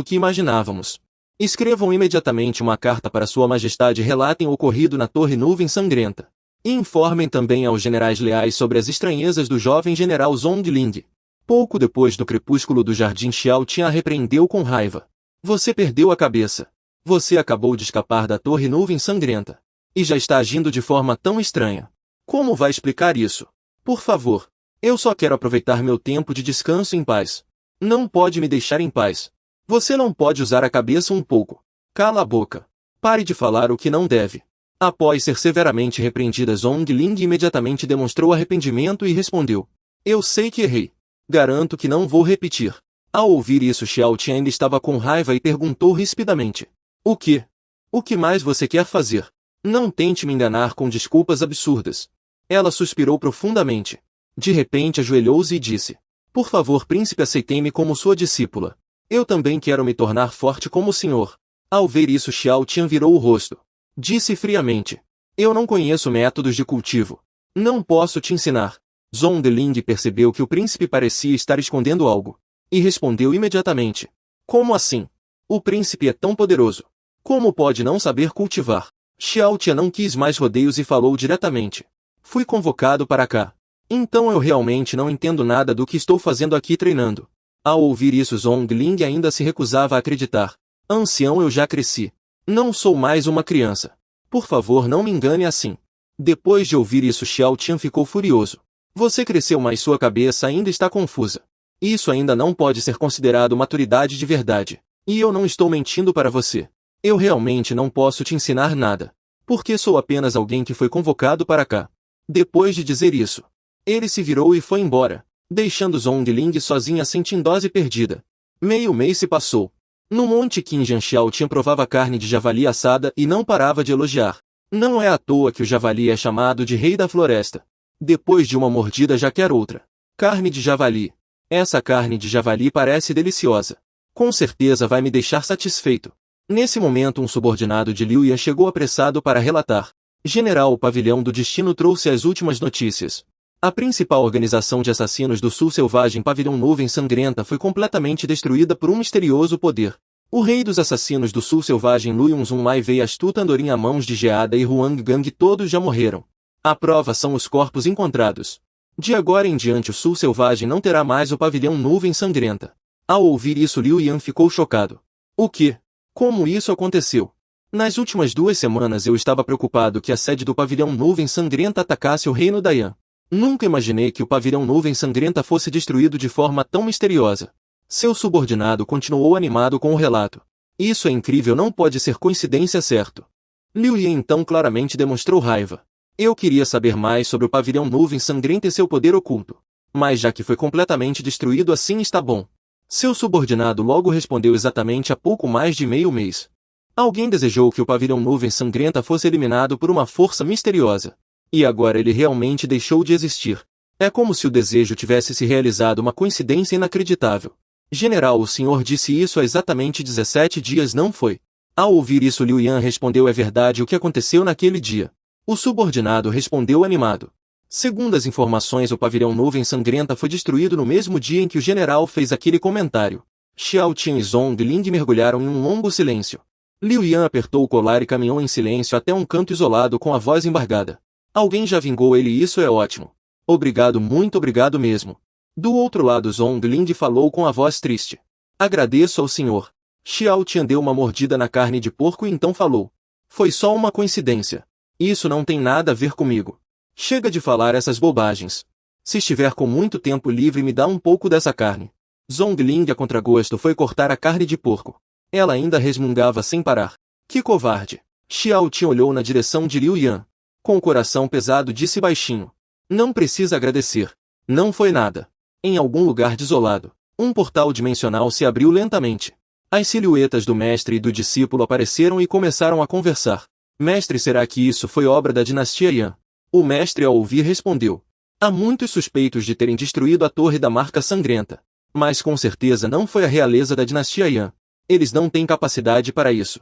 do que imaginávamos. Escrevam imediatamente uma carta para Sua Majestade e relatem o ocorrido na Torre Nuvem Sangrenta. E informem também aos generais leais sobre as estranhezas do jovem general Zhongling. Pouco depois do crepúsculo do jardim, Xiao Tian a repreendeu com raiva. Você perdeu a cabeça. Você acabou de escapar da Torre Nuvem Sangrenta. E já está agindo de forma tão estranha. Como vai explicar isso? Por favor. Eu só quero aproveitar meu tempo de descanso em paz. Não pode me deixar em paz. Você não pode usar a cabeça um pouco. Cala a boca. Pare de falar o que não deve. Após ser severamente repreendida, Zhongling imediatamente demonstrou arrependimento e respondeu. Eu sei que errei. Garanto que não vou repetir. Ao ouvir isso, Xiao Tian ainda estava com raiva e perguntou rispidamente. O que? O que mais você quer fazer? Não tente me enganar com desculpas absurdas. Ela suspirou profundamente. De repente ajoelhou-se e disse. Por favor, príncipe, aceitei-me como sua discípula. Eu também quero me tornar forte como o senhor. Ao ver isso, Xiao Tian virou o rosto. Disse friamente. Eu não conheço métodos de cultivo. Não posso te ensinar. Zhongling percebeu que o príncipe parecia estar escondendo algo. E respondeu imediatamente. Como assim? O príncipe é tão poderoso. Como pode não saber cultivar? Xiao Tian não quis mais rodeios e falou diretamente. Fui convocado para cá. Então eu realmente não entendo nada do que estou fazendo aqui treinando. Ao ouvir isso, Zhongling ainda se recusava a acreditar. Ancião, eu já cresci. Não sou mais uma criança. Por favor, não me engane assim. Depois de ouvir isso, Xiao Tian ficou furioso. Você cresceu, mas sua cabeça ainda está confusa. Isso ainda não pode ser considerado maturidade de verdade. E eu não estou mentindo para você. Eu realmente não posso te ensinar nada. Porque sou apenas alguém que foi convocado para cá. Depois de dizer isso, ele se virou e foi embora, deixando Zhongling sozinha, sentindo-se perdida. Meio mês se passou. No Monte Qinjian, Xiao Tian provava carne de javali assada e não parava de elogiar. Não é à toa que o javali é chamado de rei da floresta. Depois de uma mordida já quer outra. Carne de javali. Essa carne de javali parece deliciosa. Com certeza vai me deixar satisfeito. Nesse momento, um subordinado de Liu Yan chegou apressado para relatar. General, o pavilhão do destino trouxe as últimas notícias. A principal organização de assassinos do Sul Selvagem, Pavilhão Nuvem Sangrenta, foi completamente destruída por um misterioso poder. O rei dos assassinos do Sul Selvagem, Lu Yunzun Wei Astuta Andorin, a mãos de Geada e Huang Gang, todos já morreram. A prova são os corpos encontrados. De agora em diante o Sul Selvagem não terá mais o Pavilhão Nuvem Sangrenta. Ao ouvir isso, Liu Yan ficou chocado. O quê? Como isso aconteceu? Nas últimas 2 semanas eu estava preocupado que a sede do Pavilhão Nuvem Sangrenta atacasse o reino da Yan. Nunca imaginei que o Pavilhão Nuvem Sangrenta fosse destruído de forma tão misteriosa. Seu subordinado continuou animado com o relato. Isso é incrível, não pode ser coincidência, certo? Liu Yan então claramente demonstrou raiva. Eu queria saber mais sobre o Pavilhão Nuvem Sangrenta e seu poder oculto. Mas já que foi completamente destruído, assim está bom. Seu subordinado logo respondeu exatamente há pouco mais de meio mês. Alguém desejou que o Pavilhão Nuvem Sangrenta fosse eliminado por uma força misteriosa. E agora ele realmente deixou de existir. É como se o desejo tivesse se realizado, uma coincidência inacreditável. General, o senhor disse isso há exatamente 17 dias, não foi? Ao ouvir isso, Liu Yan respondeu: é verdade o que aconteceu naquele dia. O subordinado respondeu animado. Segundo as informações, o Pavilhão Nuvem Sangrenta foi destruído no mesmo dia em que o general fez aquele comentário. Xiao Tian e Zhongling mergulharam em um longo silêncio. Liu Yan apertou o colar e caminhou em silêncio até um canto isolado com a voz embargada. Alguém já vingou ele e isso é ótimo. Obrigado, muito obrigado mesmo. Do outro lado, Zhongling falou com a voz triste. Agradeço ao senhor. Xiao Tian deu uma mordida na carne de porco e então falou. Foi só uma coincidência. Isso não tem nada a ver comigo. Chega de falar essas bobagens. Se estiver com muito tempo livre, me dá um pouco dessa carne. Zhongling, a contragosto, foi cortar a carne de porco. Ela ainda resmungava sem parar. Que covarde. Xiao Tian olhou na direção de Liu Yan. Com o coração pesado, disse baixinho. Não precisa agradecer. Não foi nada. Em algum lugar desolado, um portal dimensional se abriu lentamente. As silhuetas do mestre e do discípulo apareceram e começaram a conversar. Mestre, será que isso foi obra da dinastia Yan? O mestre, ao ouvir, respondeu. Há muitos suspeitos de terem destruído a Torre da Marca Sangrenta. Mas com certeza não foi a realeza da dinastia Yan. Eles não têm capacidade para isso.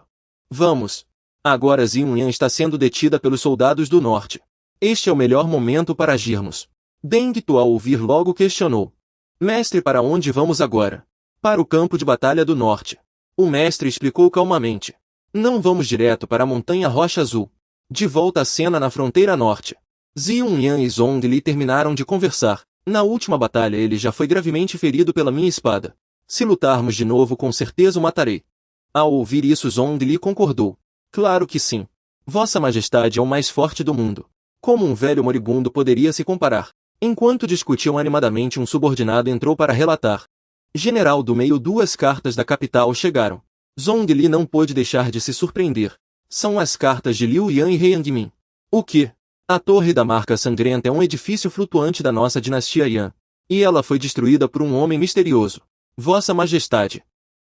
Vamos. Agora Xinyuan está sendo detida pelos soldados do norte. Este é o melhor momento para agirmos. Deng Tu, ao ouvir, logo questionou. Mestre, para onde vamos agora? Para o campo de batalha do norte. O mestre explicou calmamente. Não vamos direto para a montanha Rocha Azul. De volta à cena na fronteira norte. Xiong Yan e Zhong Li terminaram de conversar. Na última batalha ele já foi gravemente ferido pela minha espada. Se lutarmos de novo com certeza o matarei. Ao ouvir isso Zhong Li concordou. Claro que sim. Vossa Majestade é o mais forte do mundo. Como um velho moribundo poderia se comparar? Enquanto discutiam animadamente um subordinado entrou para relatar. General do meio, 2 cartas da capital chegaram. Zhong Li não pôde deixar de se surpreender. São as cartas de Liu Yan e He Yangmin. O que? A Torre da Marca Sangrenta é um edifício flutuante da nossa dinastia Yan. E ela foi destruída por um homem misterioso. Vossa Majestade.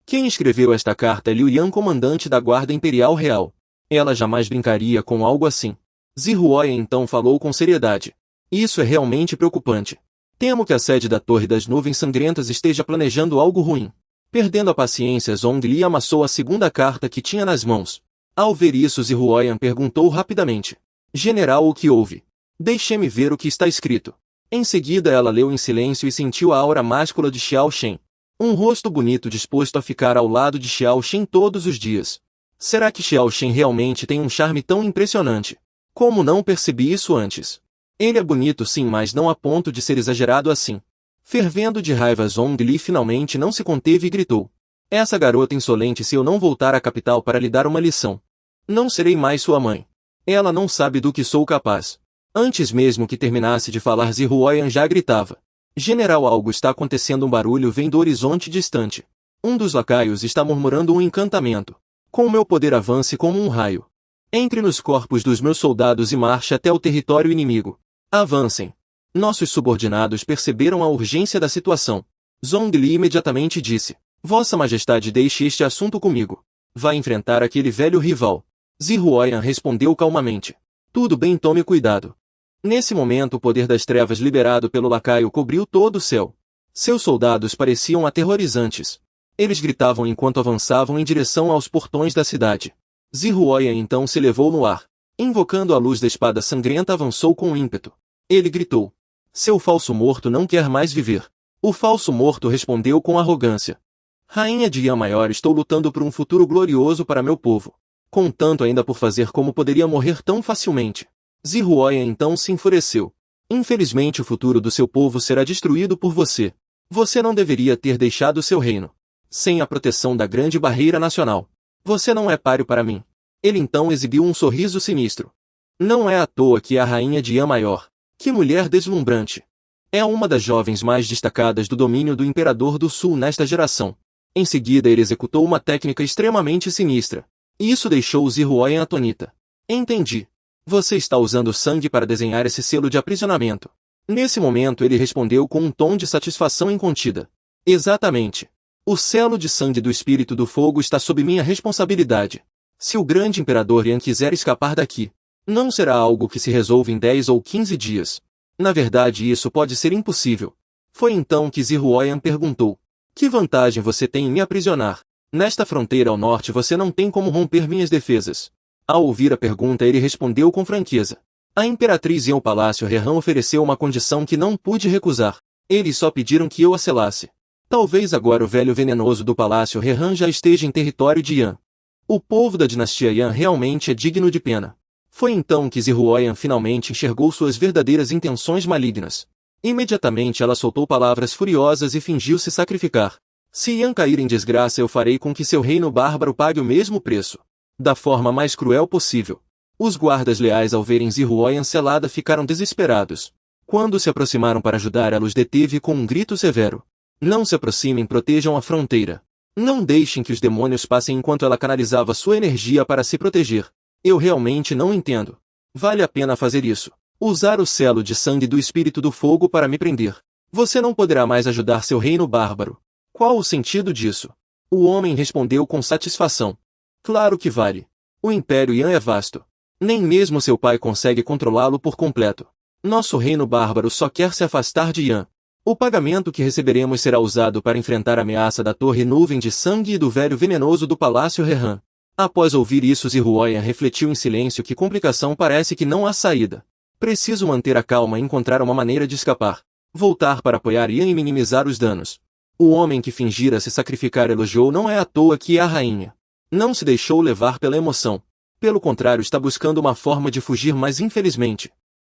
Quem escreveu esta carta é Liu Yan, comandante da Guarda Imperial Real. Ela jamais brincaria com algo assim. Zihuoyan então falou com seriedade. Isso é realmente preocupante. Temo que a sede da Torre das Nuvens Sangrentas esteja planejando algo ruim. Perdendo a paciência, Zhong Li amassou a segunda carta que tinha nas mãos. Ao ver isso, Zihuoyan perguntou rapidamente. General, o que houve? Deixe-me ver o que está escrito. Em seguida ela leu em silêncio e sentiu a aura máscula de Xiao Shen. Um rosto bonito disposto a ficar ao lado de Xiao Shen todos os dias. Será que Xiao Shen realmente tem um charme tão impressionante? Como não percebi isso antes? Ele é bonito sim, mas não a ponto de ser exagerado assim. Fervendo de raiva, Zhong Li finalmente não se conteve e gritou. Essa garota insolente, se eu não voltar à capital para lhe dar uma lição. Não serei mais sua mãe. Ela não sabe do que sou capaz. Antes mesmo que terminasse de falar, Zihuoyan já gritava. General, algo está acontecendo, um barulho vem do horizonte distante. Um dos lacaios está murmurando um encantamento. Com o meu poder avance como um raio. Entre nos corpos dos meus soldados e marche até o território inimigo. Avancem. Nossos subordinados perceberam a urgência da situação. Zhong Li imediatamente disse. Vossa Majestade, deixe este assunto comigo. Vá enfrentar aquele velho rival. Zihuoyan respondeu calmamente. Tudo bem, tome cuidado. Nesse momento o poder das trevas liberado pelo lacaio cobriu todo o céu. Seus soldados pareciam aterrorizantes. Eles gritavam enquanto avançavam em direção aos portões da cidade. Zihuoyan então se elevou no ar. Invocando a luz da espada sangrenta, avançou com ímpeto. Ele gritou. Seu falso morto não quer mais viver. O falso morto respondeu com arrogância. Rainha de Yan Maior, estou lutando por um futuro glorioso para meu povo. Com tanto ainda por fazer, como poderia morrer tão facilmente? Zihuoyan então se enfureceu. Infelizmente o futuro do seu povo será destruído por você. Você não deveria ter deixado seu reino. Sem a proteção da grande barreira nacional. Você não é páreo para mim. Ele então exibiu um sorriso sinistro. Não é à toa que é a rainha de Yan Maior. Que mulher deslumbrante. É uma das jovens mais destacadas do domínio do Imperador do Sul nesta geração. Em seguida ele executou uma técnica extremamente sinistra. E isso deixou Zihuoyan atônita. Entendi. Você está usando sangue para desenhar esse selo de aprisionamento. Nesse momento ele respondeu com um tom de satisfação incontida. Exatamente. O selo de sangue do Espírito do Fogo está sob minha responsabilidade. Se o grande Imperador Yan quiser escapar daqui, não será algo que se resolve em 10 ou 15 dias. Na verdade isso pode ser impossível. Foi então que Zihuoyan perguntou. Que vantagem você tem em me aprisionar? Nesta fronteira ao norte você não tem como romper minhas defesas. Ao ouvir a pergunta ele respondeu com franqueza. A Imperatriz e o Palácio Rehan ofereceu uma condição que não pude recusar. Eles só pediram que eu a selasse. Talvez agora o velho venenoso do Palácio Rehan já esteja em território de Yan. O povo da dinastia Yan realmente é digno de pena. Foi então que Zihuoyan finalmente enxergou suas verdadeiras intenções malignas. Imediatamente ela soltou palavras furiosas e fingiu se sacrificar. Se Yan cair em desgraça, eu farei com que seu reino bárbaro pague o mesmo preço. Da forma mais cruel possível. Os guardas leais, ao verem Zihuoyan selada, ficaram desesperados. Quando se aproximaram para ajudar, ela os deteve com um grito severo. Não se aproximem, protejam a fronteira. Não deixem que os demônios passem enquanto ela canalizava sua energia para se proteger. Eu realmente não entendo. Vale a pena fazer isso. Usar o selo de sangue do Espírito do Fogo para me prender. Você não poderá mais ajudar seu reino bárbaro. Qual o sentido disso? O homem respondeu com satisfação. Claro que vale. O Império Yan é vasto. Nem mesmo seu pai consegue controlá-lo por completo. Nosso reino bárbaro só quer se afastar de Yan. O pagamento que receberemos será usado para enfrentar a ameaça da Torre Nuvem de Sangue e do velho venenoso do Palácio Rehan. Após ouvir isso, Zihuoyan refletiu em silêncio. Que complicação, parece que não há saída. Preciso manter a calma e encontrar uma maneira de escapar. Voltar para apoiar Yan e minimizar os danos. O homem que fingira se sacrificar elogiou não é à toa que é a rainha. Não se deixou levar pela emoção. Pelo contrário, está buscando uma forma de fugir, mas infelizmente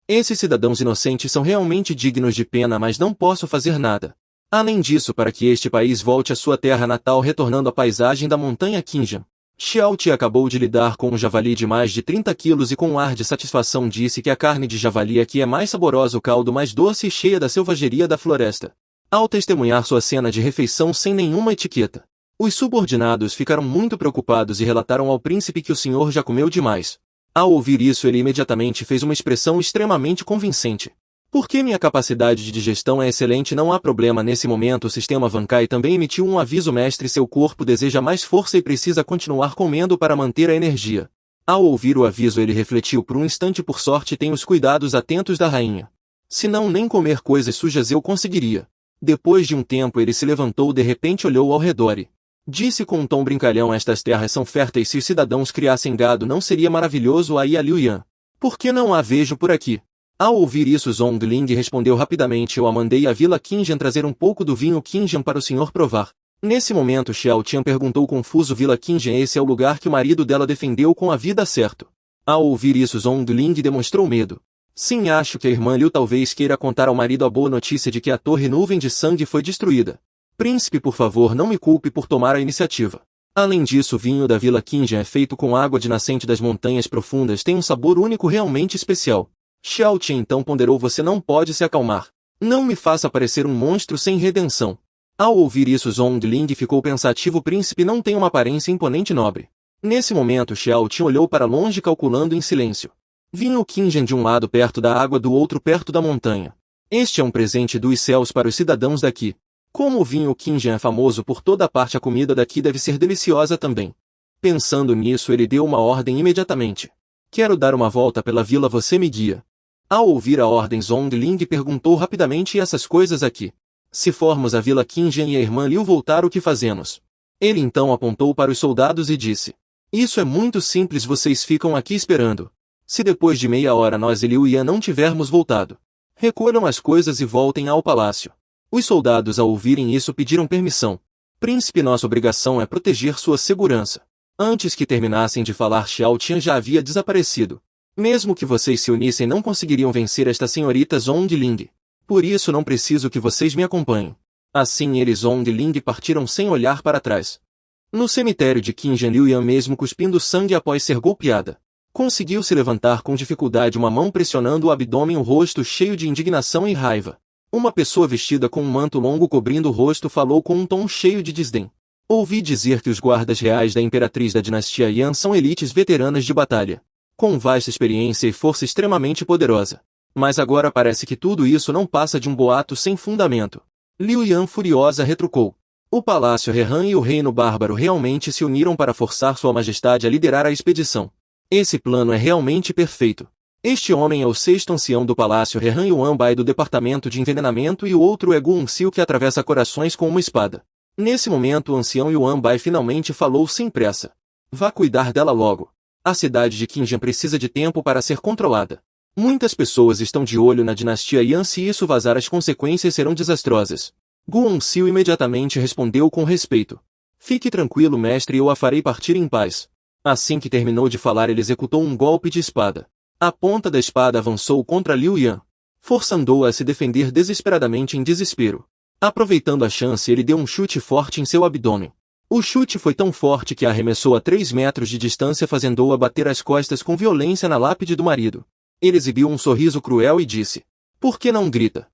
esses cidadãos inocentes são realmente dignos de pena, mas não posso fazer nada. Além disso, para que este país volte à sua terra natal, retornando à paisagem da montanha Qinjiang. Xiao Ti acabou de lidar com um javali de mais de 30 quilos e com um ar de satisfação disse que a carne de javali aqui é mais saborosa, o caldo mais doce e cheia da selvageria da floresta. Ao testemunhar sua cena de refeição sem nenhuma etiqueta, os subordinados ficaram muito preocupados e relataram ao príncipe que o senhor já comeu demais. Ao ouvir isso, ele imediatamente fez uma expressão extremamente convincente. Porque minha capacidade de digestão é excelente, não há problema. Nesse momento o sistema Vankai também emitiu um aviso: mestre, seu corpo deseja mais força e precisa continuar comendo para manter a energia. Ao ouvir o aviso, ele refletiu por um instante: por sorte tenho os cuidados atentos da rainha. Se não, nem comer coisas sujas eu conseguiria. Depois de um tempo ele se levantou, de repente olhou ao redor e disse com um tom brincalhão: estas terras são férteis, se os cidadãos criassem gado não seria maravilhoso? Aí a Liu Yan. Por que não a vejo por aqui? Ao ouvir isso, Zhongling respondeu rapidamente: eu a mandei à Vila Qinjiang trazer um pouco do vinho Qinjiang para o senhor provar. Nesse momento Xiao Tian perguntou confuso: Vila Qinjiang, esse é o lugar que o marido dela defendeu com a vida, certo? Ao ouvir isso, Zhongling demonstrou medo. Sim, acho que a irmã Liu talvez queira contar ao marido a boa notícia de que a torre nuvem de sangue foi destruída. Príncipe, por favor, não me culpe por tomar a iniciativa. Além disso, o vinho da Vila Qinjiang é feito com água de nascente das montanhas profundas, tem um sabor único realmente especial. Xiao Ti então ponderou: você não pode se acalmar. Não me faça parecer um monstro sem redenção. Ao ouvir isso, Zhongling ficou pensativo: o príncipe não tem uma aparência imponente e nobre. Nesse momento, Xiao Ti olhou para longe, calculando em silêncio. Vinho Qinjiang de um lado perto da água, do outro perto da montanha. Este é um presente dos céus para os cidadãos daqui. Como o vinho Qinjiang é famoso por toda parte, a comida daqui deve ser deliciosa também. Pensando nisso, ele deu uma ordem imediatamente. Quero dar uma volta pela vila, você me guia. Ao ouvir a ordem, Zhongling perguntou rapidamente: e essas coisas aqui? Se formos a Vila Qinjiang e a irmã Liu voltar, o que fazemos? Ele então apontou para os soldados e disse: isso é muito simples, vocês ficam aqui esperando. Se depois de meia hora nós e Liu Yan não tivermos voltado, recolham as coisas e voltem ao palácio. Os soldados, ao ouvirem isso, pediram permissão. Príncipe, nossa obrigação é proteger sua segurança. Antes que terminassem de falar, Xiao Tian já havia desaparecido. Mesmo que vocês se unissem, não conseguiriam vencer esta senhorita Zhongling. Por isso não preciso que vocês me acompanhem. Assim eles Zhongling partiram sem olhar para trás. No cemitério de Qinjiang, Liu Yan, mesmo cuspindo sangue após ser golpeada, conseguiu se levantar com dificuldade, uma mão pressionando o abdômen, o rosto cheio de indignação e raiva. Uma pessoa vestida com um manto longo cobrindo o rosto falou com um tom cheio de desdém. Ouvi dizer que os guardas reais da imperatriz da dinastia Yan são elites veteranas de batalha, com vasta experiência e força extremamente poderosa. Mas agora parece que tudo isso não passa de um boato sem fundamento. Liu Yan furiosa retrucou. O Palácio Rehan e o Reino Bárbaro realmente se uniram para forçar Sua Majestade a liderar a expedição. Esse plano é realmente perfeito. Este homem é o sexto ancião do Palácio Rehan Yuan Bai do Departamento de Envenenamento e o outro é Gu Sil, que atravessa corações com uma espada. Nesse momento o ancião Yuan Bai finalmente falou sem pressa. Vá cuidar dela logo. A cidade de Qinjiang precisa de tempo para ser controlada. Muitas pessoas estão de olho na dinastia Yan, se isso vazar as consequências serão desastrosas. Gu Sil imediatamente respondeu com respeito. Fique tranquilo, mestre, eu a farei partir em paz. Assim que terminou de falar, ele executou um golpe de espada. A ponta da espada avançou contra Liu Yan, forçando-a a se defender desesperadamente em desespero. Aproveitando a chance, ele deu um chute forte em seu abdômen. O chute foi tão forte que a arremessou a 3 metros de distância, fazendo-a bater as costas com violência na lápide do marido. Ele exibiu um sorriso cruel e disse: por que não grita?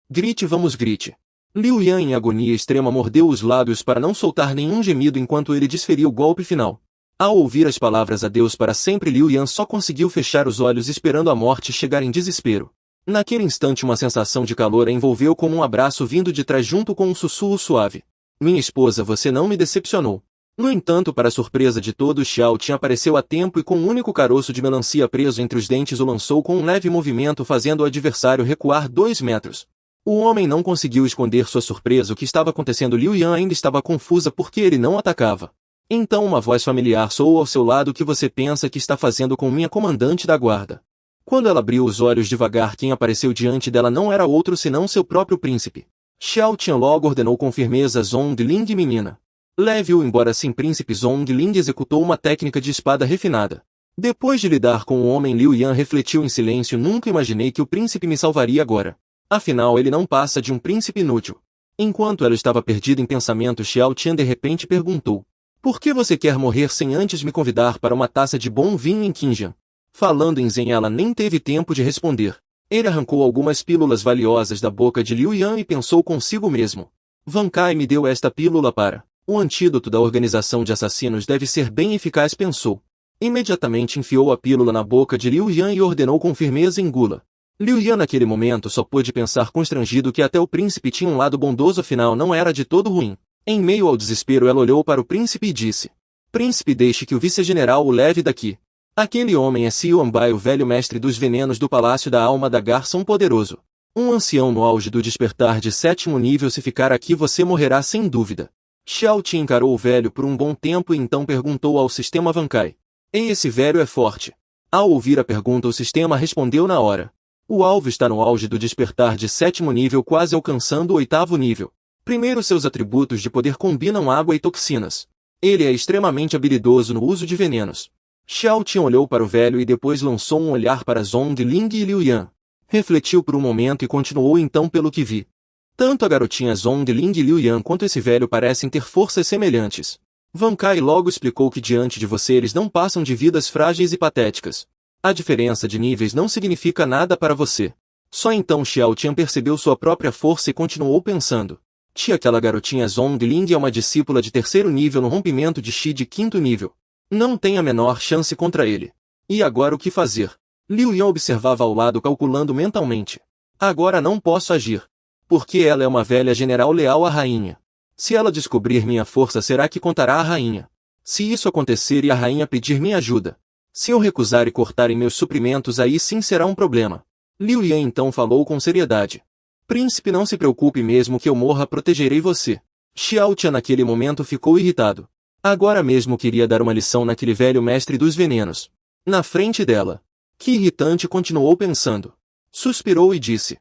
Grite, vamos, grite. Liu Yan, em agonia extrema, mordeu os lábios para não soltar nenhum gemido enquanto ele desferia o golpe final. Ao ouvir as palavras adeus para sempre, Liu Yan só conseguiu fechar os olhos esperando a morte chegar em desespero. Naquele instante uma sensação de calor a envolveu como um abraço vindo de trás junto com um sussurro suave. Minha esposa, você não me decepcionou. No entanto, para surpresa de todos, Xiao Tian apareceu a tempo e com um único caroço de melancia preso entre os dentes o lançou com um leve movimento, fazendo o adversário recuar 2 metros. O homem não conseguiu esconder sua surpresa. O que estava acontecendo? Liu Yan ainda estava confusa porque ele não atacava. Então uma voz familiar soou ao seu lado: o que você pensa que está fazendo com minha comandante da guarda? Quando ela abriu os olhos devagar, quem apareceu diante dela não era outro senão seu próprio príncipe. Xiao Tian logo ordenou com firmeza a Zhongling menina. Leve-o embora. Sim, príncipe. Zhongling executou uma técnica de espada refinada. Depois de lidar com o homem, Liu Yan refletiu em silêncio. Nunca imaginei que o príncipe me salvaria agora. Afinal, ele não passa de um príncipe inútil. Enquanto ela estava perdida em pensamento, Xiao Tian de repente perguntou: por que você quer morrer sem antes me convidar para uma taça de bom vinho em Qinjiang? Falando em Zen, ela nem teve tempo de responder. Ele arrancou algumas pílulas valiosas da boca de Liu Yan e pensou consigo mesmo. Van Kai me deu esta pílula para... o antídoto da organização de assassinos deve ser bem eficaz, pensou. Imediatamente enfiou a pílula na boca de Liu Yan e ordenou com firmeza: engula. Liu Yan naquele momento só pôde pensar constrangido que até o príncipe tinha um lado bondoso, afinal não era de todo ruim. Em meio ao desespero, ela olhou para o príncipe e disse: príncipe, deixe que o vice-general o leve daqui. Aquele homem é Xiao Bai, o velho mestre dos venenos do Palácio da Alma da Garça, um poderoso. Um ancião no auge do despertar de 7º nível. Se ficar aqui você morrerá sem dúvida. Xiao Ti encarou o velho por um bom tempo e então perguntou ao sistema: Van Kai, esse velho é forte? Ao ouvir a pergunta, o sistema respondeu na hora: o alvo está no auge do despertar de 7º nível, quase alcançando o 8º nível. Primeiro, seus atributos de poder combinam água e toxinas. Ele é extremamente habilidoso no uso de venenos. Xiao Ti olhou para o velho e depois lançou um olhar para Zhongling e Liu Yan. Refletiu por um momento e continuou: então, pelo que vi, tanto a garotinha Zhongling e Liu Yan quanto esse velho parecem ter forças semelhantes. Van Kai logo explicou que diante de você eles não passam de vidas frágeis e patéticas. A diferença de níveis não significa nada para você. Só então Xiao Tian percebeu sua própria força e continuou pensando: aquela garotinha Zhongling é uma discípula de 3º nível no rompimento de Qi de 5º nível. Não tem a menor chance contra ele. E agora o que fazer? Liu Yan observava ao lado, calculando mentalmente. Agora não posso agir. Porque ela é uma velha general leal à rainha. Se ela descobrir minha força, será que contará à rainha? Se isso acontecer e a rainha pedir minha ajuda, se eu recusar e cortarem meus suprimentos, aí sim será um problema. Liu Yan então falou com seriedade: príncipe, não se preocupe, mesmo que eu morra, protegerei você. Xiao Tian naquele momento ficou irritado. Agora mesmo queria dar uma lição naquele velho mestre dos venenos. Na frente dela. Que irritante, continuou pensando. Suspirou e disse: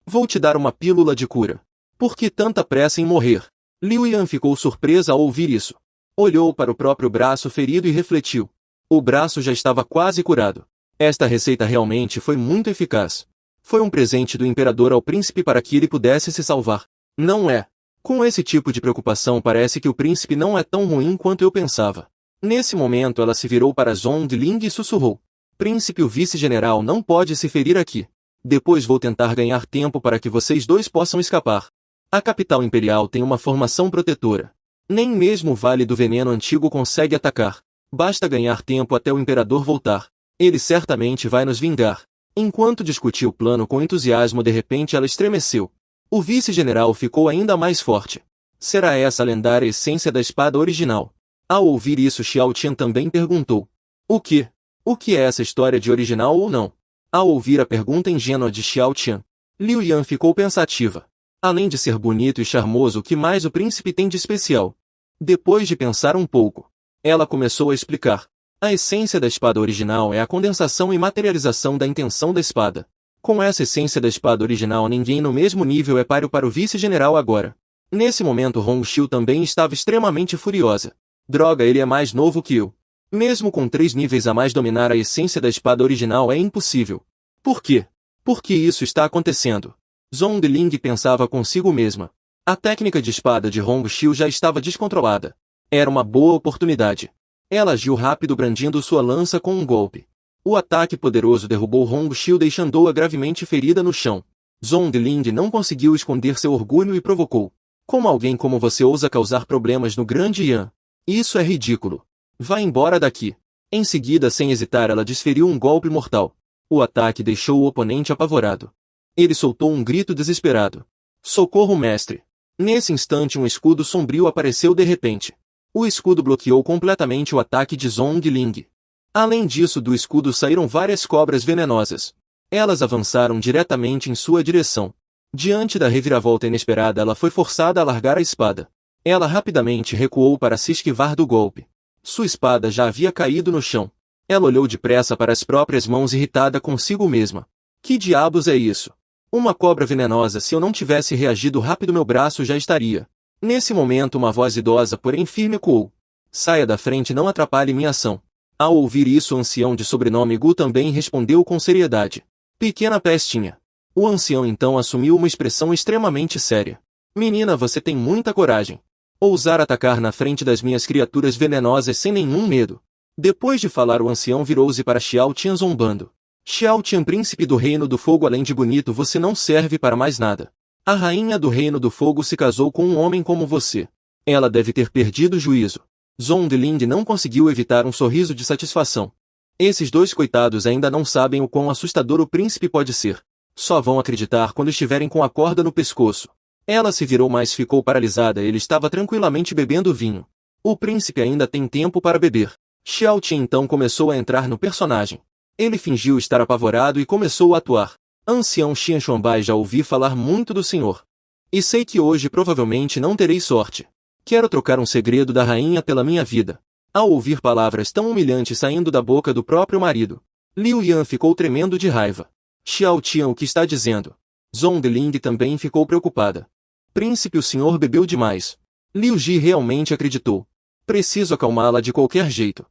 vou te dar uma pílula de cura. Por que tanta pressa em morrer? Liu Yan ficou surpresa ao ouvir isso. Olhou para o próprio braço ferido e refletiu. O braço já estava quase curado. Esta receita realmente foi muito eficaz. Foi um presente do imperador ao príncipe para que ele pudesse se salvar. Não é? Com esse tipo de preocupação, parece que o príncipe não é tão ruim quanto eu pensava. Nesse momento ela se virou para Zhongling e sussurrou: príncipe, o vice-general não pode se ferir aqui. Depois vou tentar ganhar tempo para que vocês dois possam escapar. A capital imperial tem uma formação protetora. Nem mesmo o Vale do Veneno Antigo consegue atacar. Basta ganhar tempo até o imperador voltar. Ele certamente vai nos vingar. Enquanto discutia o plano com entusiasmo, de repente ela estremeceu. O vice-general ficou ainda mais forte. Será essa a lendária essência da espada original? Ao ouvir isso, Xiao Tian também perguntou: o que? O que é essa história de original ou não? Ao ouvir a pergunta ingênua de Xiao Tian, Liu Yan ficou pensativa. Além de ser bonito e charmoso, o que mais o príncipe tem de especial? Depois de pensar um pouco, ela começou a explicar. A essência da espada original é a condensação e materialização da intenção da espada. Com essa essência da espada original, ninguém no mesmo nível é páreo para o vice-general agora. Nesse momento Hong Xiu também estava extremamente furiosa. Droga, ele é mais novo que eu. Mesmo com 3 níveis a mais, dominar a essência da espada original é impossível. Por quê? Por que isso está acontecendo? Zhongling pensava consigo mesma. A técnica de espada de Hong Xiu já estava descontrolada. Era uma boa oportunidade. Ela agiu rápido, brandindo sua lança com um golpe. O ataque poderoso derrubou Hong Xiu, deixando-a gravemente ferida no chão. Zhongling não conseguiu esconder seu orgulho e provocou: como alguém como você ousa causar problemas no Grande Yan? Isso é ridículo. Vá embora daqui. Em seguida, sem hesitar, ela desferiu um golpe mortal. O ataque deixou o oponente apavorado. Ele soltou um grito desesperado: socorro, mestre! Nesse instante, um escudo sombrio apareceu de repente. O escudo bloqueou completamente o ataque de Zhongling. Além disso, do escudo saíram várias cobras venenosas. Elas avançaram diretamente em sua direção. Diante da reviravolta inesperada, ela foi forçada a largar a espada. Ela rapidamente recuou para se esquivar do golpe. Sua espada já havia caído no chão. Ela olhou depressa para as próprias mãos, irritada consigo mesma. Que diabos é isso? Uma cobra venenosa. Se eu não tivesse reagido rápido, meu braço já estaria. Nesse momento uma voz idosa, porém firme, ecoou. Saia da frente, não atrapalhe minha ação. Ao ouvir isso, o ancião de sobrenome Gu também respondeu com seriedade. Pequena pestinha. O ancião então assumiu uma expressão extremamente séria. Menina, você tem muita coragem. Ousar atacar na frente das minhas criaturas venenosas sem nenhum medo. Depois de falar, o ancião virou-se para Xiao Tian zombando. Xiao Tian, príncipe do Reino do Fogo, além de bonito, você não serve para mais nada. A rainha do Reino do Fogo se casou com um homem como você. Ela deve ter perdido o juízo. Zondling não conseguiu evitar um sorriso de satisfação. Esses dois coitados ainda não sabem o quão assustador o príncipe pode ser. Só vão acreditar quando estiverem com a corda no pescoço. Ela se virou, mas ficou paralisada. Ele estava tranquilamente bebendo vinho. O príncipe ainda tem tempo para beber. Xiao Tian então começou a entrar no personagem. Ele fingiu estar apavorado e começou a atuar. Ancião Xian Xuanbai, já ouvi falar muito do senhor. E sei que hoje provavelmente não terei sorte. Quero trocar um segredo da rainha pela minha vida. Ao ouvir palavras tão humilhantes saindo da boca do próprio marido, Liu Yan ficou tremendo de raiva. Xiao Tian, o que está dizendo? Zondling também ficou preocupada. Príncipe, o senhor bebeu demais. Liu Ji realmente acreditou. Preciso acalmá-la de qualquer jeito.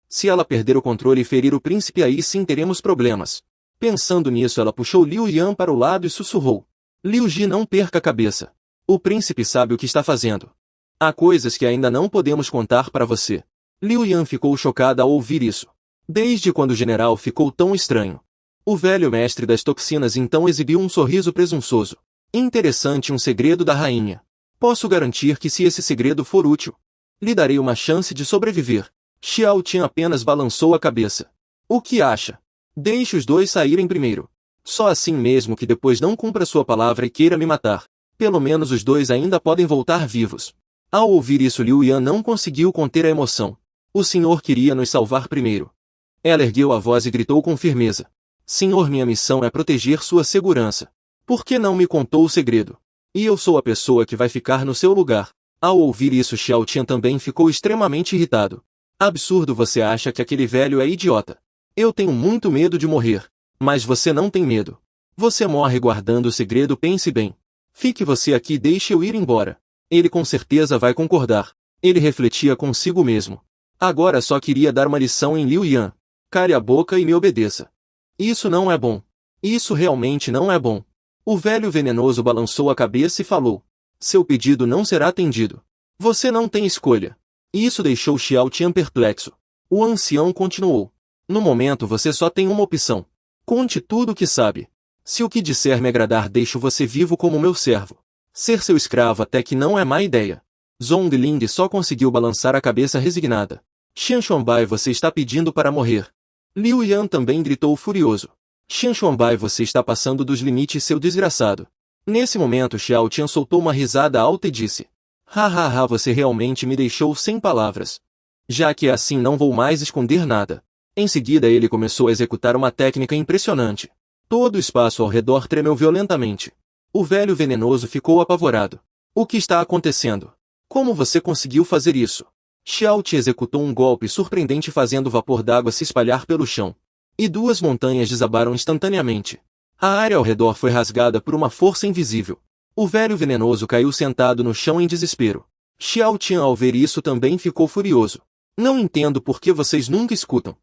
Se ela perder o controle e ferir o príncipe, aí sim teremos problemas. Pensando nisso, ela puxou Liu Yan para o lado e sussurrou. Liu Ji, não perca a cabeça. O príncipe sabe o que está fazendo. Há coisas que ainda não podemos contar para você. Liu Yan ficou chocada ao ouvir isso. Desde quando o general ficou tão estranho? O velho mestre das toxinas então exibiu um sorriso presunçoso. Interessante, um segredo da rainha. Posso garantir que, se esse segredo for útil, lhe darei uma chance de sobreviver. Xiao Tian apenas balançou a cabeça. O que acha? Deixe os dois saírem primeiro. Só assim mesmo que depois não cumpra sua palavra e queira me matar. Pelo menos os dois ainda podem voltar vivos. Ao ouvir isso, Liu Yan não conseguiu conter a emoção. O senhor queria nos salvar primeiro. Ela ergueu a voz e gritou com firmeza. Senhor, minha missão é proteger sua segurança. Por que não me contou o segredo? E eu sou a pessoa que vai ficar no seu lugar. Ao ouvir isso, Xiao Tian também ficou extremamente irritado. Absurdo, você acha que aquele velho é idiota? Eu tenho muito medo de morrer. Mas você não tem medo. Você morre guardando o segredo, pense bem. Fique você aqui e deixe eu ir embora. Ele com certeza vai concordar. Ele refletia consigo mesmo. Agora só queria dar uma lição em Liu Yan. Cale a boca e me obedeça. Isso não é bom. Isso realmente não é bom. O velho venenoso balançou a cabeça e falou. Seu pedido não será atendido. Você não tem escolha. Isso deixou Xiao Tian perplexo. O ancião continuou. No momento você só tem uma opção. Conte tudo o que sabe. Se o que disser me agradar, deixo você vivo como meu servo. Ser seu escravo até que não é má ideia. Zondling só conseguiu balançar a cabeça resignada. Xian Xuanbai, você está pedindo para morrer. Liu Yan também gritou furioso. Xian Xuanbai, você está passando dos limites, seu desgraçado. Nesse momento, Xiao Tian soltou uma risada alta e disse. Ha, você realmente me deixou sem palavras. Já que é assim, não vou mais esconder nada. Em seguida ele começou a executar uma técnica impressionante. Todo o espaço ao redor tremeu violentamente. O velho venenoso ficou apavorado. O que está acontecendo? Como você conseguiu fazer isso? Xiao Ti executou um golpe surpreendente, fazendo o vapor d'água se espalhar pelo chão. E duas montanhas desabaram instantaneamente. A área ao redor foi rasgada por uma força invisível. O velho venenoso caiu sentado no chão em desespero. Xiao Tian, ao ver isso, também ficou furioso. Não entendo por que vocês nunca escutam.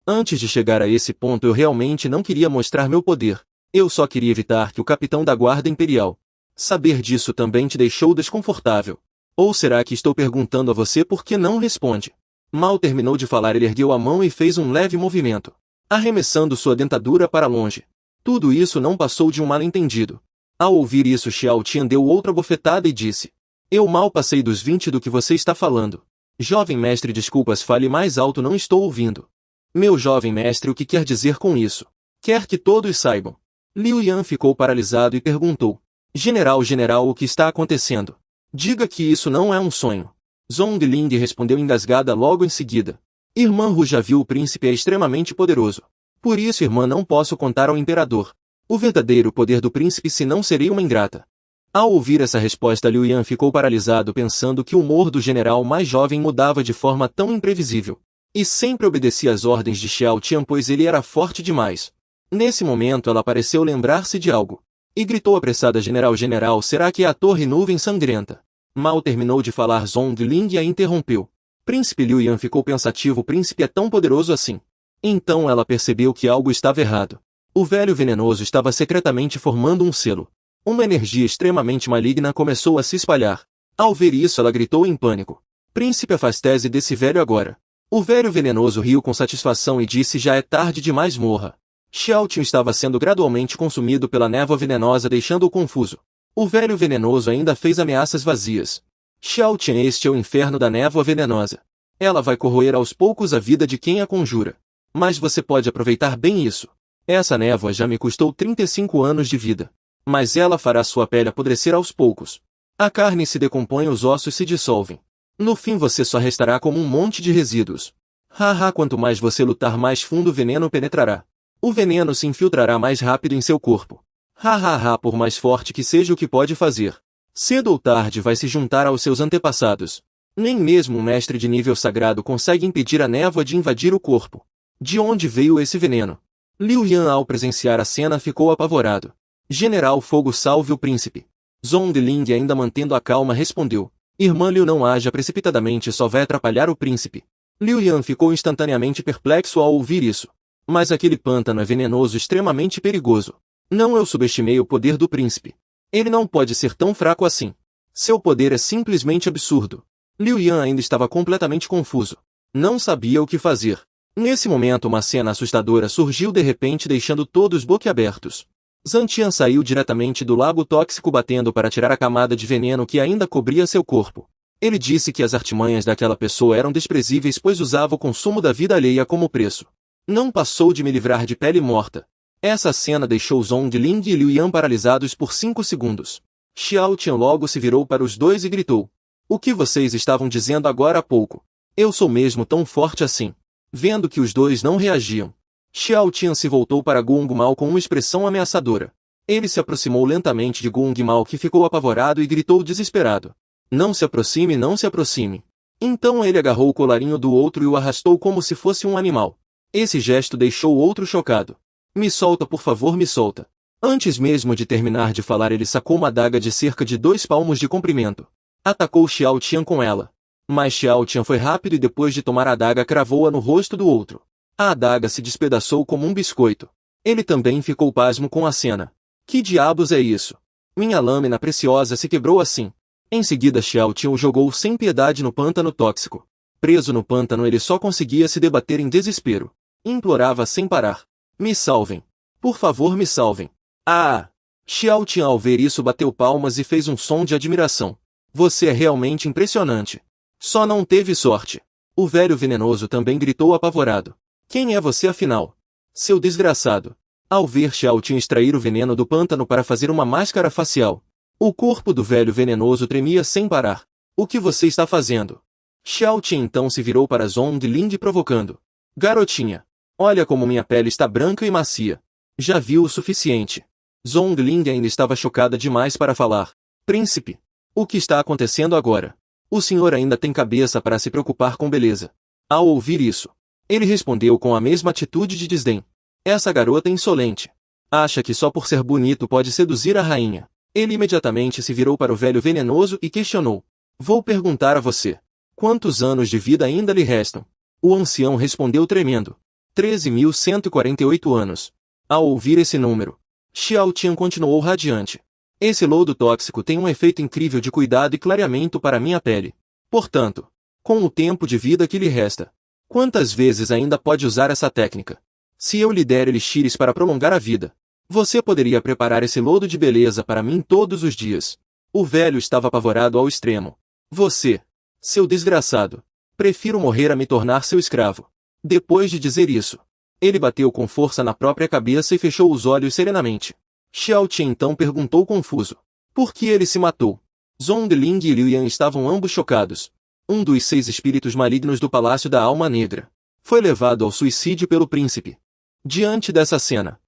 Antes de chegar a esse ponto, eu realmente não queria mostrar meu poder. Eu só queria evitar que o capitão da guarda imperial. Saber disso também te deixou desconfortável. Ou será que estou perguntando a você por que não responde? Mal terminou de falar, ele ergueu a mão e fez um leve movimento, arremessando sua dentadura para longe. Tudo isso não passou de um mal-entendido. Ao ouvir isso, Xiao Tian deu outra bofetada e disse. Eu mal passei dos 20 do que você está falando. Jovem mestre, desculpas, fale mais alto, não estou ouvindo. Meu jovem mestre, o que quer dizer com isso? Quer que todos saibam. Liu Yan ficou paralisado e perguntou. General, o que está acontecendo? Diga que isso não é um sonho. Zondling respondeu engasgada logo em seguida. Irmã Ru, já viu, o príncipe é extremamente poderoso. Por isso, irmã, não posso contar ao imperador o verdadeiro poder do príncipe, senão serei uma ingrata. Ao ouvir essa resposta, Liu Yan ficou paralisado, pensando que o humor do general mais jovem mudava de forma tão imprevisível. E sempre obedecia às ordens de Xiao Tian, pois ele era forte demais. Nesse momento ela pareceu lembrar-se de algo. E gritou apressada: General, general, será que é a Torre Nuvem Sangrenta? Mal terminou de falar, Zhongling a interrompeu. Príncipe Liu Yan ficou pensativo. O príncipe é tão poderoso assim? Então ela percebeu que algo estava errado. O velho venenoso estava secretamente formando um selo. Uma energia extremamente maligna começou a se espalhar. Ao ver isso, ela gritou em pânico: Príncipe, afaste-se desse velho agora. O velho venenoso riu com satisfação e disse: já é tarde demais, morra. Xiao Tian estava sendo gradualmente consumido pela névoa venenosa, deixando-o confuso. O velho venenoso ainda fez ameaças vazias. Xiao Tian, este é o inferno da névoa venenosa. Ela vai corroer aos poucos a vida de quem a conjura. Mas você pode aproveitar bem isso. Essa névoa já me custou 35 anos de vida. Mas ela fará sua pele apodrecer aos poucos. A carne se decompõe, os ossos se dissolvem. No fim você só restará como um monte de resíduos. Haha, quanto mais você lutar, mais fundo o veneno penetrará. O veneno se infiltrará mais rápido em seu corpo. Hahaha, por mais forte que seja, o que pode fazer? Cedo ou tarde vai se juntar aos seus antepassados. Nem mesmo um mestre de nível sagrado consegue impedir a névoa de invadir o corpo. De onde veio esse veneno? Liu Yan, ao presenciar a cena, ficou apavorado. General, fogo, salve o príncipe. Zhongling, ainda mantendo a calma, respondeu: Irmã Liu, não haja precipitadamente, só vai atrapalhar o príncipe. Liu Yan ficou instantaneamente perplexo ao ouvir isso. Mas aquele pântano é venenoso, extremamente perigoso. Não, eu subestimei o poder do príncipe. Ele não pode ser tão fraco assim. Seu poder é simplesmente absurdo. Liu Yan ainda estava completamente confuso. Não sabia o que fazer. Nesse momento, uma cena assustadora surgiu de repente, deixando todos boquiabertos. Zantian saiu diretamente do lago tóxico, batendo para tirar a camada de veneno que ainda cobria seu corpo. Ele disse que as artimanhas daquela pessoa eram desprezíveis, pois usava o consumo da vida alheia como preço. Não passou de me livrar de pele morta. Essa cena deixou Zhongling e Liu Yan paralisados por 5 segundos. Xiao Tian logo se virou para os dois e gritou: O que vocês estavam dizendo agora há pouco? Eu sou mesmo tão forte assim? Vendo que os dois não reagiam, Xiao Tian se voltou para Gung Mao com uma expressão ameaçadora. Ele se aproximou lentamente de Gung Mao, que ficou apavorado e gritou desesperado: Não se aproxime, não se aproxime. Então ele agarrou o colarinho do outro e o arrastou como se fosse um animal. Esse gesto deixou o outro chocado. Me solta, por favor, me solta. Antes mesmo de terminar de falar, ele sacou uma adaga de cerca de 2 palmos de comprimento. Atacou Xiao Tian com ela. Mas Xiao Tian foi rápido e depois de tomar a adaga cravou-a no rosto do outro. A adaga se despedaçou como um biscoito. Ele também ficou pasmo com a cena. Que diabos é isso? Minha lâmina preciosa se quebrou assim. Em seguida Xiao Tian o jogou sem piedade no pântano tóxico. Preso no pântano, ele só conseguia se debater em desespero. Implorava sem parar: Me salvem. Por favor, me salvem. Ah! Xiao Tian, ao ver isso, bateu palmas e fez um som de admiração. Você é realmente impressionante. Só não teve sorte. O velho venenoso também gritou apavorado: Quem é você afinal? Seu desgraçado. Ao ver Xiao Tian extrair o veneno do pântano para fazer uma máscara facial, o corpo do velho venenoso tremia sem parar. O que você está fazendo? Xiao Tian então se virou para Zhongling provocando: Garotinha, olha como minha pele está branca e macia. Já viu o suficiente. Zhongling ainda estava chocada demais para falar: Príncipe, o que está acontecendo agora? O senhor ainda tem cabeça para se preocupar com beleza? Ao ouvir isso, ele respondeu com a mesma atitude de desdém: Essa garota é insolente. Acha que só por ser bonito pode seduzir a rainha. Ele imediatamente se virou para o velho venenoso e questionou: Vou perguntar a você. Quantos anos de vida ainda lhe restam? O ancião respondeu tremendo: 13.148 anos. Ao ouvir esse número, Xiao Tian continuou radiante: Esse lodo tóxico tem um efeito incrível de cuidado e clareamento para minha pele. Portanto, com o tempo de vida que lhe resta, quantas vezes ainda pode usar essa técnica? Se eu lhe der elixires para prolongar a vida, você poderia preparar esse lodo de beleza para mim todos os dias. O velho estava apavorado ao extremo. Você, seu desgraçado, prefiro morrer a me tornar seu escravo. Depois de dizer isso, ele bateu com força na própria cabeça e fechou os olhos serenamente. Xiao Tian então perguntou confuso: Por que ele se matou? Zhongling e Liu Yan estavam ambos chocados. Um dos 6 espíritos malignos do Palácio da Alma Negra foi levado ao suicídio pelo príncipe. Diante dessa cena,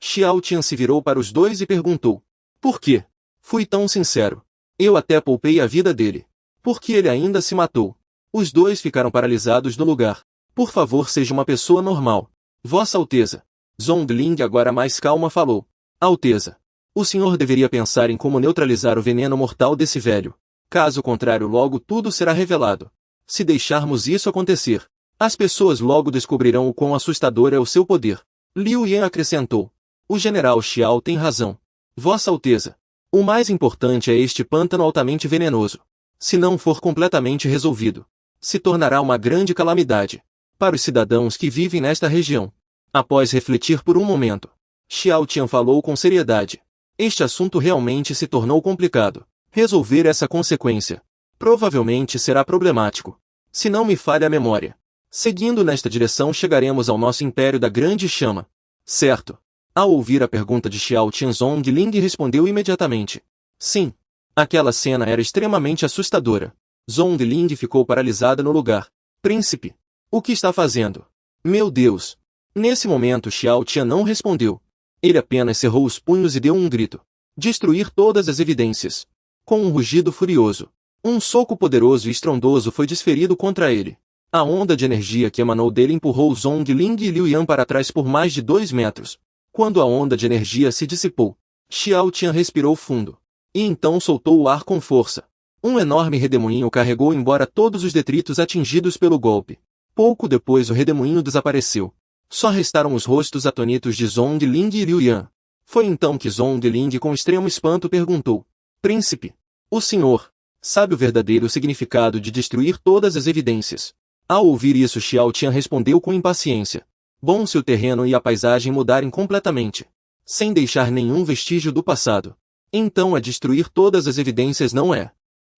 Xiao Tian se virou para os dois e perguntou: Por quê? Fui tão sincero. Eu até poupei a vida dele. Por que ele ainda se matou? Os dois ficaram paralisados no lugar. Por favor, seja uma pessoa normal. Vossa Alteza. Zhongling, agora mais calma, falou: Alteza, O senhor deveria pensar em como neutralizar o veneno mortal desse velho. Caso contrário, logo tudo será revelado. Se deixarmos isso acontecer, as pessoas logo descobrirão o quão assustador é o seu poder. Liu Yan acrescentou. O general Xiao tem razão. Vossa Alteza. O mais importante é este pântano altamente venenoso. Se não for completamente resolvido, se tornará uma grande calamidade para os cidadãos que vivem nesta região. Após refletir por um momento, Xiao Tian falou com seriedade. Este assunto realmente se tornou complicado. Resolver essa consequência provavelmente será problemático. Se não me falha a memória. Seguindo nesta direção chegaremos ao nosso Império da Grande Chama. Certo. Ao ouvir a pergunta de Xiao Tian, Zhongling respondeu imediatamente. Sim. Aquela cena era extremamente assustadora. Zhongling ficou paralisada no lugar. Príncipe. O que está fazendo? Meu Deus! Nesse momento Xiao Tian não respondeu. Ele apenas cerrou os punhos e deu um grito. Destruir todas as evidências. Com um rugido furioso, um soco poderoso e estrondoso foi desferido contra ele. A onda de energia que emanou dele empurrou Zhongling e Liu Yan para trás por mais de 2 metros. Quando a onda de energia se dissipou, Xiao Tian respirou fundo. E então soltou o ar com força. Um enorme redemoinho carregou embora todos os detritos atingidos pelo golpe. Pouco depois o redemoinho desapareceu. Só restaram os rostos atônitos de Zhongling e Liu Yan. Foi então que Zhongling com extremo espanto perguntou. Príncipe, o senhor sabe o verdadeiro significado de destruir todas as evidências? Ao ouvir isso Xiao Tian respondeu com impaciência. Bom, se o terreno e a paisagem mudarem completamente, sem deixar nenhum vestígio do passado, então é destruir todas as evidências, não é?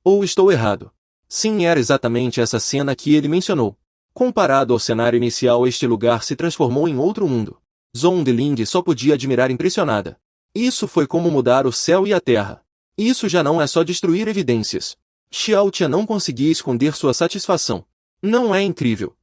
Ou estou errado? Sim, era exatamente essa cena que ele mencionou. Comparado ao cenário inicial, este lugar se transformou em outro mundo. Zhongling só podia admirar impressionada. Isso foi como mudar o céu e a terra. Isso já não é só destruir evidências. Xiao Tian não conseguia esconder sua satisfação. Não é incrível?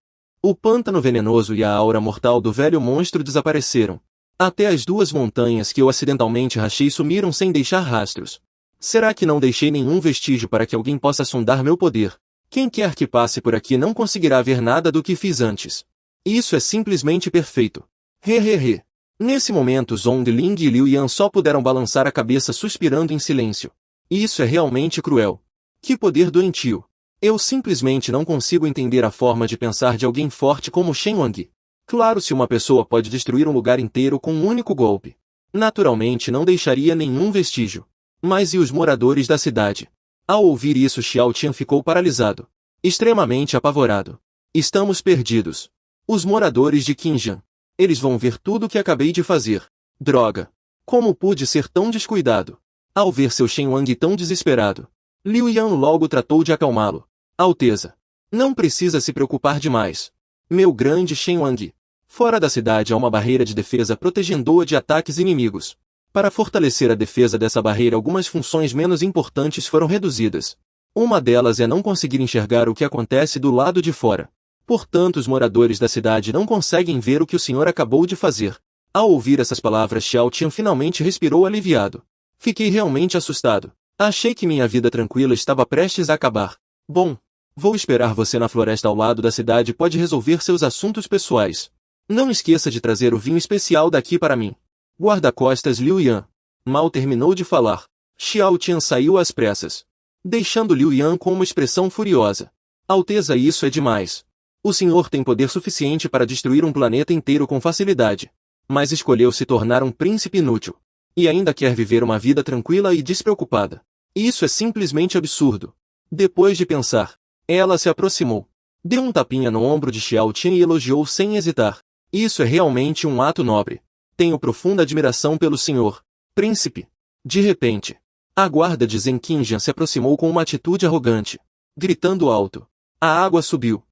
O pântano venenoso e a aura mortal do velho monstro desapareceram. Até as 2 montanhas que eu acidentalmente rachei sumiram sem deixar rastros. Será que não deixei nenhum vestígio para que alguém possa sondar meu poder? Quem quer que passe por aqui não conseguirá ver nada do que fiz antes. Isso é simplesmente perfeito. Hehehe. Nesse momento Zhongling e Liu Yan só puderam balançar a cabeça suspirando em silêncio. Isso é realmente cruel. Que poder doentio. Eu simplesmente não consigo entender a forma de pensar de alguém forte como Shen Wang. Claro, se uma pessoa pode destruir um lugar inteiro com um único golpe, naturalmente não deixaria nenhum vestígio. Mas e os moradores da cidade? Ao ouvir isso Xiao Tian ficou paralisado, extremamente apavorado. Estamos perdidos. Os moradores de Qinjiang. Eles vão ver tudo o que acabei de fazer. Droga! Como pude ser tão descuidado? Ao ver seu Shen Wang tão desesperado, Liu Yan logo tratou de acalmá-lo. Alteza, não precisa se preocupar demais. Meu grande Shen Wang. Fora da cidade há uma barreira de defesa protegendo-a de ataques inimigos. Para fortalecer a defesa dessa barreira, algumas funções menos importantes foram reduzidas. Uma delas é não conseguir enxergar o que acontece do lado de fora. Portanto, os moradores da cidade não conseguem ver o que o senhor acabou de fazer. Ao ouvir essas palavras, Xiao Tian finalmente respirou aliviado. Fiquei realmente assustado. Achei que minha vida tranquila estava prestes a acabar. Bom, vou esperar você na floresta ao lado da cidade, pode resolver seus assuntos pessoais. Não esqueça de trazer o vinho especial daqui para mim. Guarda-costas Liu Yan. Mal terminou de falar, Xiao Tian saiu às pressas, deixando Liu Yan com uma expressão furiosa. Alteza, isso é demais. O senhor tem poder suficiente para destruir um planeta inteiro com facilidade, mas escolheu se tornar um príncipe inútil. E ainda quer viver uma vida tranquila e despreocupada. Isso é simplesmente absurdo. Depois de pensar, ela se aproximou, deu um tapinha no ombro de Xiao Tian e elogiou sem hesitar. Isso é realmente um ato nobre. Tenho profunda admiração pelo senhor, príncipe. De repente, a guarda de Zen Qinjiang se aproximou com uma atitude arrogante, gritando alto. A água subiu.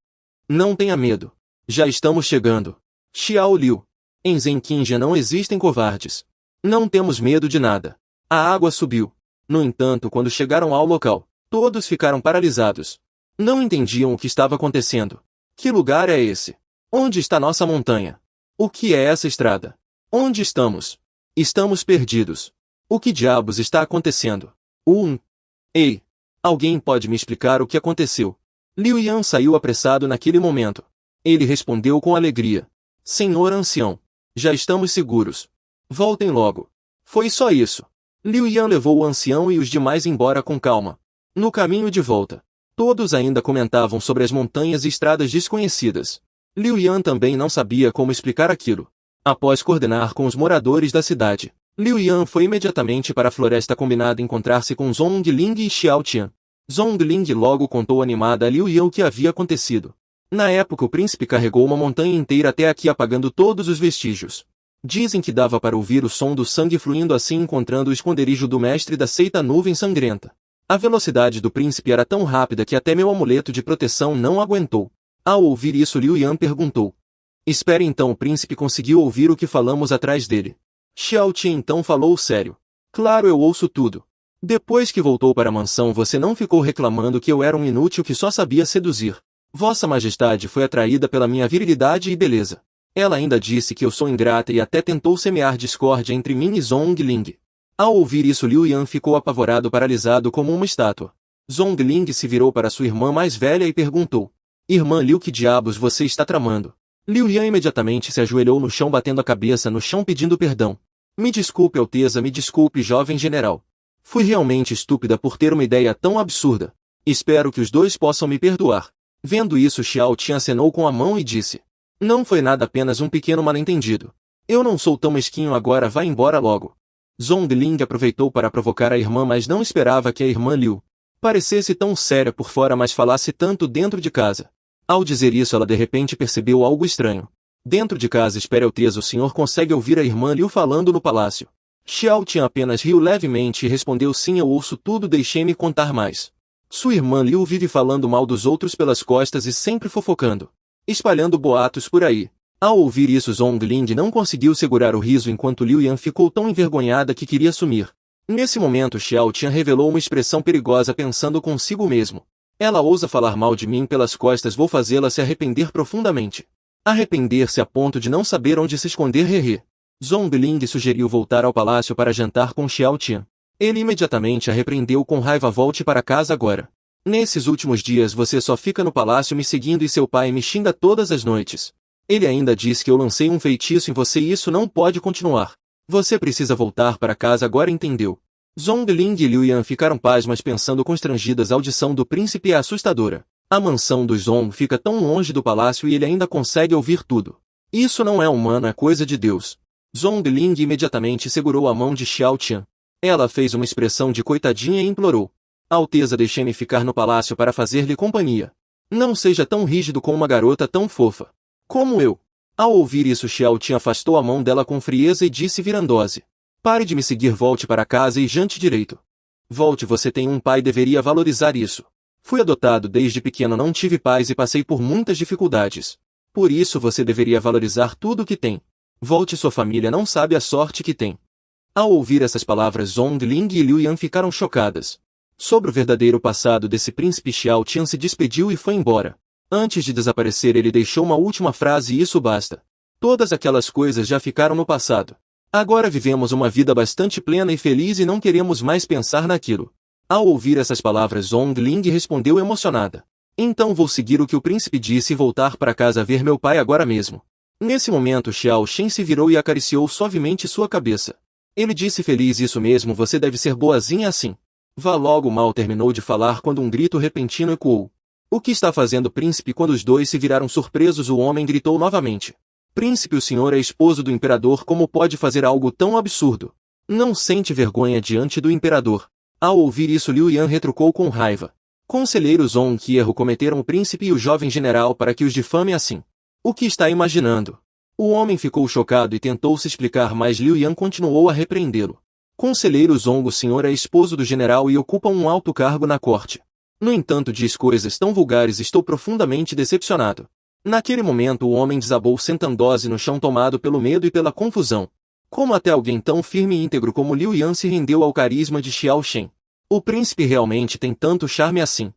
Não tenha medo. Já estamos chegando. Xiao Liu. Em Zen Qinjiang não existem covardes. Não temos medo de nada. A água subiu. No entanto, quando chegaram ao local, todos ficaram paralisados. Não entendiam o que estava acontecendo. Que lugar é esse? Onde está nossa montanha? O que é essa estrada? Onde estamos? Estamos perdidos. O que diabos está acontecendo? Ei! Alguém pode me explicar o que aconteceu? Liu Yan saiu apressado naquele momento. Ele respondeu com alegria. Senhor ancião, já estamos seguros. Voltem logo. Foi só isso. Liu Yan levou o ancião e os demais embora com calma. No caminho de volta, todos ainda comentavam sobre as montanhas e estradas desconhecidas. Liu Yan também não sabia como explicar aquilo. Após coordenar com os moradores da cidade, Liu Yan foi imediatamente para a floresta combinada encontrar-se com Zhongling e Xiao Tian. Zhongling logo contou animada a Liu Yan o que havia acontecido. Na época o príncipe carregou uma montanha inteira até aqui apagando todos os vestígios. Dizem que dava para ouvir o som do sangue fluindo assim encontrando o esconderijo do mestre da seita Nuvem Sangrenta. A velocidade do príncipe era tão rápida que até meu amuleto de proteção não aguentou. Ao ouvir isso Liu Yan perguntou. Espere então, o príncipe conseguiu ouvir o que falamos atrás dele. Xiao Tian então falou sério. Claro, eu ouço tudo. Depois que voltou para a mansão você não ficou reclamando que eu era um inútil que só sabia seduzir. Vossa Majestade foi atraída pela minha virilidade e beleza. Ela ainda disse que eu sou ingrata e até tentou semear discórdia entre mim e Zhongling. Ao ouvir isso Liu Yan ficou apavorado, paralisado como uma estátua. Zhongling se virou para sua irmã mais velha e perguntou. Irmã Liu, que diabos você está tramando? Liu Yan imediatamente se ajoelhou no chão batendo a cabeça no chão pedindo perdão. Me desculpe, Alteza, me desculpe, jovem general. Fui realmente estúpida por ter uma ideia tão absurda. Espero que os dois possam me perdoar. Vendo isso Xiao Tian acenou com a mão e disse. Não foi nada, apenas um pequeno mal-entendido. Eu não sou tão mesquinho agora, vá embora logo. Zhongling aproveitou para provocar a irmã, mas não esperava que a irmã Liu parecesse tão séria por fora mas falasse tanto dentro de casa. Ao dizer isso ela de repente percebeu algo estranho. Dentro de casa, espere, Alteza, o senhor consegue ouvir a irmã Liu falando no palácio. Xiao Tian apenas riu levemente e respondeu sim, eu ouço tudo, deixe-me contar mais. Sua irmã Liu vive falando mal dos outros pelas costas e sempre fofocando, espalhando boatos por aí. Ao ouvir isso Zhongling não conseguiu segurar o riso enquanto Liu Yan ficou tão envergonhada que queria sumir. Nesse momento Xiao Tian revelou uma expressão perigosa pensando consigo mesmo. Ela ousa falar mal de mim pelas costas, vou fazê-la se arrepender profundamente. Arrepender-se a ponto de não saber onde se esconder. Zhongling sugeriu voltar ao palácio para jantar com Xiao Tian. Ele imediatamente a repreendeu com raiva, volte para casa agora. Nesses últimos dias você só fica no palácio me seguindo e seu pai me xinga todas as noites. Ele ainda diz que eu lancei um feitiço em você e isso não pode continuar. Você precisa voltar para casa agora, entendeu? Zhongling e Liu Yan ficaram pasmas pensando constrangidas. A audição do príncipe é assustadora. A mansão do Zhong fica tão longe do palácio e ele ainda consegue ouvir tudo. Isso não é humano, é coisa de Deus. Zhongling imediatamente segurou a mão de Xiao Tian. Ela fez uma expressão de coitadinha e implorou. Alteza, deixe-me ficar no palácio para fazer-lhe companhia. Não seja tão rígido com uma garota tão fofa como eu. Ao ouvir isso Xiao Tian afastou a mão dela com frieza e disse virandose. Pare de me seguir, volte para casa e jante direito. Volte, você tem um pai, deveria valorizar isso. Fui adotado desde pequeno, não tive pais e passei por muitas dificuldades. Por isso você deveria valorizar tudo o que tem. Volte, sua família não sabe a sorte que tem. Ao ouvir essas palavras Zhongling e Liu Yan ficaram chocadas. Sobre o verdadeiro passado desse príncipe Xiao Tian se despediu e foi embora. Antes de desaparecer ele deixou uma última frase e isso basta. Todas aquelas coisas já ficaram no passado. Agora vivemos uma vida bastante plena e feliz e não queremos mais pensar naquilo. Ao ouvir essas palavras Zhongling respondeu emocionada. Então vou seguir o que o príncipe disse e voltar para casa ver meu pai agora mesmo. Nesse momento Xiao Shen se virou e acariciou suavemente sua cabeça. Ele disse feliz, isso mesmo, você deve ser boazinha assim. Vá logo. Mal terminou de falar quando um grito repentino ecoou. O que está fazendo, príncipe? Quando os dois se viraram surpresos o homem gritou novamente. Príncipe, o senhor é esposo do imperador, como pode fazer algo tão absurdo? Não sente vergonha diante do imperador? Ao ouvir isso Liu Yan retrucou com raiva. Conselheiro Zhong, que erro cometeram o príncipe e o jovem general para que os difame assim? O que está imaginando? O homem ficou chocado e tentou se explicar, mas Liu Yan continuou a repreendê-lo. Conselheiro Zhong, o senhor é esposo do general e ocupa um alto cargo na corte. No entanto, diz coisas tão vulgares, estou profundamente decepcionado. Naquele momento o homem desabou sentando-se no chão, tomado pelo medo e pela confusão. Como até alguém tão firme e íntegro como Liu Yan se rendeu ao carisma de Xiao Shen? O príncipe realmente tem tanto charme assim?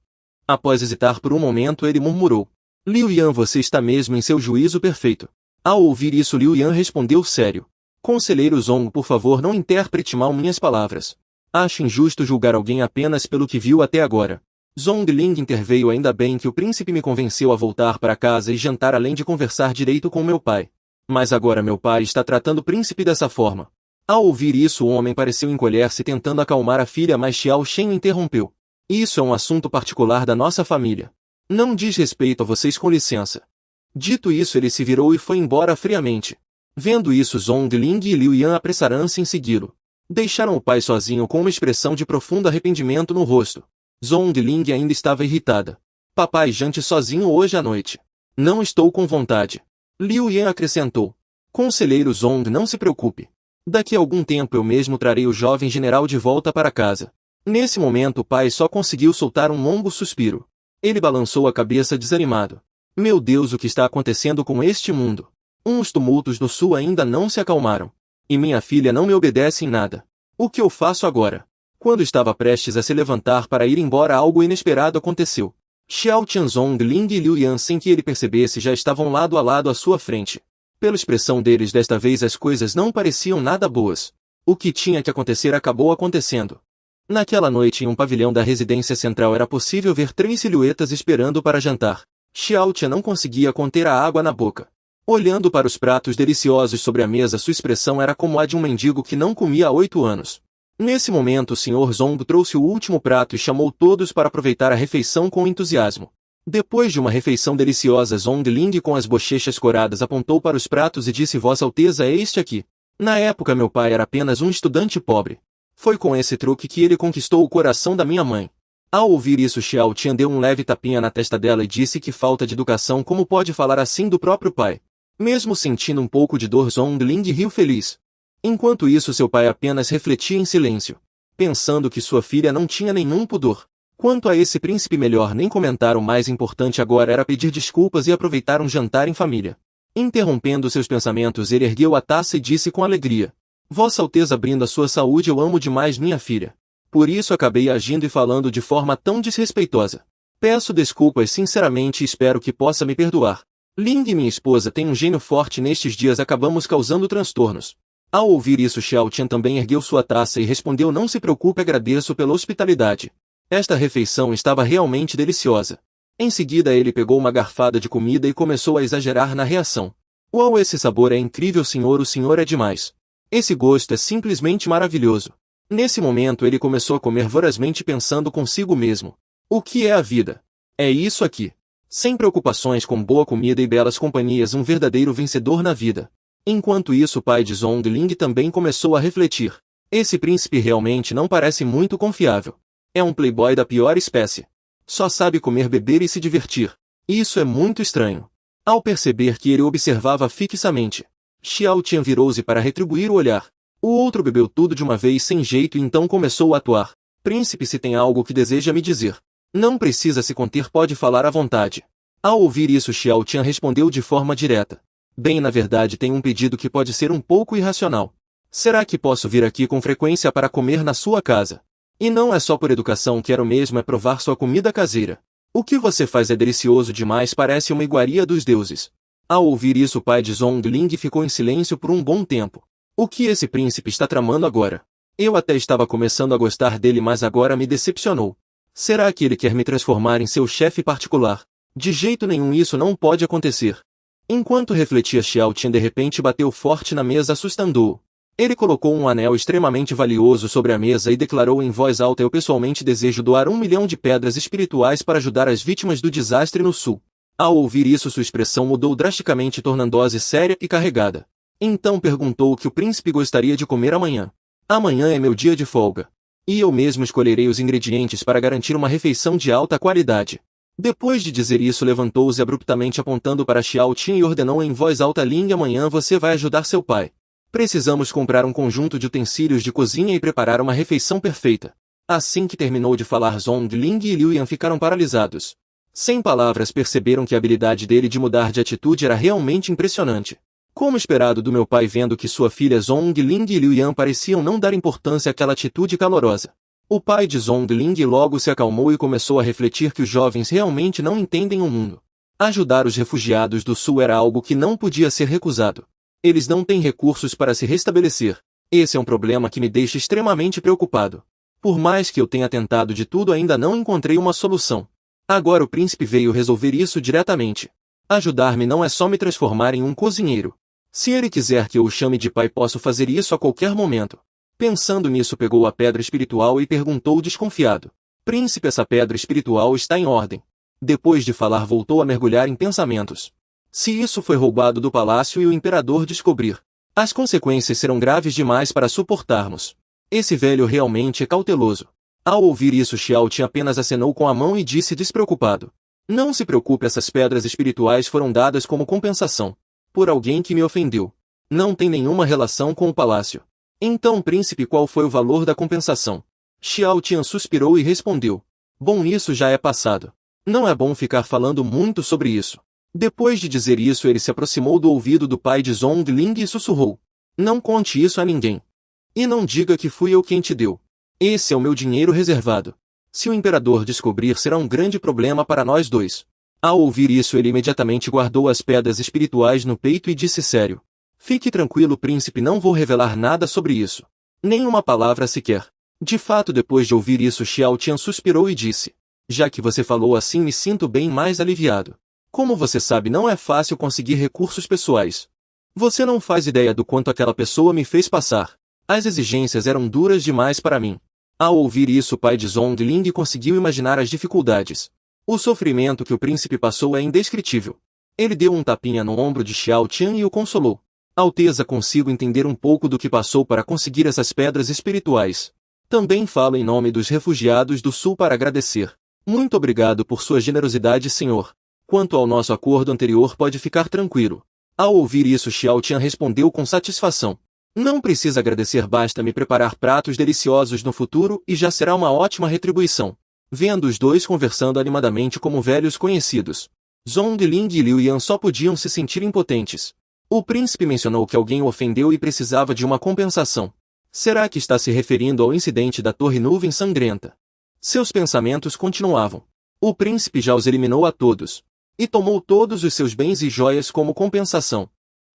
Após hesitar por um momento ele murmurou. Liu Yan, você está mesmo em seu juízo perfeito. Ao ouvir isso Liu Yan respondeu sério. Conselheiro Zhong, por favor não interprete mal minhas palavras. Acho injusto julgar alguém apenas pelo que viu até agora. Zhongling interveio, ainda bem que o príncipe me convenceu a voltar para casa e jantar além de conversar direito com meu pai. Mas agora meu pai está tratando o príncipe dessa forma. Ao ouvir isso, o homem pareceu encolher-se tentando acalmar a filha, mas Xiao Shen o interrompeu. Isso é um assunto particular da nossa família. Não diz respeito a vocês, com licença. Dito isso, ele se virou e foi embora friamente. Vendo isso, Zhongling e Liu Yan apressaram-se em segui-lo. Deixaram o pai sozinho com uma expressão de profundo arrependimento no rosto. Zhongling ainda estava irritada. Papai jante sozinho hoje à noite. Não estou com vontade. Liu Yan acrescentou. Conselheiro Zong, não se preocupe. Daqui a algum tempo eu mesmo trarei o jovem general de volta para casa. Nesse momento o pai só conseguiu soltar um longo suspiro. Ele balançou a cabeça desanimado. Meu Deus, o que está acontecendo com este mundo? Os tumultos no sul ainda não se acalmaram. E minha filha não me obedece em nada. O que eu faço agora? Quando estava prestes a se levantar para ir embora, algo inesperado aconteceu. Xiao Tianzong, Ling e Liu Yan, sem que ele percebesse, já estavam lado a lado à sua frente. Pela expressão deles, desta vez as coisas não pareciam nada boas. O que tinha que acontecer acabou acontecendo. Naquela noite, em um pavilhão da residência central, era possível ver 3 silhuetas esperando para jantar. Xiao Tian não conseguia conter a água na boca. Olhando para os pratos deliciosos sobre a mesa, sua expressão era como a de um mendigo que não comia há 8 anos. Nesse momento, o Sr. Zong trouxe o último prato e chamou todos para aproveitar a refeição com entusiasmo. Depois de uma refeição deliciosa, Zhongling, com as bochechas coradas, apontou para os pratos e disse: Vossa Alteza, é este aqui. Na época meu pai era apenas um estudante pobre. Foi com esse truque que ele conquistou o coração da minha mãe. Ao ouvir isso, Xiao Tian deu um leve tapinha na testa dela e disse: que falta de educação, como pode falar assim do próprio pai? Mesmo sentindo um pouco de dor, Zhongling riu feliz. Enquanto isso, seu pai apenas refletia em silêncio, pensando que sua filha não tinha nenhum pudor. Quanto a esse príncipe, melhor nem comentar. O mais importante agora era pedir desculpas e aproveitar um jantar em família. Interrompendo seus pensamentos, ele ergueu a taça e disse com alegria: Vossa Alteza, brindo a sua saúde, eu amo demais minha filha. Por isso acabei agindo e falando de forma tão desrespeitosa. Peço desculpas sinceramente e espero que possa me perdoar. Ling, minha esposa, tem um gênio forte. Nestes dias acabamos causando transtornos. Ao ouvir isso, Xiao Tian também ergueu sua taça e respondeu: Não se preocupe, agradeço pela hospitalidade. Esta refeição estava realmente deliciosa. Em seguida ele pegou uma garfada de comida e começou a exagerar na reação. Uau, esse sabor é incrível, senhor, o senhor é demais. Esse gosto é simplesmente maravilhoso. Nesse momento ele começou a comer vorazmente, pensando consigo mesmo: o que é a vida? É isso aqui. Sem preocupações, com boa comida e belas companhias, um verdadeiro vencedor na vida. Enquanto isso, o pai de Zhongling também começou a refletir. Esse príncipe realmente não parece muito confiável. É um playboy da pior espécie. Só sabe comer, beber e se divertir. Isso é muito estranho. Ao perceber que ele observava fixamente, Xiao Tian virou-se para retribuir o olhar. O outro bebeu tudo de uma vez sem jeito e então começou a atuar. Príncipe, se tem algo que deseja me dizer, não precisa se conter, pode falar à vontade. Ao ouvir isso, Xiao Tian respondeu de forma direta. Bem, na verdade tenho um pedido que pode ser um pouco irracional. Será que posso vir aqui com frequência para comer na sua casa? E não é só por educação, quero mesmo é provar sua comida caseira. O que você faz é delicioso demais, parece uma iguaria dos deuses. Ao ouvir isso, o pai de Zhongling ficou em silêncio por um bom tempo. O que esse príncipe está tramando agora? Eu até estava começando a gostar dele, mas agora me decepcionou. Será que ele quer me transformar em seu chefe particular? De jeito nenhum, isso não pode acontecer. Enquanto refletia, Xiao Tian de repente bateu forte na mesa, assustando-o. Ele colocou um anel extremamente valioso sobre a mesa e declarou em voz alta: Eu pessoalmente desejo doar 1 milhão de pedras espirituais para ajudar as vítimas do desastre no sul. Ao ouvir isso, sua expressão mudou drasticamente, tornando-se séria e carregada. Então perguntou o que o príncipe gostaria de comer amanhã. Amanhã é meu dia de folga. E eu mesmo escolherei os ingredientes para garantir uma refeição de alta qualidade. Depois de dizer isso, levantou-se abruptamente, apontando para Xiao Tian e ordenou em voz alta: Ling, amanhã você vai ajudar seu pai. Precisamos comprar um conjunto de utensílios de cozinha e preparar uma refeição perfeita. Assim que terminou de falar, Zhongling e Liu Yan ficaram paralisados. Sem palavras, perceberam que a habilidade dele de mudar de atitude era realmente impressionante. Como esperado do meu pai, vendo que sua filha Zhongling e Liu Yan pareciam não dar importância àquela atitude calorosa. O pai de Zhongling logo se acalmou e começou a refletir que os jovens realmente não entendem o mundo. Ajudar os refugiados do sul era algo que não podia ser recusado. Eles não têm recursos para se restabelecer. Esse é um problema que me deixa extremamente preocupado. Por mais que eu tenha tentado de tudo, ainda não encontrei uma solução. Agora o príncipe veio resolver isso diretamente. Ajudar-me não é só me transformar em um cozinheiro. Se ele quiser que eu o chame de pai, posso fazer isso a qualquer momento. Pensando nisso, pegou a pedra espiritual e perguntou desconfiado. Príncipe, essa pedra espiritual está em ordem. Depois de falar, voltou a mergulhar em pensamentos. Se isso foi roubado do palácio e o imperador descobrir, as consequências serão graves demais para suportarmos. Esse velho realmente é cauteloso. Ao ouvir isso, Xiaotian apenas acenou com a mão e disse despreocupado. Não se preocupe, essas pedras espirituais foram dadas como compensação por alguém que me ofendeu. Não tem nenhuma relação com o palácio. Então, príncipe, qual foi o valor da compensação? Xiaotian suspirou e respondeu. Bom, isso já é passado. Não é bom ficar falando muito sobre isso. Depois de dizer isso, ele se aproximou do ouvido do pai de Zhongling e sussurrou. Não conte isso a ninguém. E não diga que fui eu quem te deu. Esse é o meu dinheiro reservado. Se o imperador descobrir, será um grande problema para nós dois. Ao ouvir isso, ele imediatamente guardou as pedras espirituais no peito e disse sério. Fique tranquilo, príncipe, não vou revelar nada sobre isso. Nem uma palavra sequer. De fato, depois de ouvir isso, Xiaotian suspirou e disse. Já que você falou assim, me sinto bem mais aliviado. Como você sabe, não é fácil conseguir recursos pessoais. Você não faz ideia do quanto aquela pessoa me fez passar. As exigências eram duras demais para mim. Ao ouvir isso, o pai de Zhongling conseguiu imaginar as dificuldades. O sofrimento que o príncipe passou é indescritível. Ele deu um tapinha no ombro de Xiaotian e o consolou. Alteza, consigo entender um pouco do que passou para conseguir essas pedras espirituais. Também falo em nome dos refugiados do sul para agradecer. Muito obrigado por sua generosidade, senhor. Quanto ao nosso acordo anterior, pode ficar tranquilo. Ao ouvir isso, Xiaotian respondeu com satisfação. Não precisa agradecer, basta me preparar pratos deliciosos no futuro e já será uma ótima retribuição. Vendo os dois conversando animadamente como velhos conhecidos, Zhongling e Liu Yan só podiam se sentir impotentes. O príncipe mencionou que alguém o ofendeu e precisava de uma compensação. Será que está se referindo ao incidente da Torre Nuvem Sangrenta? Seus pensamentos continuavam. O príncipe já os eliminou a todos. E tomou todos os seus bens e joias como compensação.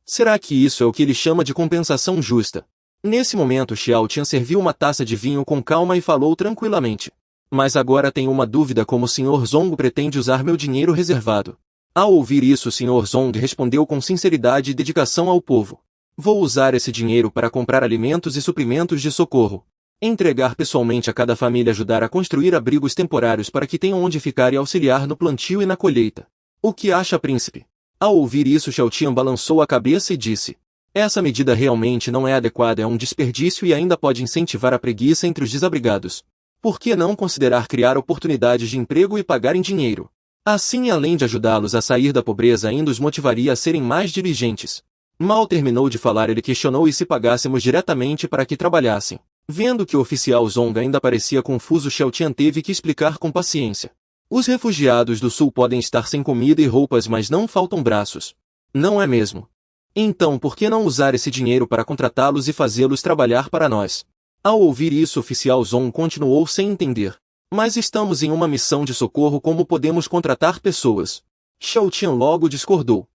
Será que isso é o que ele chama de compensação justa? Nesse momento, Xiaotian serviu uma taça de vinho com calma e falou tranquilamente. Mas agora tenho uma dúvida, como o Sr. Zong pretende usar meu dinheiro reservado? Ao ouvir isso, o Sr. Zong respondeu com sinceridade e dedicação ao povo. Vou usar esse dinheiro para comprar alimentos e suprimentos de socorro. Entregar pessoalmente a cada família, ajudar a construir abrigos temporários para que tenham onde ficar e auxiliar no plantio e na colheita. O que acha, príncipe? Ao ouvir isso, Xiaotian balançou a cabeça e disse. Essa medida realmente não é adequada, é um desperdício e ainda pode incentivar a preguiça entre os desabrigados. Por que não considerar criar oportunidades de emprego e pagar em dinheiro? Assim, além de ajudá-los a sair da pobreza, ainda os motivaria a serem mais diligentes. Mal terminou de falar, ele questionou: e se pagássemos diretamente para que trabalhassem? Vendo que o oficial Zong ainda parecia confuso, Xiaotian teve que explicar com paciência. Os refugiados do sul podem estar sem comida e roupas, mas não faltam braços. Não é mesmo? Então, por que não usar esse dinheiro para contratá-los e fazê-los trabalhar para nós? Ao ouvir isso, o oficial Zong continuou sem entender. Mas estamos em uma missão de socorro, como podemos contratar pessoas? Xiaotian logo discordou.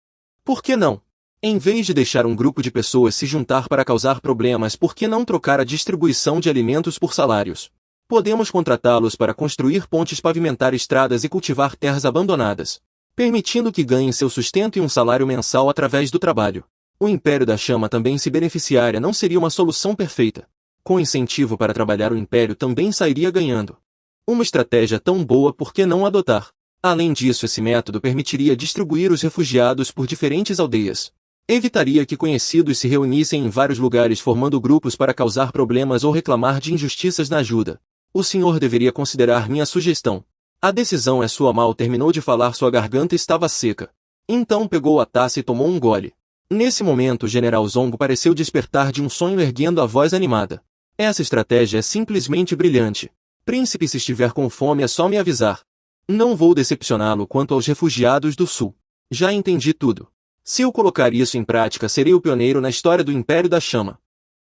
Por que não? Em vez de deixar um grupo de pessoas se juntar para causar problemas, por que não trocar a distribuição de alimentos por salários? Podemos contratá-los para construir pontes, pavimentar estradas e cultivar terras abandonadas, permitindo que ganhem seu sustento e um salário mensal através do trabalho. O Império da Chama também se beneficiaria, não seria uma solução perfeita. Com incentivo para trabalhar, o Império também sairia ganhando. Uma estratégia tão boa, por que não adotar? Além disso, esse método permitiria distribuir os refugiados por diferentes aldeias. Evitaria que conhecidos se reunissem em vários lugares formando grupos para causar problemas ou reclamar de injustiças na ajuda. O senhor deveria considerar minha sugestão. A decisão é sua. Mal terminou de falar, sua garganta estava seca. Então pegou a taça e tomou um gole. Nesse momento, o general Zong pareceu despertar de um sonho, erguendo a voz animada. Essa estratégia é simplesmente brilhante. Príncipe, se estiver com fome é só me avisar. Não vou decepcioná-lo quanto aos refugiados do sul. Já entendi tudo. Se eu colocar isso em prática, serei o pioneiro na história do Império da Chama.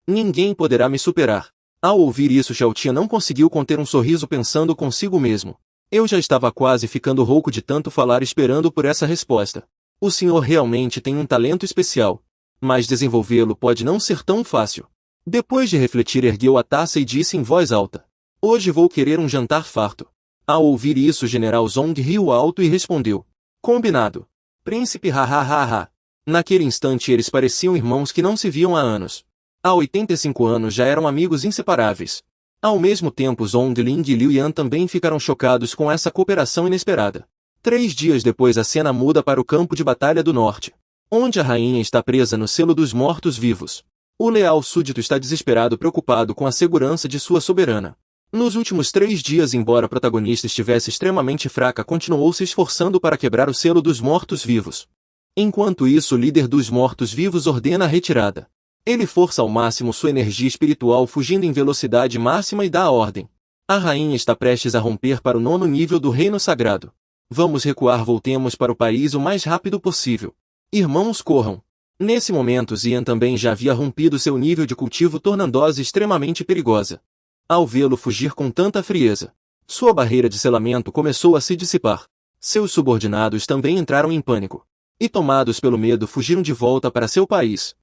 Ninguém poderá me superar. Ao ouvir isso, Xiaotian não conseguiu conter um sorriso, pensando consigo mesmo. Eu já estava quase ficando rouco de tanto falar, esperando por essa resposta. O senhor realmente tem um talento especial. Mas desenvolvê-lo pode não ser tão fácil. Depois de refletir, ergueu a taça e disse em voz alta. Hoje vou querer um jantar farto. Ao ouvir isso, o general Zong riu alto e respondeu. Combinado. Príncipe, ha ha ha ha. Naquele instante eles pareciam irmãos que não se viam há anos. Há 85 anos já eram amigos inseparáveis. Ao mesmo tempo Zhong Ling e Liu Yan também ficaram chocados com essa cooperação inesperada. 3 dias depois a cena muda para o campo de batalha do norte, onde a rainha está presa no selo dos mortos-vivos. O leal súdito está desesperado preocupado com a segurança de sua soberana. Nos últimos 3 dias, embora a protagonista estivesse extremamente fraca, continuou se esforçando para quebrar o selo dos mortos-vivos. Enquanto isso, o líder dos mortos-vivos ordena a retirada. Ele força ao máximo sua energia espiritual fugindo em velocidade máxima e dá a ordem. A rainha está prestes a romper para o 9º nível do reino sagrado. Vamos recuar, voltemos para o país o mais rápido possível. Irmãos, corram. Nesse momento Xian também já havia rompido seu nível de cultivo, tornando-se extremamente perigosa. Ao vê-lo fugir com tanta frieza, sua barreira de selamento começou a se dissipar. Seus subordinados também entraram em pânico. E tomados pelo medo fugiram de volta para seu país.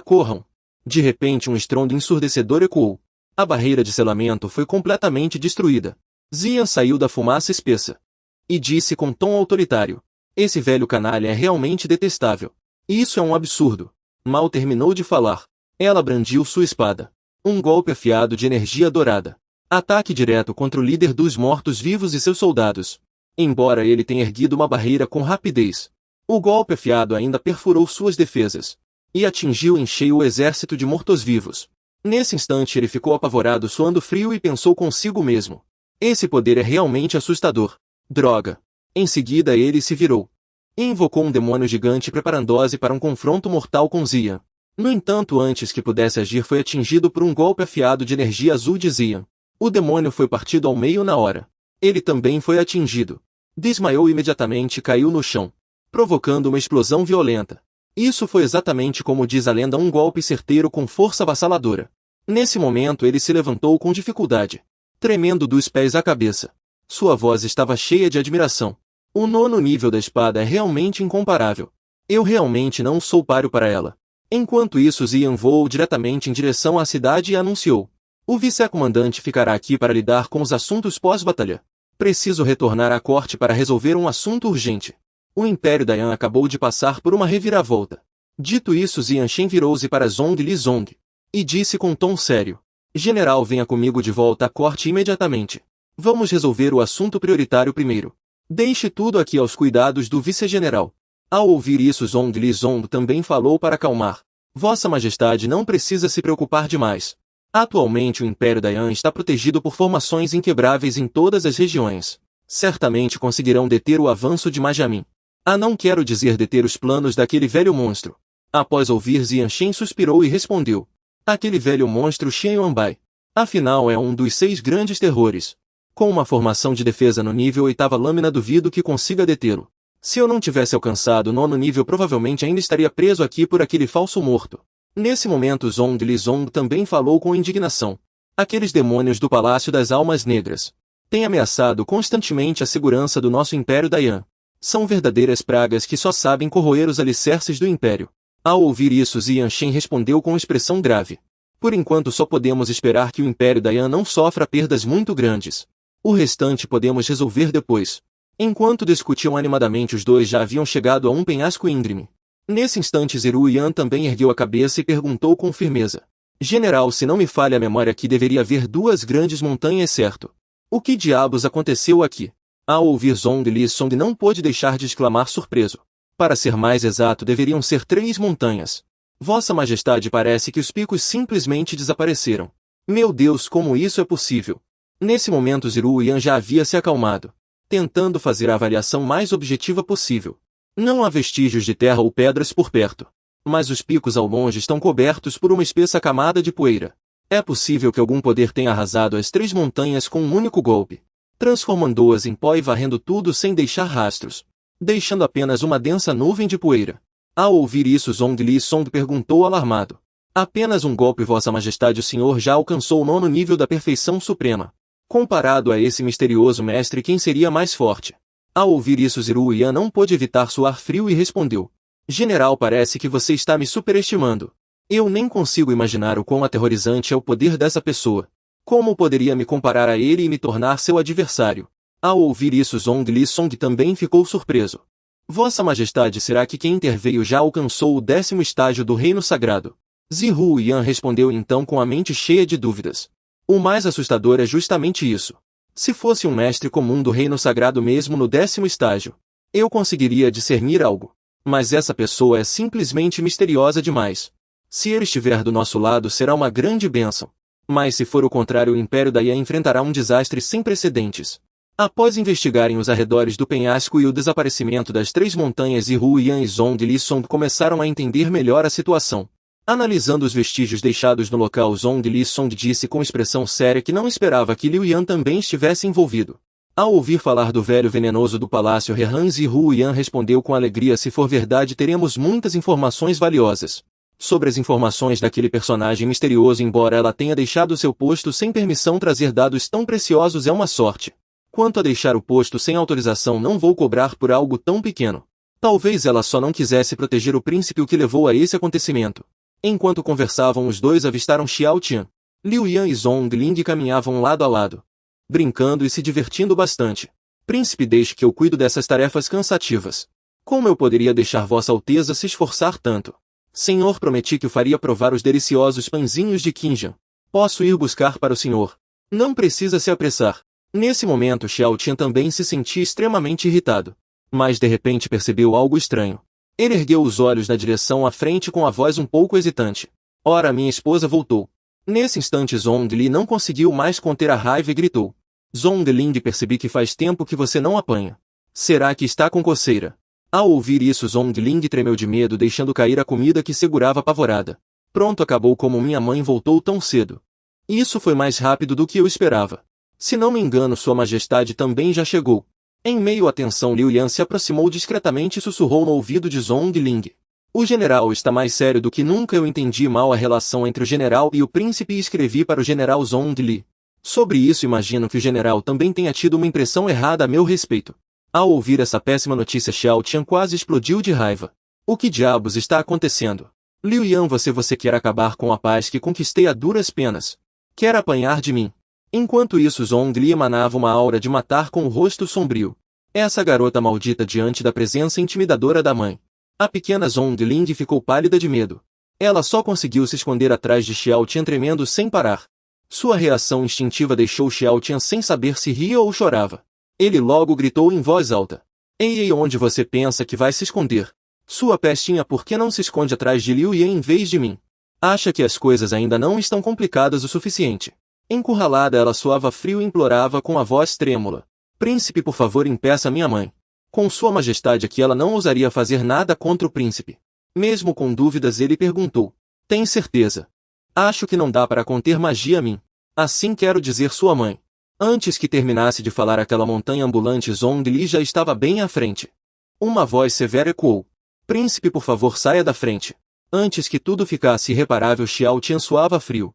Corram! De repente um estrondo ensurdecedor ecoou. A barreira de selamento foi completamente destruída. Xian saiu da fumaça espessa. E disse com tom autoritário: esse velho canalha é realmente detestável. Isso é um absurdo. Mal terminou de falar, ela brandiu sua espada. Um golpe afiado de energia dourada. Ataque direto contra o líder dos mortos-vivos e seus soldados. Embora ele tenha erguido uma barreira com rapidez, o golpe afiado ainda perfurou suas defesas e atingiu em cheio o exército de mortos-vivos. Nesse instante ele ficou apavorado, suando frio, e pensou consigo mesmo: esse poder é realmente assustador. Droga! Em seguida ele se virou e invocou um demônio gigante, preparando-se para um confronto mortal com Xian. No entanto, antes que pudesse agir, foi atingido por um golpe afiado de energia azul de Xian. O demônio foi partido ao meio na hora. Ele também foi atingido. Desmaiou imediatamente e caiu no chão, provocando uma explosão violenta. Isso foi exatamente como diz a lenda, um golpe certeiro com força avassaladora. Nesse momento ele se levantou com dificuldade, tremendo dos pés à cabeça. Sua voz estava cheia de admiração. O 9º nível da espada é realmente incomparável. Eu realmente não sou páreo para ela. Enquanto isso, Xian voou diretamente em direção à cidade e anunciou: o vice-comandante ficará aqui para lidar com os assuntos pós-batalha. Preciso retornar à corte para resolver um assunto urgente. O Império da Yan acabou de passar por uma reviravolta. Dito isso, Xian Shen virou-se para Zhong Li Zong e disse com tom sério: general, venha comigo de volta à corte imediatamente. Vamos resolver o assunto prioritário primeiro. Deixe tudo aqui aos cuidados do vice-general. Ao ouvir isso, Zhong Li Zong também falou para acalmar: Vossa Majestade não precisa se preocupar demais. Atualmente o Império da Yan está protegido por formações inquebráveis em todas as regiões. Certamente conseguirão deter o avanço de Majamin. Não quero dizer deter os planos daquele velho monstro. Após ouvir, Xian Shen suspirou e respondeu: aquele velho monstro Xian Yuanbai. Afinal é um dos 6 grandes terrores. Com uma formação de defesa no nível 8ª lâmina, duvido que consiga detê-lo. Se eu não tivesse alcançado o 9º nível, provavelmente ainda estaria preso aqui por aquele falso morto. Nesse momento Zhong Li Zong também falou com indignação: aqueles demônios do Palácio das Almas Negras têm ameaçado constantemente a segurança do nosso Império da Yan. São verdadeiras pragas que só sabem corroer os alicerces do Império. Ao ouvir isso, Xian Shen respondeu com expressão grave: por enquanto só podemos esperar que o Império da Yan não sofra perdas muito grandes. O restante podemos resolver depois. Enquanto discutiam animadamente, os dois já haviam chegado a um penhasco íngreme. Nesse instante Ziru Yan também ergueu a cabeça e perguntou com firmeza: general, se não me falha a memória, aqui deveria haver 2 grandes montanhas, certo? O que diabos aconteceu aqui? Ao ouvir Zhong Li Song não pôde deixar de exclamar surpreso. Para ser mais exato, deveriam ser 3 montanhas. Vossa Majestade, parece que os picos simplesmente desapareceram. Meu Deus, como isso é possível? Nesse momento Ziru Yan já havia se acalmado, tentando fazer a avaliação mais objetiva possível. Não há vestígios de terra ou pedras por perto, mas os picos ao longe estão cobertos por uma espessa camada de poeira. É possível que algum poder tenha arrasado as 3 montanhas com um único golpe, transformando-as em pó e varrendo tudo sem deixar rastros, deixando apenas uma densa nuvem de poeira. Ao ouvir isso, Zhong Li Song perguntou alarmado: apenas um golpe, Vossa Majestade? O senhor já alcançou o 9º nível da perfeição suprema. Comparado a esse misterioso mestre, quem seria mais forte? Ao ouvir isso, Ziru Yan não pôde evitar suar frio e respondeu: general, parece que você está me superestimando. Eu nem consigo imaginar o quão aterrorizante é o poder dessa pessoa. Como poderia me comparar a ele e me tornar seu adversário? Ao ouvir isso, Zhong Li Song também ficou surpreso. Vossa Majestade, será que quem interveio já alcançou o 10º estágio do Reino Sagrado? Zihu Yan respondeu então com a mente cheia de dúvidas. O mais assustador é justamente isso. Se fosse um mestre comum do Reino Sagrado mesmo no 10º estágio, eu conseguiria discernir algo. Mas essa pessoa é simplesmente misteriosa demais. Se ele estiver do nosso lado será uma grande bênção. Mas se for o contrário, o Império da Yan enfrentará um desastre sem precedentes. Após investigarem os arredores do penhasco e o desaparecimento das 3 montanhas, Zihu Yan e Zhong Lisong começaram a entender melhor a situação. Analisando os vestígios deixados no local, Zhong Lisong disse com expressão séria que não esperava que Liu Yan também estivesse envolvido. Ao ouvir falar do velho venenoso do Palácio Rehan, Zihu Yan respondeu com alegria: se for verdade, teremos muitas informações valiosas. Sobre as informações daquele personagem misterioso, embora ela tenha deixado seu posto sem permissão, trazer dados tão preciosos é uma sorte. Quanto a deixar o posto sem autorização, não vou cobrar por algo tão pequeno. Talvez ela só não quisesse proteger o príncipe, o que levou a esse acontecimento. Enquanto conversavam, os dois avistaram Xiao Tian. Liu Yan e Zhong Ling caminhavam lado a lado, brincando e se divertindo bastante. Príncipe, deixe que eu cuido dessas tarefas cansativas. Como eu poderia deixar Vossa Alteza se esforçar tanto? Senhor, prometi que o faria provar os deliciosos pãezinhos de Qinjian. Posso ir buscar para o senhor. Não precisa se apressar. Nesse momento, Xiao Tian também se sentia extremamente irritado. Mas de repente percebeu algo estranho. Ele ergueu os olhos na direção à frente com a voz um pouco hesitante. Ora, minha esposa voltou. Nesse instante, Zhong Li não conseguiu mais conter a raiva e gritou. Zhong Ling, percebi que faz tempo que você não apanha. Será que está com coceira? Ao ouvir isso, Zhong Ling tremeu de medo, deixando cair a comida que segurava apavorada. Pronto, acabou. Como minha mãe voltou tão cedo. Isso foi mais rápido do que eu esperava. Se não me engano, Sua Majestade também já chegou. Em meio à tensão, Liu Yan se aproximou discretamente e sussurrou no ouvido de Zhong Ling. O general está mais sério do que nunca. Eu entendi mal a relação entre o general e o príncipe e escrevi para o general Zhong Li. Sobre isso, imagino que o general também tenha tido uma impressão errada a meu respeito. Ao ouvir essa péssima notícia, Xiao Tian quase explodiu de raiva. O que diabos está acontecendo? Liu Yan, você quer acabar com a paz que conquistei a duras penas? Quer apanhar de mim? Enquanto isso, Zhong Li emanava uma aura de matar com o rosto sombrio. Essa garota maldita diante da presença intimidadora da mãe. A pequena Zhong Ling ficou pálida de medo. Ela só conseguiu se esconder atrás de Xiao Tian, tremendo sem parar. Sua reação instintiva deixou Xiao Tian sem saber se ria ou chorava. Ele logo gritou em voz alta. Ei, onde você pensa que vai se esconder? Sua pestinha, por que não se esconde atrás de Liu Yan em vez de mim? Acha que as coisas ainda não estão complicadas o suficiente? Encurralada, ela suava frio e implorava com a voz trêmula. Príncipe, por favor, impeça minha mãe. Com Sua Majestade aqui, ela não ousaria fazer nada contra o príncipe. Mesmo com dúvidas, ele perguntou. Tem certeza? Acho que não dá para conter magia a mim. Assim quero dizer sua mãe. Antes que terminasse de falar, aquela montanha ambulante Zhong Li já estava bem à frente. Uma voz severa ecoou. Príncipe, por favor, saia da frente. Antes que tudo ficasse irreparável, Xiao Tian suava frio,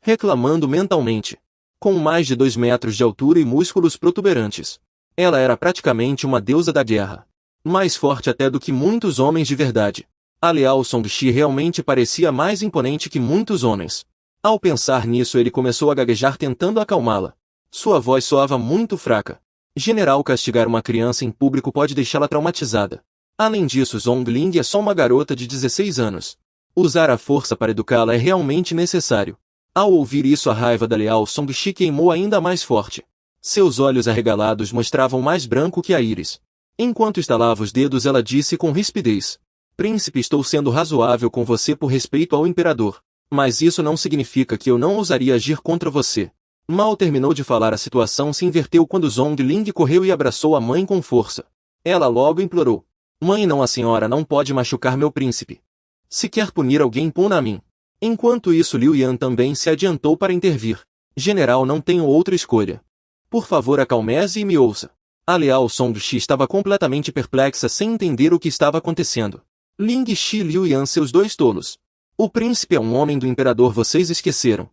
reclamando mentalmente. Com mais de 2 metros de altura e músculos protuberantes, ela era praticamente uma deusa da guerra. Mais forte até do que muitos homens de verdade. A leal Song Shi realmente parecia mais imponente que muitos homens. Ao pensar nisso, ele começou a gaguejar tentando acalmá-la. Sua voz soava muito fraca. General, castigar uma criança em público pode deixá-la traumatizada. Além disso, Zhong Ling é só uma garota de 16 anos. Usar a força para educá-la é realmente necessário. Ao ouvir isso, a raiva da leal Song Shi queimou ainda mais forte. Seus olhos arregalados mostravam mais branco que a íris. Enquanto estalava os dedos, ela disse com rispidez. Príncipe, estou sendo razoável com você por respeito ao imperador. Mas isso não significa que eu não ousaria agir contra você. Mal terminou de falar, a situação se inverteu quando Zhong Ling correu e abraçou a mãe com força. Ela logo implorou. Mãe, não, a senhora não pode machucar meu príncipe. Se quer punir alguém, puna a mim. Enquanto isso, Liu Yan também se adiantou para intervir. General, não tenho outra escolha. Por favor, acalme-se e me ouça. A leal Song Shi estava completamente perplexa, sem entender o que estava acontecendo. Ling Shi e Liu Yan, seus dois tolos. O príncipe é um homem do imperador, vocês esqueceram.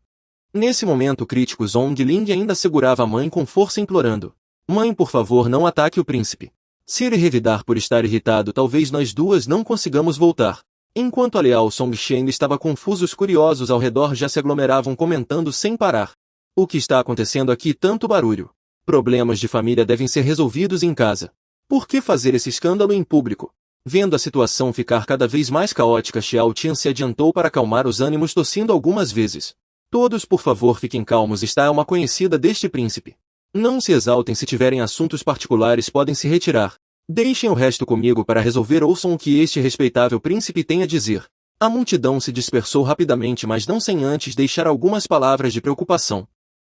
Nesse momento crítico, Zhong Ling ainda segurava a mãe com força, implorando. Mãe, por favor, não ataque o príncipe. Se ele revidar por estar irritado, talvez nós duas não consigamos voltar. Enquanto a leal Song Shi ainda estava confuso, os curiosos ao redor já se aglomeravam, comentando sem parar. O que está acontecendo aqui? Tanto barulho. Problemas de família devem ser resolvidos em casa. Por que fazer esse escândalo em público? Vendo a situação ficar cada vez mais caótica, Xiao Tian se adiantou para acalmar os ânimos, tossindo algumas vezes. Todos, por favor, fiquem calmos, está uma conhecida deste príncipe. Não se exaltem, se tiverem assuntos particulares podem se retirar. Deixem o resto comigo para resolver, ouçam o que este respeitável príncipe tem a dizer. A multidão se dispersou rapidamente, mas não sem antes deixar algumas palavras de preocupação.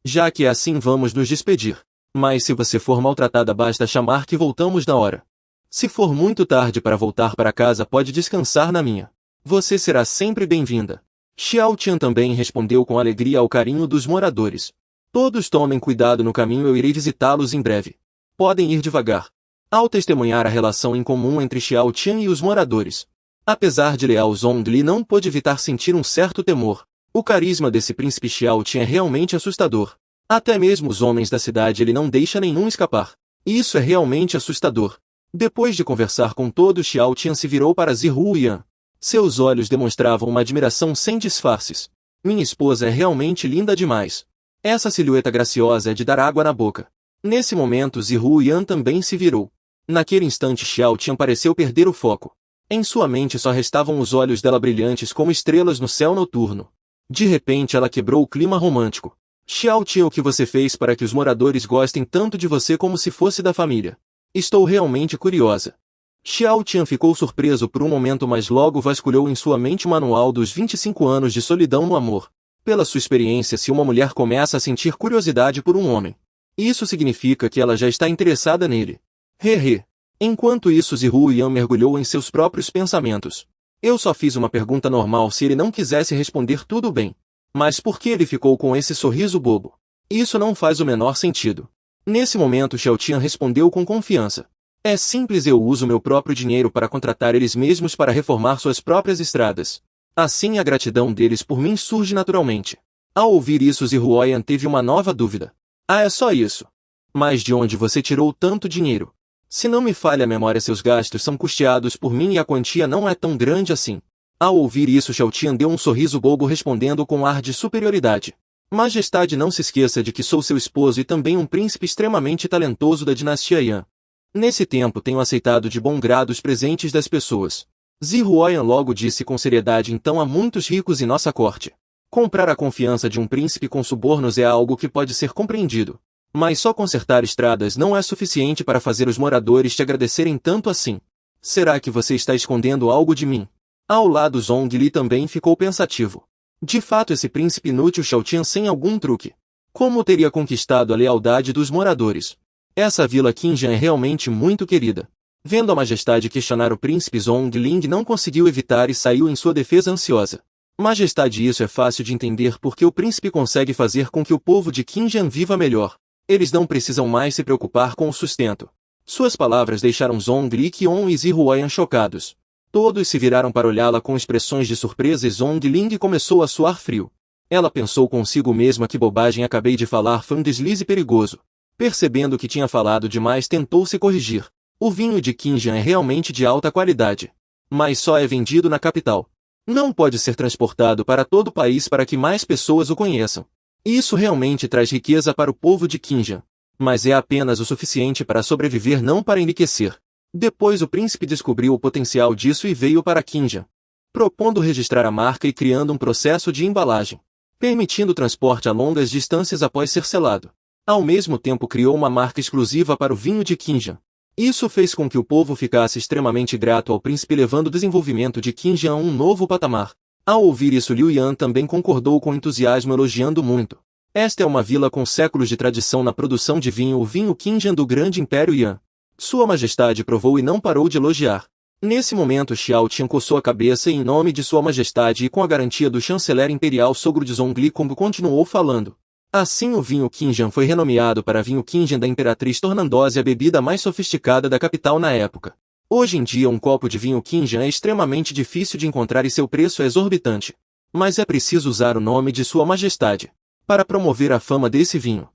Já que é assim, vamos nos despedir. Mas se você for maltratada, basta chamar que voltamos na hora. Se for muito tarde para voltar para casa, pode descansar na minha. Você será sempre bem-vinda. Xiao Tian também respondeu com alegria ao carinho dos moradores. Todos tomem cuidado no caminho, eu irei visitá-los em breve. Podem ir devagar. Ao testemunhar a relação em comum entre Xiao Tian e os moradores, apesar de leal, Zhongli não pôde evitar sentir um certo temor. O carisma desse príncipe Xiao Tian é realmente assustador. Até mesmo os homens da cidade ele não deixa nenhum escapar. Isso é realmente assustador. Depois de conversar com todos, Xiao Tian se virou para Zihu Yan. Seus olhos demonstravam uma admiração sem disfarces. Minha esposa é realmente linda demais. Essa silhueta graciosa é de dar água na boca. Nesse momento, Zihu Yan também se virou. Naquele instante, Xiao Tian pareceu perder o foco. Em sua mente só restavam os olhos dela brilhantes como estrelas no céu noturno. De repente ela quebrou o clima romântico. Xiao Tian, o que você fez para que os moradores gostem tanto de você como se fosse da família? Estou realmente curiosa. Xiao Tian ficou surpreso por um momento, mas logo vasculhou em sua mente o manual dos 25 anos de solidão no amor. Pela sua experiência, se uma mulher começa a sentir curiosidade por um homem, isso significa que ela já está interessada nele. Hehe. Enquanto isso, Zihu Yan mergulhou em seus próprios pensamentos. Eu só fiz uma pergunta normal, se ele não quisesse responder tudo bem. Mas por que ele ficou com esse sorriso bobo? Isso não faz o menor sentido. Nesse momento, Xiao Tian respondeu com confiança. É simples, eu uso meu próprio dinheiro para contratar eles mesmos para reformar suas próprias estradas. Assim a gratidão deles por mim surge naturalmente. Ao ouvir isso, Zihu Yan teve uma nova dúvida. Ah, é só isso? Mas de onde você tirou tanto dinheiro? Se não me falha a memória, seus gastos são custeados por mim e a quantia não é tão grande assim. Ao ouvir isso, Xiao Tian deu um sorriso bobo, respondendo com ar de superioridade. Majestade, não se esqueça de que sou seu esposo e também um príncipe extremamente talentoso da dinastia Yan. Nesse tempo tenho aceitado de bom grado os presentes das pessoas. Zihu Yan logo disse com seriedade, então há muitos ricos em nossa corte. Comprar a confiança de um príncipe com subornos é algo que pode ser compreendido. Mas só consertar estradas não é suficiente para fazer os moradores te agradecerem tanto assim. Será que você está escondendo algo de mim? Ao lado, Zhongli também ficou pensativo. De fato, esse príncipe inútil Xiao Tian sem algum truque. Como teria conquistado a lealdade dos moradores? Essa vila Qinjian é realmente muito querida. Vendo a majestade questionar o príncipe, Zhongli não conseguiu evitar e saiu em sua defesa ansiosa. Majestade, isso é fácil de entender porque o príncipe consegue fazer com que o povo de Qinjian viva melhor. Eles não precisam mais se preocupar com o sustento. Suas palavras deixaram Zhongli, Qion e Zihu Yan chocados. Todos se viraram para olhá-la com expressões de surpresa e Zhongli começou a suar frio. Ela pensou consigo mesma, que bobagem acabei de falar, foi um deslize perigoso. Percebendo que tinha falado demais, tentou se corrigir. O vinho de Qinjian é realmente de alta qualidade. Mas só é vendido na capital. Não pode ser transportado para todo o país para que mais pessoas o conheçam. Isso realmente traz riqueza para o povo de Qinjian. Mas é apenas o suficiente para sobreviver, não para enriquecer. Depois o príncipe descobriu o potencial disso e veio para Qinjian, propondo registrar a marca e criando um processo de embalagem, permitindo o transporte a longas distâncias após ser selado. Ao mesmo tempo criou uma marca exclusiva para o vinho de Qinjian. Isso fez com que o povo ficasse extremamente grato ao príncipe, levando o desenvolvimento de Qinjian a um novo patamar. Ao ouvir isso, Liu Yan também concordou com entusiasmo, elogiando muito. Esta é uma vila com séculos de tradição na produção de vinho, o vinho Qinjian do grande Império Yan. Sua Majestade provou e não parou de elogiar. Nesse momento, Xiao Tian coçou a cabeça e, em nome de Sua Majestade e com a garantia do chanceler imperial sogro de Zhongli, continuou falando. Assim, o vinho Qinjian foi renomeado para vinho Qinjian da Imperatriz, tornando-se a bebida mais sofisticada da capital na época. Hoje em dia, um copo de vinho Qinjian é extremamente difícil de encontrar e seu preço é exorbitante. Mas é preciso usar o nome de Sua Majestade para promover a fama desse vinho.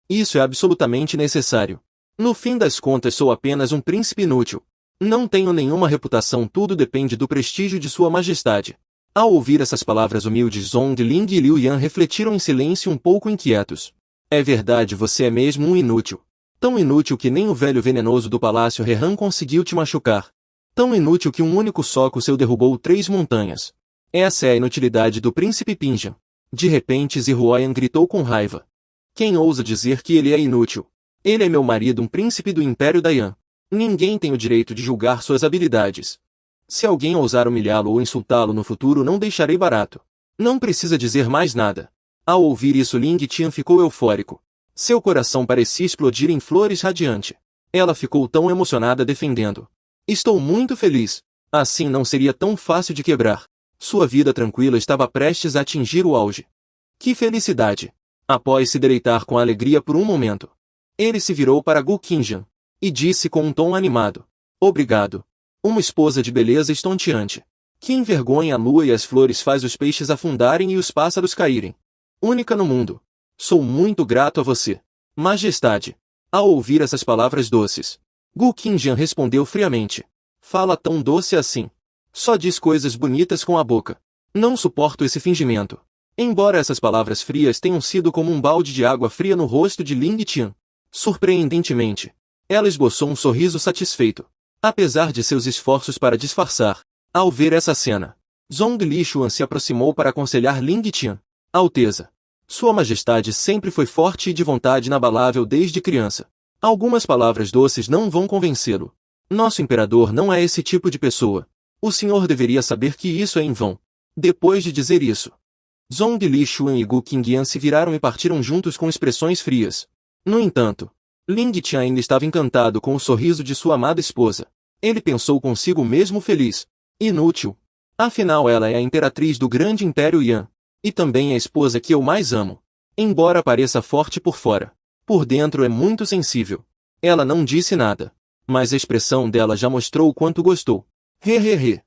Isso é absolutamente necessário. No fim das contas, sou apenas um príncipe inútil. Não tenho nenhuma reputação, tudo depende do prestígio de Sua Majestade. Ao ouvir essas palavras humildes, Zhongli e Liu Yan refletiram em silêncio, um pouco inquietos. É verdade, você é mesmo um inútil. Tão inútil que nem o velho venenoso do Palácio Rehan conseguiu te machucar. Tão inútil que um único soco seu derrubou 3 montanhas. Essa é a inutilidade do príncipe Pinjan. De repente Zihuoyan gritou com raiva. Quem ousa dizer que ele é inútil? Ele é meu marido, um príncipe do Império Dayan. Ninguém tem o direito de julgar suas habilidades. Se alguém ousar humilhá-lo ou insultá-lo no futuro, não deixarei barato. Não precisa dizer mais nada. Ao ouvir isso, Ling Tian ficou eufórico. Seu coração parecia explodir em flores radiante. Ela ficou tão emocionada defendendo. Estou muito feliz. Assim não seria tão fácil de quebrar. Sua vida tranquila estava prestes a atingir o auge. Que felicidade! Após se deleitar com alegria por um momento, ele se virou para Gu Qingjian e disse com um tom animado. Obrigado. Uma esposa de beleza estonteante. Que envergonha a lua e as flores faz os peixes afundarem e os pássaros caírem. Única no mundo. Sou muito grato a você, Majestade. Ao ouvir essas palavras doces, Gu Qingjian respondeu friamente. Fala tão doce assim. Só diz coisas bonitas com a boca. Não suporto esse fingimento. Embora essas palavras frias tenham sido como um balde de água fria no rosto de Ling Tian. Surpreendentemente, ela esboçou um sorriso satisfeito. Apesar de seus esforços para disfarçar, ao ver essa cena, Zhongli Xuan se aproximou para aconselhar Ling Tian. Alteza, Sua Majestade sempre foi forte e de vontade inabalável desde criança. Algumas palavras doces não vão convencê-lo. Nosso imperador não é esse tipo de pessoa. O senhor deveria saber que isso é em vão. Depois de dizer isso, Zhongli Xuan e Gu Qingyan se viraram e partiram juntos com expressões frias. No entanto, Ling Tian ainda estava encantado com o sorriso de sua amada esposa. Ele pensou consigo mesmo feliz. Inútil. Afinal ela é a imperatriz do grande Império Yan. E também a esposa que eu mais amo. Embora pareça forte por fora, por dentro é muito sensível. Ela não disse nada, mas a expressão dela já mostrou o quanto gostou. Hehehe.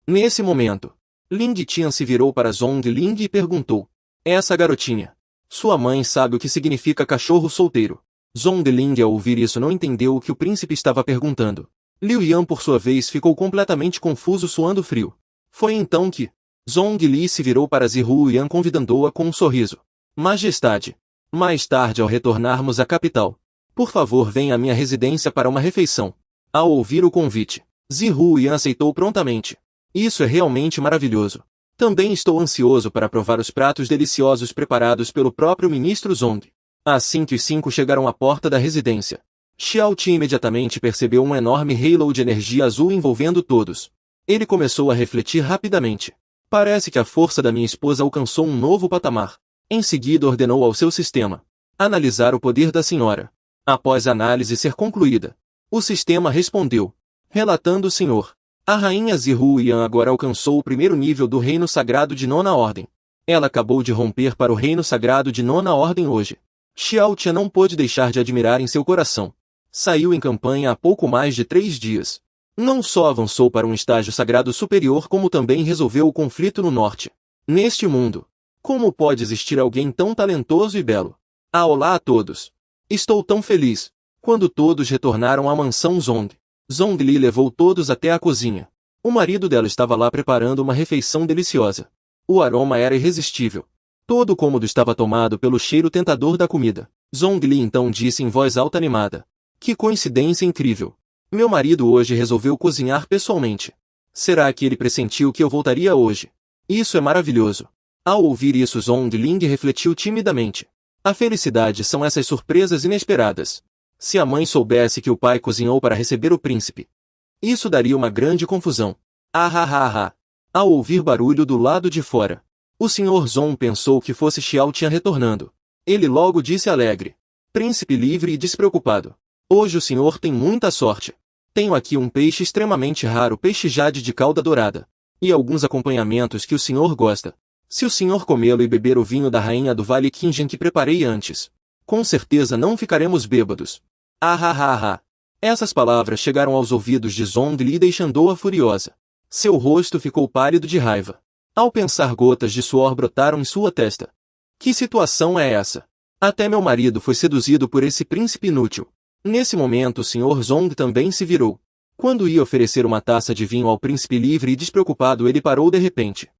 Nesse momento, Ling Tian se virou para Zhongli e perguntou. Essa garotinha. Sua mãe sabe o que significa cachorro solteiro. Zhongli ao ouvir isso não entendeu o que o príncipe estava perguntando. Liu Yan por sua vez ficou completamente confuso, suando frio. Foi então que Zhongli se virou para Zihuoyan convidando-a com um sorriso. Majestade, mais tarde ao retornarmos à capital, por favor venha à minha residência para uma refeição. Ao ouvir o convite, Zihuoyan aceitou prontamente. Isso é realmente maravilhoso. Também estou ansioso para provar os pratos deliciosos preparados pelo próprio ministro Zong. Assim que os 5 chegaram à porta da residência, Xiao Ti imediatamente percebeu um enorme halo de energia azul envolvendo todos. Ele começou a refletir rapidamente. Parece que a força da minha esposa alcançou um novo patamar. Em seguida ordenou ao seu sistema analisar o poder da senhora. Após a análise ser concluída, o sistema respondeu, relatando o senhor. A rainha Zihuoyan agora alcançou o primeiro nível do reino sagrado de 9ª ordem. Ela acabou de romper para o reino sagrado de 9ª ordem hoje. Xiao Tia não pôde deixar de admirar em seu coração. Saiu em campanha há pouco mais de 3 dias. Não só avançou para um estágio sagrado superior, como também resolveu o conflito no norte. Neste mundo, como pode existir alguém tão talentoso e belo? Olá a todos. Estou tão feliz. Quando todos retornaram à mansão Zong, Zhongli levou todos até a cozinha. O marido dela estava lá preparando uma refeição deliciosa. O aroma era irresistível. Todo o cômodo estava tomado pelo cheiro tentador da comida. Zhongli então disse em voz alta animada. Que coincidência incrível. Meu marido hoje resolveu cozinhar pessoalmente. Será que ele pressentiu que eu voltaria hoje? Isso é maravilhoso. Ao ouvir isso, Zhongli refletiu timidamente. A felicidade são essas surpresas inesperadas. Se a mãe soubesse que o pai cozinhou para receber o príncipe, isso daria uma grande confusão. Ah. Ao ouvir barulho do lado de fora, o Sr. Zong pensou que fosse Xiao Tian retornando. Ele logo disse alegre. Príncipe livre e despreocupado. Hoje o senhor tem muita sorte. Tenho aqui um peixe extremamente raro, peixe jade de cauda dourada. E alguns acompanhamentos que o senhor gosta. Se o senhor comê-lo e beber o vinho da rainha do Vale Qingjian que preparei antes, com certeza não ficaremos bêbados. Ah. Essas palavras chegaram aos ouvidos de Zhongli deixando-a furiosa. Seu rosto ficou pálido de raiva. Ao pensar, gotas de suor brotaram em sua testa. Que situação é essa? Até meu marido foi seduzido por esse príncipe inútil. Nesse momento o Sr. Zong também se virou. Quando ia oferecer uma taça de vinho ao príncipe livre e despreocupado, ele parou de repente.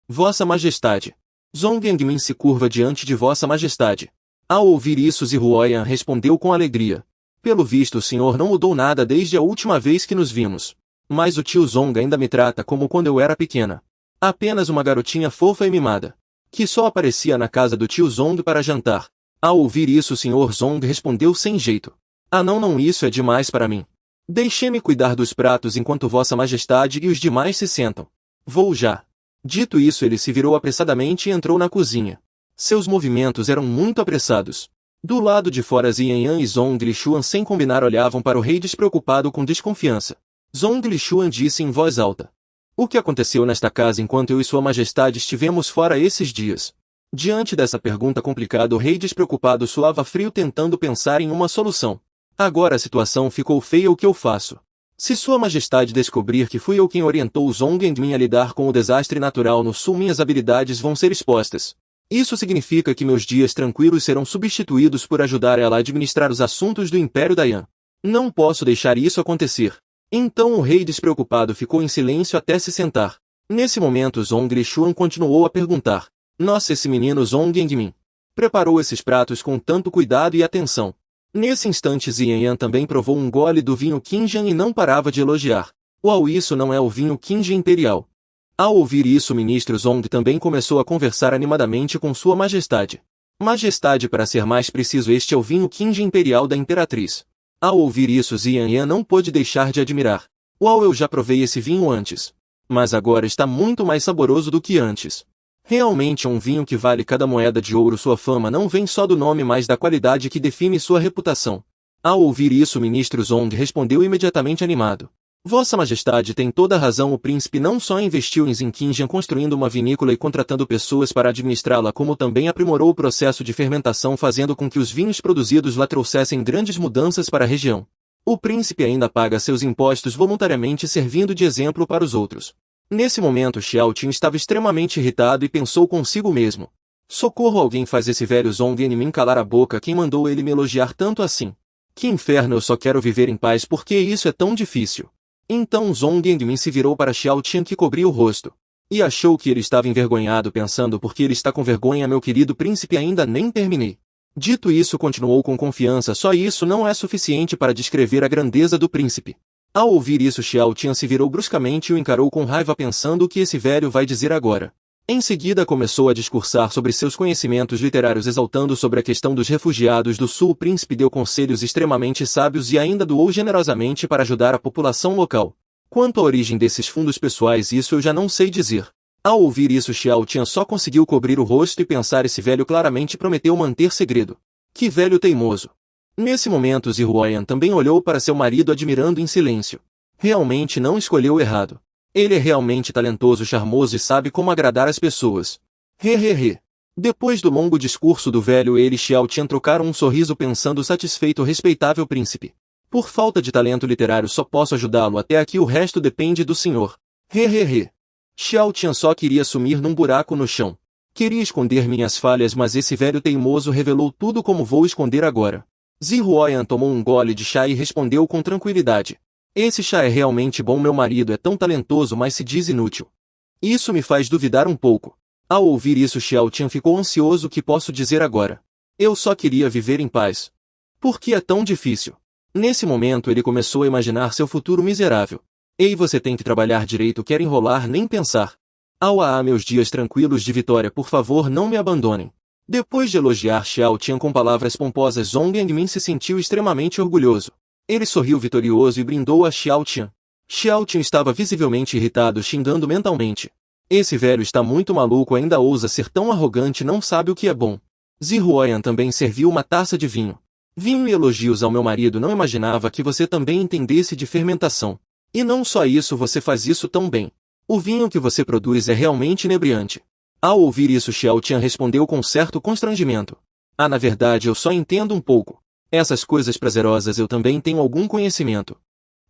Vossa Majestade. Zhong Yangmin se curva diante de Vossa Majestade. Ao ouvir isso, Zihuoyan respondeu com alegria. Pelo visto o senhor não mudou nada desde a última vez que nos vimos. Mas o tio Zong ainda me trata como quando eu era pequena. Apenas uma garotinha fofa e mimada, que só aparecia na casa do tio Zong para jantar. Ao ouvir isso, o senhor Zong respondeu sem jeito. Ah não, isso é demais para mim. Deixe-me cuidar dos pratos enquanto Vossa Majestade e os demais se sentam. Vou já. Dito isso, ele se virou apressadamente e entrou na cozinha. Seus movimentos eram muito apressados. Do lado de fora, Ziyan e Zong Lishuan sem combinar olhavam para o rei despreocupado com desconfiança. Zong Lishuan disse em voz alta. O que aconteceu nesta casa enquanto eu e Sua Majestade estivemos fora esses dias? Diante dessa pergunta complicada, o rei despreocupado suava frio tentando pensar em uma solução. Agora a situação ficou feia, o que eu faço? Se Sua Majestade descobrir que fui eu quem orientou Zong Endmin a lidar com o desastre natural no sul, minhas habilidades vão ser expostas. Isso significa que meus dias tranquilos serão substituídos por ajudar ela a administrar os assuntos do Império da Yan. Não posso deixar isso acontecer. Então o rei despreocupado ficou em silêncio até se sentar. Nesse momento Zong Lishuan continuou a perguntar. Nossa, esse menino Zong Endmin preparou esses pratos com tanto cuidado e atenção. Nesse instante Ziyan também provou um gole do vinho Qingjian e não parava de elogiar. Uau, isso não é o vinho Qingjian Imperial. Ao ouvir isso, o ministro Zong também começou a conversar animadamente com Sua Majestade. Majestade, para ser mais preciso, este é o vinho Qingjian Imperial da Imperatriz. Ao ouvir isso, Ziyan não pôde deixar de admirar. Uau, eu já provei esse vinho antes. Mas agora está muito mais saboroso do que antes. Realmente é um vinho que vale cada moeda de ouro. Sua fama não vem só do nome, mas da qualidade que define sua reputação. Ao ouvir isso, o ministro Zong respondeu imediatamente animado. Vossa Majestade tem toda a razão. O príncipe não só investiu em Qingjian construindo uma vinícola e contratando pessoas para administrá-la, como também aprimorou o processo de fermentação, fazendo com que os vinhos produzidos lá trouxessem grandes mudanças para a região. O príncipe ainda paga seus impostos voluntariamente, servindo de exemplo para os outros. Nesse momento Xiao Qin estava extremamente irritado e pensou consigo mesmo. Socorro, alguém faz esse velho Zong Endmin calar a boca. Quem mandou ele me elogiar tanto assim? Que inferno, eu só quero viver em paz. Por que isso é tão difícil? Então Zong Endmin se virou para Xiao Qin, que cobria o rosto. E achou que ele estava envergonhado, pensando: por que ele está com vergonha, meu querido príncipe? Ainda nem terminei. Dito isso, continuou com confiança: só isso não é suficiente para descrever a grandeza do príncipe. Ao ouvir isso, Xiao Qin se virou bruscamente e o encarou com raiva, pensando: o que esse velho vai dizer agora? Em seguida começou a discursar sobre seus conhecimentos literários, exaltando sobre a questão dos refugiados do sul. O príncipe deu conselhos extremamente sábios e ainda doou generosamente para ajudar a população local. Quanto à origem desses fundos pessoais, isso eu já não sei dizer. Ao ouvir isso, Xiao Qin só conseguiu cobrir o rosto e pensar: esse velho claramente prometeu manter segredo. Que velho teimoso! Nesse momento Zihuoyan também olhou para seu marido, admirando em silêncio. Realmente não escolheu errado. Ele é realmente talentoso, charmoso e sabe como agradar as pessoas. Hehehe. Depois do longo discurso do velho, ele e Xiao Qin trocaram um sorriso, pensando satisfeito: respeitável príncipe. Por falta de talento literário só posso ajudá-lo até aqui, o resto depende do senhor. Hehehe. Xiao Qin só queria sumir num buraco no chão. Queria esconder minhas falhas, mas esse velho teimoso revelou tudo. Como vou esconder agora? Zihuoyan tomou um gole de chá e respondeu com tranquilidade. Esse chá é realmente bom. Meu marido é tão talentoso, mas se diz inútil. Isso me faz duvidar um pouco. Ao ouvir isso, Xiao Qin ficou ansioso. O que posso dizer agora? Eu só queria viver em paz. Por que é tão difícil? Nesse momento ele começou a imaginar seu futuro miserável. Ei, você tem que trabalhar direito. Quer enrolar? Nem pensar. Meus dias tranquilos de vitória, por favor, não me abandonem. Depois de elogiar Xiao Qin com palavras pomposas, Zong Endmin se sentiu extremamente orgulhoso. Ele sorriu vitorioso e brindou a Xiao Qin. Xiao Qin estava visivelmente irritado, xingando mentalmente. Esse velho está muito maluco, ainda ousa ser tão arrogante, não sabe o que é bom. Zihuoyan também serviu uma taça de vinho. Vinho e elogios ao meu marido. Não imaginava que você também entendesse de fermentação. E não só isso, você faz isso tão bem. O vinho que você produz é realmente inebriante. Ao ouvir isso, Xiao Qin respondeu com certo constrangimento. Na verdade eu só entendo um pouco. Essas coisas prazerosas eu também tenho algum conhecimento.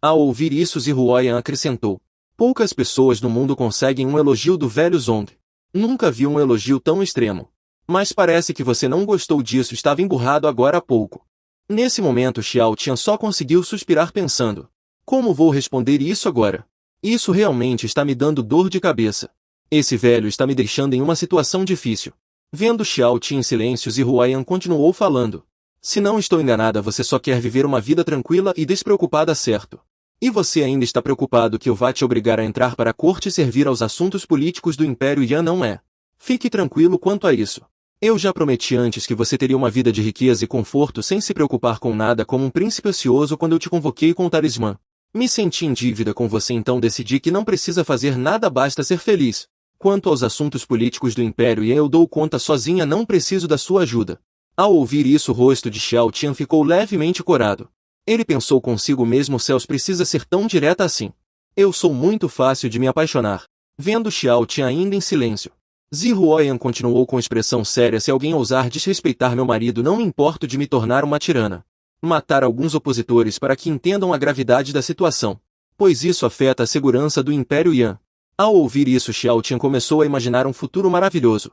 Ao ouvir isso, Zihuoyan acrescentou. Poucas pessoas no mundo conseguem um elogio do velho Zong. Nunca vi um elogio tão extremo. Mas parece que você não gostou disso, estava emburrado agora há pouco. Nesse momento Xiao Qin só conseguiu suspirar, pensando. Como vou responder isso agora? Isso realmente está me dando dor de cabeça. Esse velho está me deixando em uma situação difícil. Vendo Xiao Ti em silêncio, Zi Huaiyan continuou falando. Se não estou enganada, você só quer viver uma vida tranquila e despreocupada, certo? E você ainda está preocupado que eu vá te obrigar a entrar para a corte e servir aos assuntos políticos do Império Yan, não é? Fique tranquilo quanto a isso. Eu já prometi antes que você teria uma vida de riqueza e conforto sem se preocupar com nada, como um príncipe ocioso, quando eu te convoquei com o talismã. Me senti em dívida com você, então decidi que não precisa fazer nada, basta ser feliz. Quanto aos assuntos políticos do Império Yan, eu dou conta sozinha, não preciso da sua ajuda. Ao ouvir isso, o rosto de Xiao Tian ficou levemente corado. Ele pensou consigo mesmo: céus, precisa ser tão direta assim. Eu sou muito fácil de me apaixonar. Vendo Xiao Tian ainda em silêncio, Zi Huaiyan continuou com expressão séria: se alguém ousar desrespeitar meu marido, não me importo de me tornar uma tirana. Matar alguns opositores para que entendam a gravidade da situação, pois isso afeta a segurança do Império Yan. Ao ouvir isso, Xiao Tian começou a imaginar um futuro maravilhoso.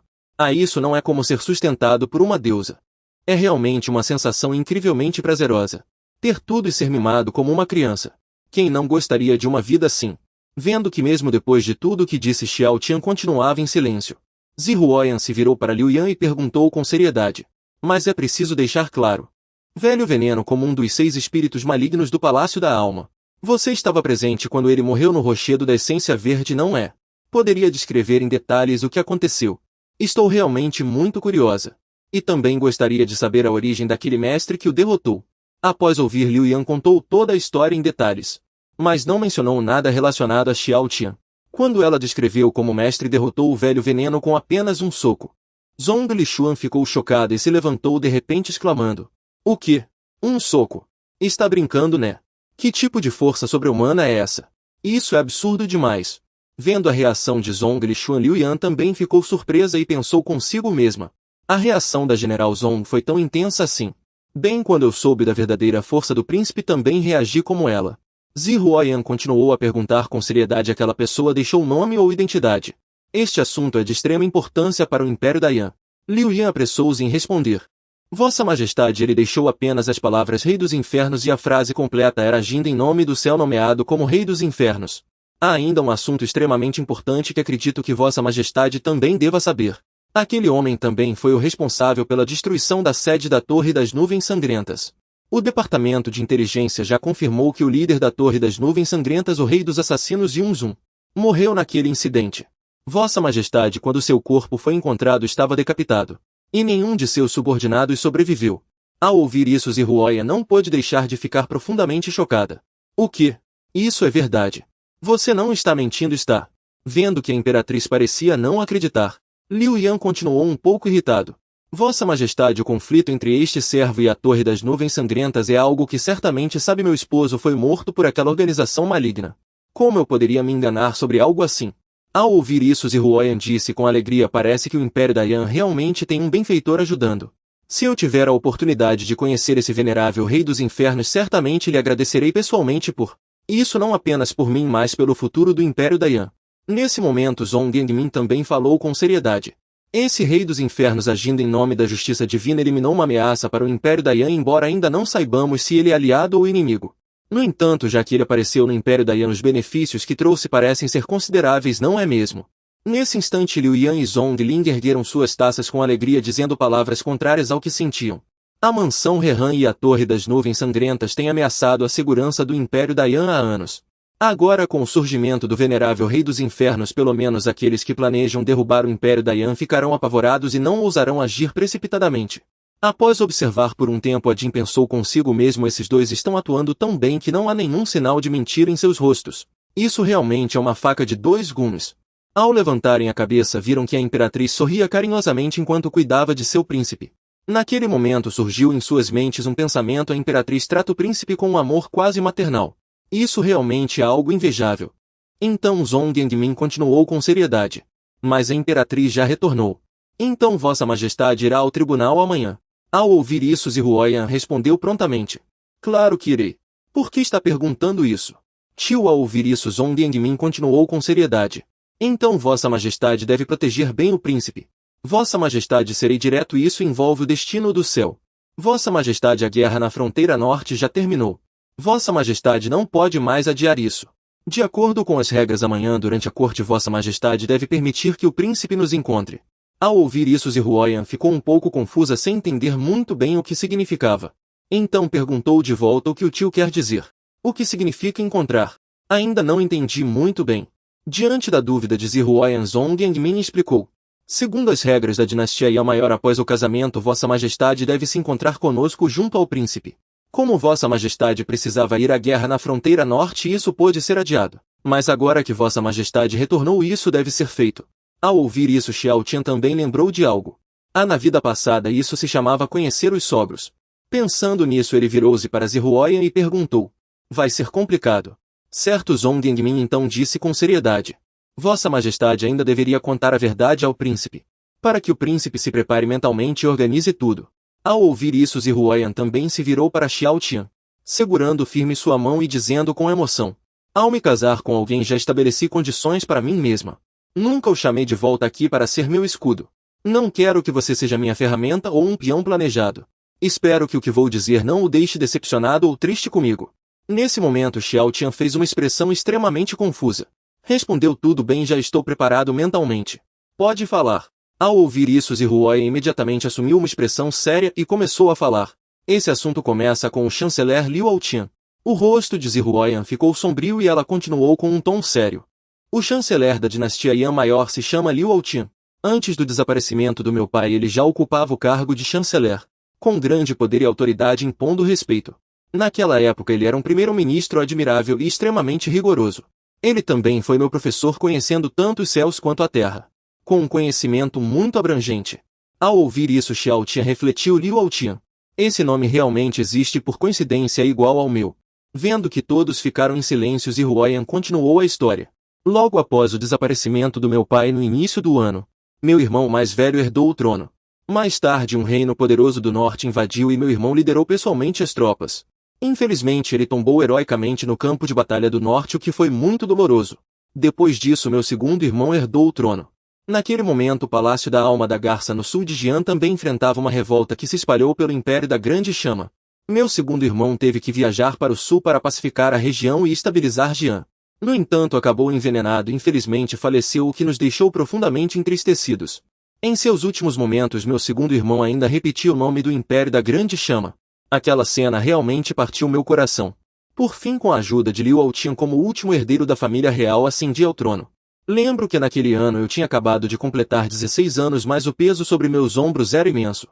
Isso não é como ser sustentado por uma deusa. É realmente uma sensação incrivelmente prazerosa. Ter tudo e ser mimado como uma criança. Quem não gostaria de uma vida assim? Vendo que mesmo depois de tudo o que disse, Xiao Tian continuava em silêncio, Zi Huaiyan se virou para Liu Yan e perguntou com seriedade. Mas é preciso deixar claro. Velho Veneno, como um dos 6 espíritos malignos do Palácio da Alma. Você estava presente quando ele morreu no Rochedo da Essência Verde, não é? Poderia descrever em detalhes o que aconteceu? Estou realmente muito curiosa. E também gostaria de saber a origem daquele mestre que o derrotou. Após ouvir, Liu Yan contou toda a história em detalhes, mas não mencionou nada relacionado a Xiao Tian. Quando ela descreveu como o mestre derrotou o Velho Veneno com apenas um soco, Zhong Lichuan ficou chocada e se levantou de repente exclamando: o quê? Um soco? Está brincando, né? Que tipo de força sobre-humana é essa? Isso é absurdo demais. Vendo a reação de Zhong Lichuan, Liu Yan também ficou surpresa e pensou consigo mesma. A reação da General Zhong foi tão intensa assim. Bem, quando eu soube da verdadeira força do príncipe, também reagi como ela. Zi Huaiyan continuou a perguntar com seriedade: aquela pessoa deixou nome ou identidade? Este assunto é de extrema importância para o Império da Yan. Liu Yan apressou-se em responder. Vossa Majestade, ele deixou apenas as palavras Rei dos Infernos e a frase completa era: agindo em nome do céu, nomeado como Rei dos Infernos. Há ainda um assunto extremamente importante que acredito que Vossa Majestade também deva saber. Aquele homem também foi o responsável pela destruição da sede da Torre das Nuvens Sangrentas. O Departamento de Inteligência já confirmou que o líder da Torre das Nuvens Sangrentas, o Rei dos Assassinos Yunzun, morreu naquele incidente. Vossa Majestade, quando seu corpo foi encontrado, estava decapitado. E nenhum de seus subordinados sobreviveu. Ao ouvir isso, Zi Huaiyan não pôde deixar de ficar profundamente chocada. O quê? Isso é verdade. Você não está mentindo, está? Vendo que a Imperatriz parecia não acreditar, Liu Yan continuou um pouco irritado. Vossa Majestade, o conflito entre este servo e a Torre das Nuvens Sangrentas é algo que certamente sabe. Meu esposo foi morto por aquela organização maligna. Como eu poderia me enganar sobre algo assim? Ao ouvir isso, Zi Huaiyan disse com alegria: parece que o Império da Yan realmente tem um benfeitor ajudando. Se eu tiver a oportunidade de conhecer esse venerável Rei dos Infernos, certamente lhe agradecerei pessoalmente por isso, não apenas por mim, mas pelo futuro do Império da Yan. Nesse momento, Zhong Yangmin também falou com seriedade. Esse Rei dos Infernos, agindo em nome da justiça divina, eliminou uma ameaça para o Império da Yan, embora ainda não saibamos se ele é aliado ou inimigo. No entanto, já que ele apareceu no Império da Yan, os benefícios que trouxe parecem ser consideráveis, não é mesmo? Nesse instante, Liu Yan e Zhong Ling ergueram suas taças com alegria, dizendo palavras contrárias ao que sentiam. A mansão Rehan e a Torre das Nuvens Sangrentas têm ameaçado a segurança do Império da Yan há anos. Agora, com o surgimento do venerável Rei dos Infernos, pelo menos aqueles que planejam derrubar o Império da Yan ficarão apavorados e não ousarão agir precipitadamente. Após observar por um tempo, a Jin pensou consigo mesmo: esses dois estão atuando tão bem que não há nenhum sinal de mentira em seus rostos. Isso realmente é uma faca de dois gumes. Ao levantarem a cabeça, viram que a Imperatriz sorria carinhosamente enquanto cuidava de seu príncipe. Naquele momento surgiu em suas mentes um pensamento: a Imperatriz trata o príncipe com um amor quase maternal. Isso realmente é algo invejável. Então Zhong Yangmin continuou com seriedade. Mas a Imperatriz já retornou. Então Vossa Majestade irá ao tribunal amanhã. Ao ouvir isso, Zi Huaiyan respondeu prontamente. Claro que irei. Por que está perguntando isso? Tio, ao ouvir isso, Zhong Yangmin continuou com seriedade. Então Vossa Majestade deve proteger bem o príncipe. Vossa Majestade, serei direto, isso envolve o destino do céu. Vossa Majestade, a guerra na fronteira norte já terminou. Vossa Majestade não pode mais adiar isso. De acordo com as regras, amanhã durante a corte, Vossa Majestade deve permitir que o príncipe nos encontre. Ao ouvir isso, Zihuoyan ficou um pouco confusa sem entender muito bem o que significava. Então perguntou de volta o que o tio quer dizer. O que significa encontrar? Ainda não entendi muito bem. Diante da dúvida de Zihuoyan, Zhong Yangmin explicou. Segundo as regras da dinastia Yan Maior, após o casamento, Vossa Majestade deve se encontrar conosco junto ao príncipe. Como Vossa Majestade precisava ir à guerra na fronteira norte, isso pôde ser adiado. Mas agora que Vossa Majestade retornou, isso deve ser feito. Ao ouvir isso, Xiao Tian também lembrou de algo. Na vida passada isso se chamava conhecer os sogros. Pensando nisso, ele virou-se para Zihuoyan e perguntou. Vai ser complicado. Certo, Zhong Yangmin então disse com seriedade. Vossa Majestade ainda deveria contar a verdade ao príncipe. Para que o príncipe se prepare mentalmente e organize tudo. Ao ouvir isso, Zihuoyan também se virou para Xiao Tian, segurando firme sua mão e dizendo com emoção. Ao me casar com alguém, já estabeleci condições para mim mesma. Nunca o chamei de volta aqui para ser meu escudo. Não quero que você seja minha ferramenta ou um peão planejado. Espero que o que vou dizer não o deixe decepcionado ou triste comigo. Nesse momento, Xiao Tian fez uma expressão extremamente confusa. Respondeu: tudo bem, já estou preparado mentalmente. Pode falar. Ao ouvir isso, Zihuoyan imediatamente assumiu uma expressão séria e começou a falar. Esse assunto começa com o chanceler Liu Altian. O rosto de Zihuoyan ficou sombrio e ela continuou com um tom sério. O chanceler da dinastia Yan Maior se chama Liu Altian. Antes do desaparecimento do meu pai, ele já ocupava o cargo de chanceler, com grande poder e autoridade, impondo respeito. Naquela época ele era um primeiro-ministro admirável e extremamente rigoroso. Ele também foi meu professor, conhecendo tanto os céus quanto a terra, com um conhecimento muito abrangente. Ao ouvir isso, Xiao Tian refletiu: Liu Altian. Esse nome realmente existe, por coincidência é igual ao meu. Vendo que todos ficaram em silêncio, Zihuoyan continuou a história. Logo após o desaparecimento do meu pai no início do ano, meu irmão mais velho herdou o trono. Mais tarde, um reino poderoso do norte invadiu e meu irmão liderou pessoalmente as tropas. Infelizmente, ele tombou heroicamente no campo de batalha do norte, o que foi muito doloroso. Depois disso, meu segundo irmão herdou o trono. Naquele momento, o Palácio da Alma da Garça no sul de Jian também enfrentava uma revolta que se espalhou pelo Império da Grande Chama. Meu segundo irmão teve que viajar para o sul para pacificar a região e estabilizar Jian. No entanto, acabou envenenado e infelizmente faleceu, o que nos deixou profundamente entristecidos. Em seus últimos momentos, meu segundo irmão ainda repetia o nome do Império da Grande Chama. Aquela cena realmente partiu meu coração. Por fim, com a ajuda de Liu Altian como último herdeiro da família real, ascendi ao trono. Lembro que naquele ano eu tinha acabado de completar 16 anos, mas o peso sobre meus ombros era imenso.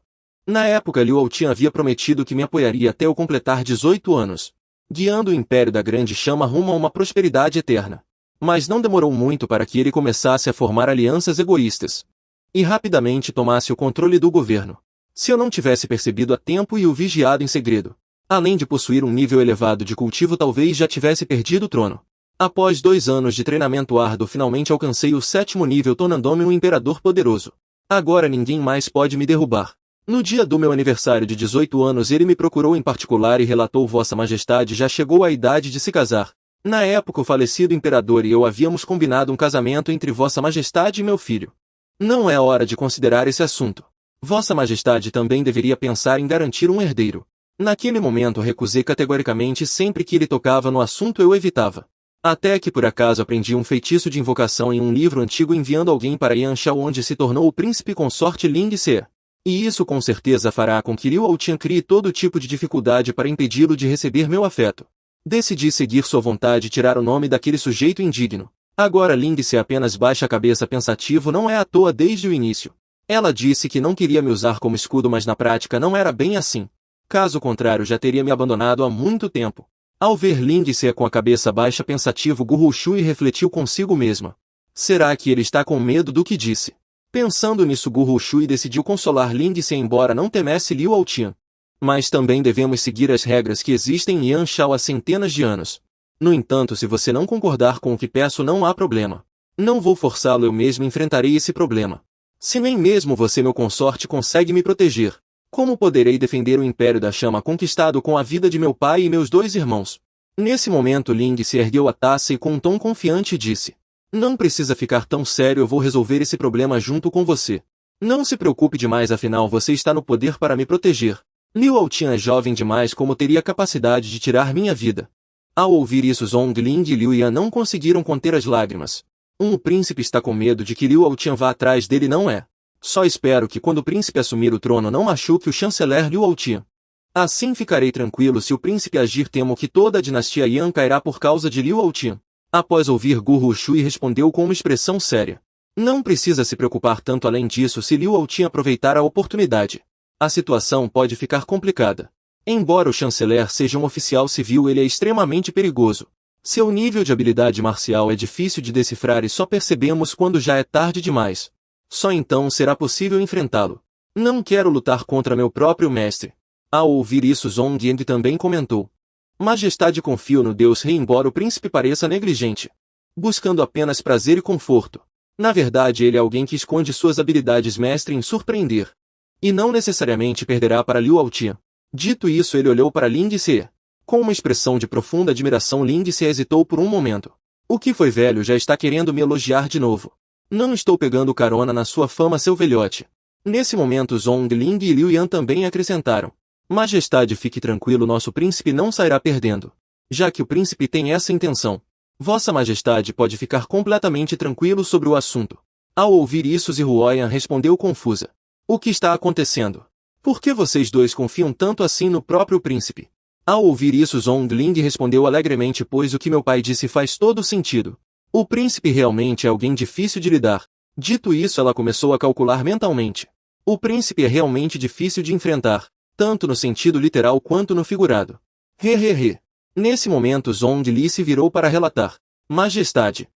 Na época, Liu Altian havia prometido que me apoiaria até eu completar 18 anos, guiando o Império da Grande Chama rumo a uma prosperidade eterna. Mas não demorou muito para que ele começasse a formar alianças egoístas e rapidamente tomasse o controle do governo. Se eu não tivesse percebido a tempo e o vigiado em segredo, além de possuir um nível elevado de cultivo, talvez já tivesse perdido o trono. Após 2 anos de treinamento árduo, finalmente alcancei o 7º nível, tornando-me um imperador poderoso. Agora ninguém mais pode me derrubar. No dia do meu aniversário de 18 anos, ele me procurou em particular e relatou: Vossa Majestade já chegou à idade de se casar. Na época, o falecido imperador e eu havíamos combinado um casamento entre Vossa Majestade e meu filho. Não é hora de considerar esse assunto. Vossa Majestade também deveria pensar em garantir um herdeiro. Naquele momento recusei categoricamente, e sempre que ele tocava no assunto eu evitava. Até que por acaso aprendi um feitiço de invocação em um livro antigo, enviando alguém para Yanshao, onde se tornou o príncipe consorte Ling Se. E isso com certeza fará com que Liu Altian crie todo tipo de dificuldade para impedi-lo de receber meu afeto. Decidi seguir sua vontade e tirar o nome daquele sujeito indigno. Agora Ling Se apenas baixa a cabeça pensativo, não é à toa desde o início. Ela disse que não queria me usar como escudo, mas na prática não era bem assim. Caso contrário, já teria me abandonado há muito tempo. Ao ver Ling Se com a cabeça baixa pensativo, Gu Ruxu refletiu consigo mesma. Será que ele está com medo do que disse? Pensando nisso, Gu Ruxu decidiu consolar Ling Se, embora não temesse Liu Altian. Mas também devemos seguir as regras que existem em Yanshao há centenas de anos. No entanto, se você não concordar com o que peço, não há problema. Não vou forçá-lo, eu mesmo enfrentarei esse problema. Se nem mesmo você, meu consorte, consegue me proteger, como poderei defender o Império da Chama conquistado com a vida de meu pai e meus 2 irmãos? Nesse momento, Ling Se ergueu a taça e com um tom confiante disse: Não precisa ficar tão sério, eu vou resolver esse problema junto com você. Não se preocupe demais, afinal você está no poder para me proteger. Liu Altian é jovem demais, como teria capacidade de tirar minha vida. Ao ouvir isso, Zhong Ling e Liu Yan não conseguiram conter as lágrimas. O príncipe está com medo de que Liu Altian vá atrás dele, não é? Só espero que quando o príncipe assumir o trono não machuque o chanceler Liu Altian. Assim ficarei tranquilo se o príncipe agir, temo que toda a dinastia Yan cairá por causa de Liu Altian. Após ouvir Gu Rushui respondeu com uma expressão séria. Não precisa se preocupar tanto além disso se Liu Altian aproveitar a oportunidade. A situação pode ficar complicada. Embora o chanceler seja um oficial civil, ele é extremamente perigoso. Seu nível de habilidade marcial é difícil de decifrar e só percebemos quando já é tarde demais. Só então será possível enfrentá-lo. Não quero lutar contra meu próprio mestre. Ao ouvir isso, Zhong Yan também comentou. Majestade, confio no Deus Rei, embora o príncipe pareça negligente, buscando apenas prazer e conforto. Na verdade, ele é alguém que esconde suas habilidades mestre em surpreender. E não necessariamente perderá para Liu Altian. Dito isso, ele olhou para Lin Xie. Com uma expressão de profunda admiração, Lin Xie hesitou por um momento. O que foi, velho? Já está querendo me elogiar de novo. Não estou pegando carona na sua fama, seu velhote. Nesse momento, Zhong Ling e Liu Yan também acrescentaram. Majestade, fique tranquilo, nosso príncipe não sairá perdendo. Já que o príncipe tem essa intenção, Vossa Majestade pode ficar completamente tranquilo sobre o assunto. Ao ouvir isso, Zihuoyan respondeu confusa. O que está acontecendo? Por que vocês dois confiam tanto assim no próprio príncipe? Ao ouvir isso, Zhong Ling respondeu alegremente, pois o que meu pai disse faz todo sentido. O príncipe realmente é alguém difícil de lidar. Dito isso, ela começou a calcular mentalmente. O príncipe é realmente difícil de enfrentar, tanto no sentido literal quanto no figurado. Hehehe. Nesse momento, Zhong Li se virou para relatar. Majestade.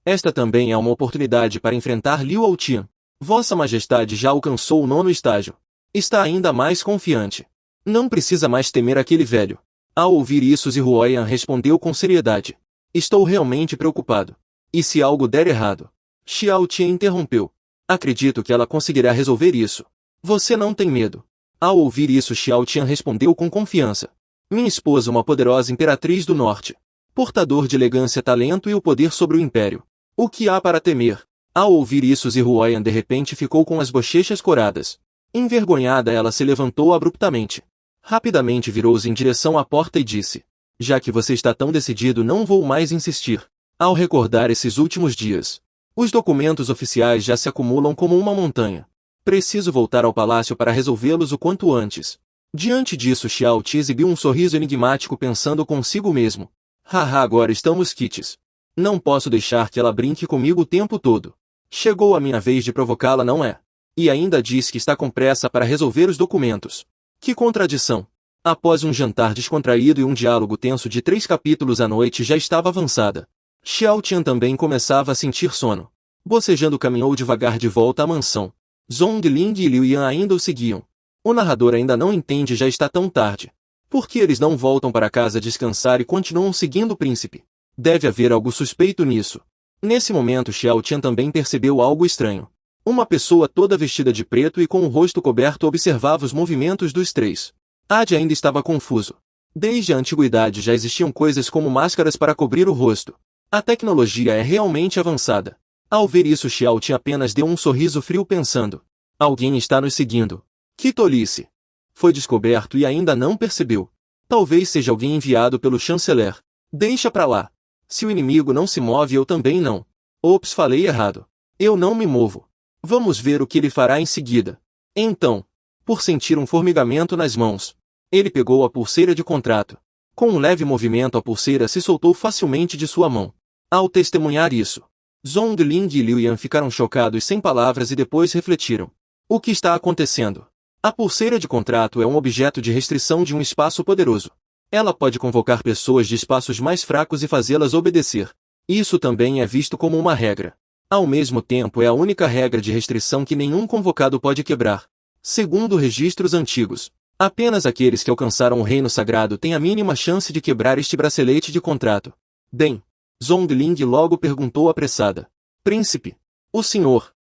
Esta também é uma oportunidade para enfrentar Liu Altian. Vossa Majestade já alcançou o 9º estágio. Está ainda mais confiante. Não precisa mais temer aquele velho. Ao ouvir isso, Zihuoyan respondeu com seriedade. Estou realmente preocupado. E se algo der errado? Xiao Tian interrompeu. Acredito que ela conseguirá resolver isso. Você não tem medo? Ao ouvir isso, Xiao Tian respondeu com confiança. Minha esposa, uma poderosa imperatriz do norte. Portador de elegância, talento e o poder sobre o império. O que há para temer? Ao ouvir isso, Zihuoyan de repente ficou com as bochechas coradas. Envergonhada, ela se levantou abruptamente. Rapidamente virou-se em direção à porta e disse. Já que você está tão decidido, não vou mais insistir. Ao recordar esses últimos dias, os documentos oficiais já se acumulam como uma montanha. Preciso voltar ao palácio para resolvê-los o quanto antes. Diante disso, Xiao Ti exibiu um sorriso enigmático, pensando consigo mesmo. Haha, agora estamos quites. Não posso deixar que ela brinque comigo o tempo todo. Chegou a minha vez de provocá-la, não é? E ainda diz que está com pressa para resolver os documentos. Que contradição! Após um jantar descontraído e um diálogo tenso de 3 capítulos, a noite já estava avançada. Xiao Tian também começava a sentir sono. Bocejando, caminhou devagar de volta à mansão. Zhong Ling e Liu Yan ainda o seguiam. O narrador ainda não entende, já está tão tarde. Por que eles não voltam para casa descansar e continuam seguindo o príncipe? Deve haver algo suspeito nisso. Nesse momento, Xiao Tian também percebeu algo estranho. Uma pessoa toda vestida de preto e com o rosto coberto observava os movimentos dos três. Adi ainda estava confuso. Desde a antiguidade já existiam coisas como máscaras para cobrir o rosto. A tecnologia é realmente avançada. Ao ver isso, Xiao Ti apenas deu um sorriso frio, pensando. Alguém está nos seguindo. Que tolice! Foi descoberto e ainda não percebeu. Talvez seja alguém enviado pelo chanceler. Deixa pra lá. Se o inimigo não se move, eu também não. Ops, falei errado. Eu não me movo. Vamos ver o que ele fará em seguida. Então, por sentir um formigamento nas mãos, ele pegou a pulseira de contrato. Com um leve movimento, a pulseira se soltou facilmente de sua mão. Ao testemunhar isso, Zhong Ling e Liu Yan ficaram chocados sem palavras e depois refletiram. O que está acontecendo? A pulseira de contrato é um objeto de restrição de um espaço poderoso. Ela pode convocar pessoas de espaços mais fracos e fazê-las obedecer. Isso também é visto como uma regra. Ao mesmo tempo, é a única regra de restrição que nenhum convocado pode quebrar. Segundo registros antigos, apenas aqueles que alcançaram o reino sagrado têm a mínima chance de quebrar este bracelete de contrato. Bem, Zhong Ling logo perguntou apressada. Príncipe, o senhor,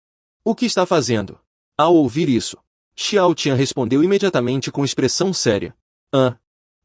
o que está fazendo? Ao ouvir isso, Xiao Tian respondeu imediatamente com expressão séria.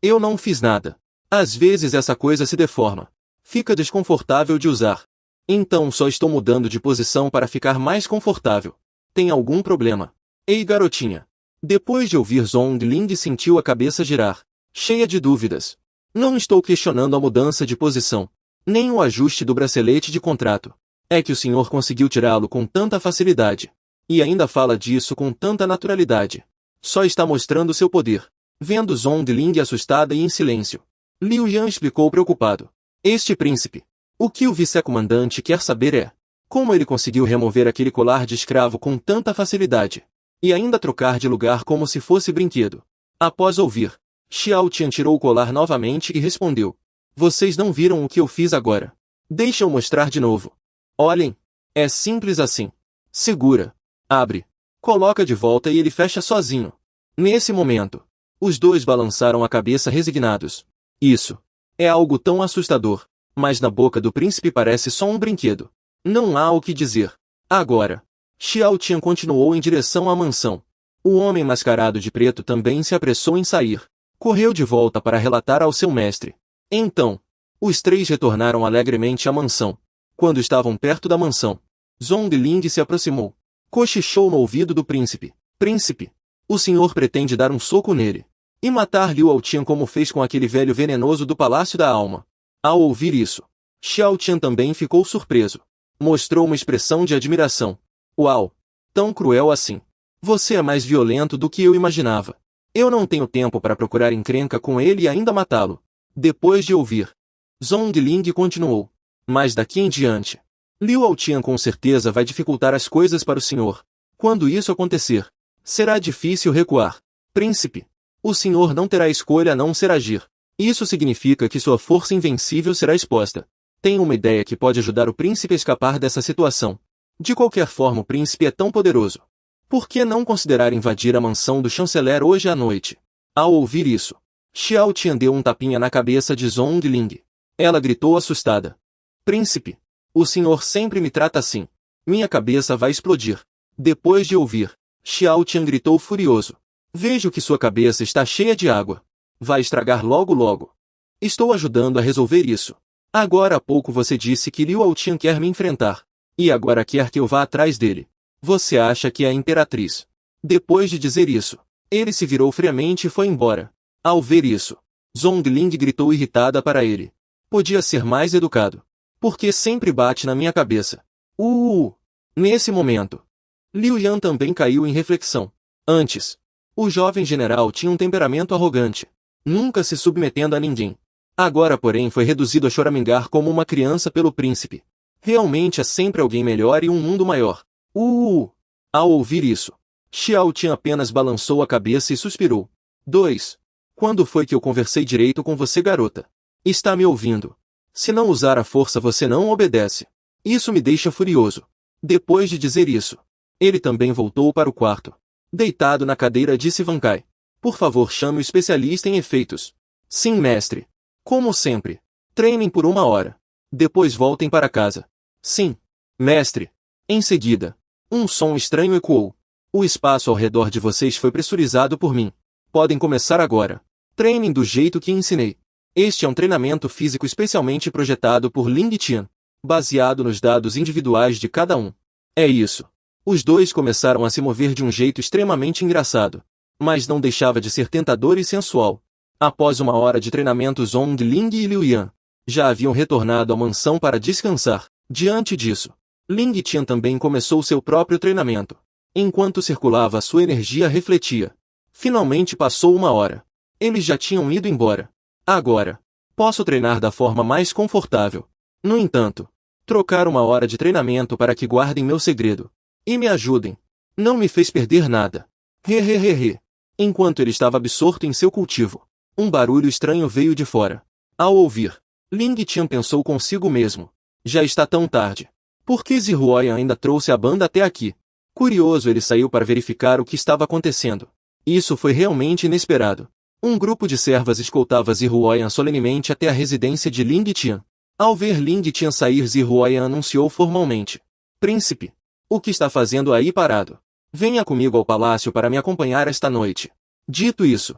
Eu não fiz nada. Às vezes essa coisa se deforma. Fica desconfortável de usar. Então só estou mudando de posição para ficar mais confortável. Tem algum problema? Ei, garotinha. Depois de ouvir, Zhong Ling sentiu a cabeça girar, cheia de dúvidas. Não estou questionando a mudança de posição, nem o ajuste do bracelete de contrato. É que o senhor conseguiu tirá-lo com tanta facilidade. E ainda fala disso com tanta naturalidade. Só está mostrando seu poder. Vendo Zhongling assustada e em silêncio, Liu Yan explicou preocupado. Este príncipe. O que o vice-comandante quer saber é como ele conseguiu remover aquele colar de escravo com tanta facilidade. E ainda trocar de lugar como se fosse brinquedo. Após ouvir, Xiao Tian tirou o colar novamente e respondeu. Vocês não viram o que eu fiz agora. Deixa eu mostrar de novo. Olhem. É simples assim. Segura. Abre. Coloca de volta e ele fecha sozinho. Nesse momento, os dois balançaram a cabeça resignados. Isso. É algo tão assustador. Mas na boca do príncipe parece só um brinquedo. Não há o que dizer. Agora, Xiao Tian continuou em direção à mansão. O homem mascarado de preto também se apressou em sair. Correu de volta para relatar ao seu mestre. Então, os três retornaram alegremente à mansão. Quando estavam perto da mansão, Zhongling se aproximou. Cochichou no ouvido do príncipe. Príncipe, o senhor pretende dar um soco nele e matar Liu Tian como fez com aquele velho venenoso do Palácio da Alma. Ao ouvir isso, Xiao Tian também ficou surpreso. Mostrou uma expressão de admiração. Uau! Tão cruel assim. Você é mais violento do que eu imaginava. Eu não tenho tempo para procurar encrenca com ele e ainda matá-lo. Depois de ouvir, Zhongling continuou. Mas daqui em diante, Liu Tian com certeza vai dificultar as coisas para o senhor. Quando isso acontecer, será difícil recuar. Príncipe, o senhor não terá escolha a não ser agir. Isso significa que sua força invencível será exposta. Tenho uma ideia que pode ajudar o príncipe a escapar dessa situação. De qualquer forma, o príncipe é tão poderoso. Por que não considerar invadir a mansão do chanceler hoje à noite? Ao ouvir isso, Xiao Tian deu um tapinha na cabeça de Zhongling. Ela gritou assustada. Príncipe, o senhor sempre me trata assim. Minha cabeça vai explodir. Depois de ouvir, Xiao Tian gritou furioso. Vejo que sua cabeça está cheia de água. Vai estragar logo logo. Estou ajudando a resolver isso. Agora há pouco você disse que Liu Tian quer me enfrentar. E agora quer que eu vá atrás dele. Você acha que é a imperatriz. Depois de dizer isso, ele se virou friamente e foi embora. Ao ver isso, Zhongling gritou irritada para ele. Podia ser mais educado. Porque sempre bate na minha cabeça. Nesse momento, Liu Yan também caiu em reflexão. Antes, o jovem general tinha um temperamento arrogante, nunca se submetendo a ninguém. Agora, porém, foi reduzido a choramingar como uma criança pelo príncipe. Realmente há sempre alguém melhor e um mundo maior. Ao ouvir isso, Xiao Tian apenas balançou a cabeça e suspirou. 2. Quando foi que eu conversei direito com você, garota? Está me ouvindo? Se não usar a força você não obedece. Isso me deixa furioso. Depois de dizer isso, ele também voltou para o quarto. Deitado na cadeira disse Van Kai. Por favor, chame o especialista em efeitos. Sim, mestre. Como sempre. Treinem por 1 hora. Depois voltem para casa. Sim, mestre. Em seguida, um som estranho ecoou. O espaço ao redor de vocês foi pressurizado por mim. Podem começar agora. Treinem do jeito que ensinei. Este é um treinamento físico especialmente projetado por Ling Tian, baseado nos dados individuais de cada um. É isso. Os dois começaram a se mover de um jeito extremamente engraçado, mas não deixava de ser tentador e sensual. Após 1 hora de treinamento, Zhongling e Liu Yan já haviam retornado à mansão para descansar. Diante disso, Ling Tian também começou seu próprio treinamento. Enquanto circulava, sua energia refletia. Finalmente passou 1 hora. Eles já tinham ido embora. Agora, posso treinar da forma mais confortável. No entanto, trocar 1 hora de treinamento para que guardem meu segredo e me ajudem não me fez perder nada. Hehehehe. Enquanto ele estava absorto em seu cultivo, um barulho estranho veio de fora. Ao ouvir, Ling Tian pensou consigo mesmo. Já está tão tarde. Por que Zihuoyan ainda trouxe a banda até aqui? Curioso, ele saiu para verificar o que estava acontecendo. Isso foi realmente inesperado. Um grupo de servas escoltava Zihuoyan solenemente até a residência de Ling Tian. Ao ver Ling Tian sair, Zihuoyan anunciou formalmente. Príncipe, o que está fazendo aí parado? Venha comigo ao palácio para me acompanhar esta noite. Dito isso,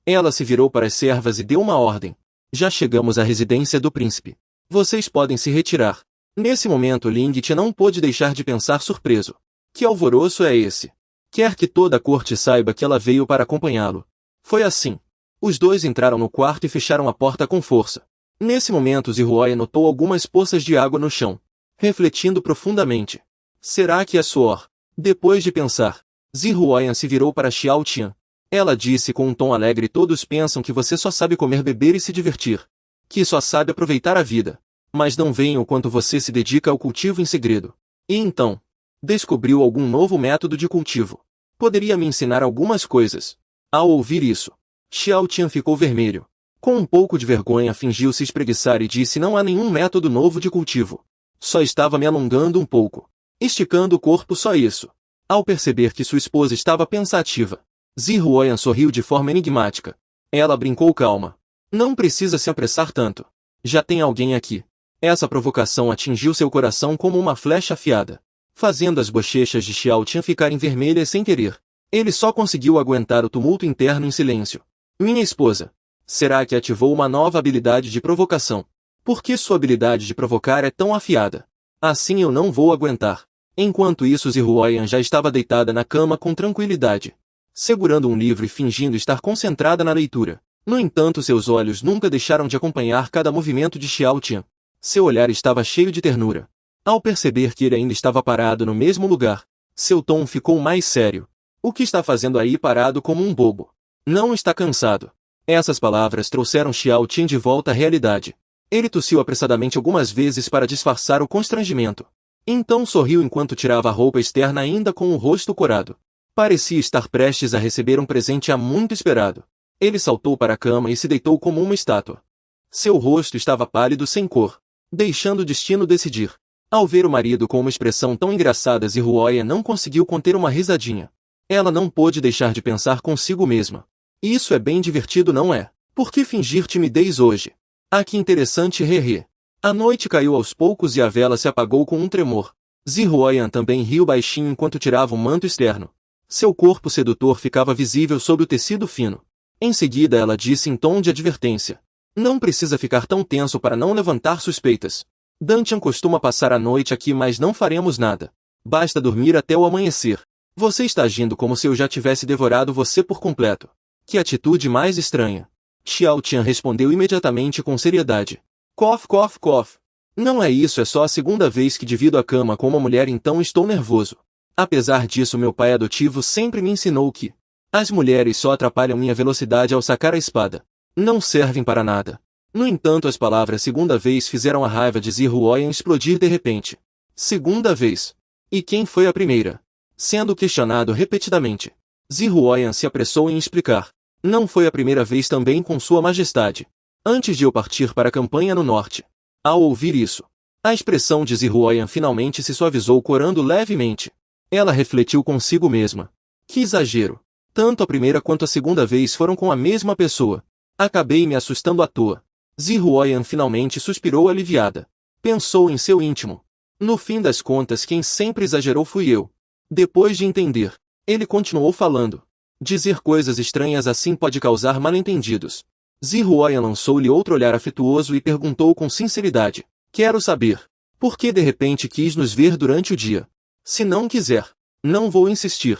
ela se virou para as servas e deu uma ordem. Já chegamos à residência do príncipe. Vocês podem se retirar. Nesse momento, Ling Tian não pôde deixar de pensar surpreso. Que alvoroço é esse? Quer que toda a corte saiba que ela veio para acompanhá-lo. Foi assim. Os dois entraram no quarto e fecharam a porta com força. Nesse momento, Zihuoyan notou algumas poças de água no chão. Refletindo profundamente. Será que é suor? Depois de pensar, Zihuoyan se virou para Xiao Tian. Ela disse com um tom alegre: todos pensam que você só sabe comer, beber e se divertir. Que só sabe aproveitar a vida. Mas não veem o quanto você se dedica ao cultivo em segredo. E então? Descobriu algum novo método de cultivo? Poderia me ensinar algumas coisas. Ao ouvir isso, Xiao Tian ficou vermelho. Com um pouco de vergonha fingiu se espreguiçar e disse: não há nenhum método novo de cultivo. Só estava me alongando um pouco. Esticando o corpo, só isso. Ao perceber que sua esposa estava pensativa, Zihuoyan sorriu de forma enigmática. Ela brincou: calma. Não precisa se apressar tanto. Já tem alguém aqui. Essa provocação atingiu seu coração como uma flecha afiada, fazendo as bochechas de Xiao Tian ficarem vermelhas sem querer. Ele só conseguiu aguentar o tumulto interno em silêncio. Minha esposa. Será que ativou uma nova habilidade de provocação? Por que sua habilidade de provocar é tão afiada? Assim eu não vou aguentar. Enquanto isso, Zihuoyan já estava deitada na cama com tranquilidade, segurando um livro e fingindo estar concentrada na leitura. No entanto, seus olhos nunca deixaram de acompanhar cada movimento de Xiao Tian. Seu olhar estava cheio de ternura. Ao perceber que ele ainda estava parado no mesmo lugar, seu tom ficou mais sério. O que está fazendo aí parado como um bobo? Não está cansado? Essas palavras trouxeram Xiao Tian de volta à realidade. Ele tossiu apressadamente algumas vezes para disfarçar o constrangimento. Então sorriu enquanto tirava a roupa externa ainda com o rosto corado. Parecia estar prestes a receber um presente há muito esperado. Ele saltou para a cama e se deitou como uma estátua. Seu rosto estava pálido sem cor, deixando o destino decidir. Ao ver o marido com uma expressão tão engraçada, Zihuoyan não conseguiu conter uma risadinha. Ela não pôde deixar de pensar consigo mesma. Isso é bem divertido, não é? Por que fingir timidez hoje? Ah, que interessante, hehe. A noite caiu aos poucos e a vela se apagou com um tremor. Zihuoyan também riu baixinho enquanto tirava o manto externo. Seu corpo sedutor ficava visível sob o tecido fino. Em seguida ela disse em tom de advertência: não precisa ficar tão tenso para não levantar suspeitas. Dantian costuma passar a noite aqui, mas não faremos nada. Basta dormir até o amanhecer. Você está agindo como se eu já tivesse devorado você por completo. Que atitude mais estranha. Xiao Tian respondeu imediatamente com seriedade. Cof, cof, cof. Não é isso, é só a segunda vez que divido a cama com uma mulher, então estou nervoso. Apesar disso, meu pai adotivo sempre me ensinou que as mulheres só atrapalham minha velocidade ao sacar a espada. Não servem para nada. No entanto, as palavras segunda vez fizeram a raiva de Zihuoyan explodir de repente. Segunda vez. E quem foi a primeira? Sendo questionado repetidamente, Zihuoyan se apressou em explicar. Não foi a primeira vez também com Sua Majestade. Antes de eu partir para a campanha no norte. Ao ouvir isso, a expressão de Zihuoyan finalmente se suavizou, corando levemente. Ela refletiu consigo mesma. Que exagero. Tanto a primeira quanto a segunda vez foram com a mesma pessoa. Acabei me assustando à toa. Zihuoyan finalmente suspirou aliviada. Pensou em seu íntimo. No fim das contas, quem sempre exagerou fui eu. Depois de entender, ele continuou falando. Dizer coisas estranhas assim pode causar mal-entendidos. Zihuoyan lançou-lhe outro olhar afetuoso e perguntou com sinceridade. Quero saber, por que de repente quis nos ver durante o dia? Se não quiser, não vou insistir.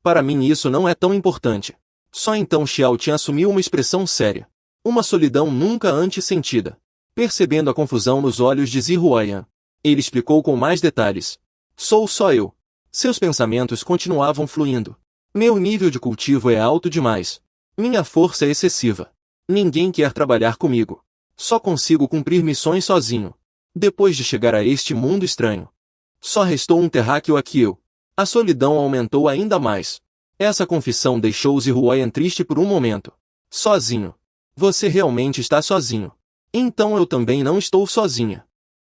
Para mim isso não é tão importante. Só então Xiao Tian assumiu uma expressão séria. Uma solidão nunca antes sentida. Percebendo a confusão nos olhos de Zihuoyan, ele explicou com mais detalhes. Sou só eu. Seus pensamentos continuavam fluindo. Meu nível de cultivo é alto demais. Minha força é excessiva. Ninguém quer trabalhar comigo. Só consigo cumprir missões sozinho. Depois de chegar a este mundo estranho, só restou um terráqueo aqui eu. A solidão aumentou ainda mais. Essa confissão deixou Zihuoyan triste por um momento. Sozinho. Você realmente está sozinho. Então eu também não estou sozinha.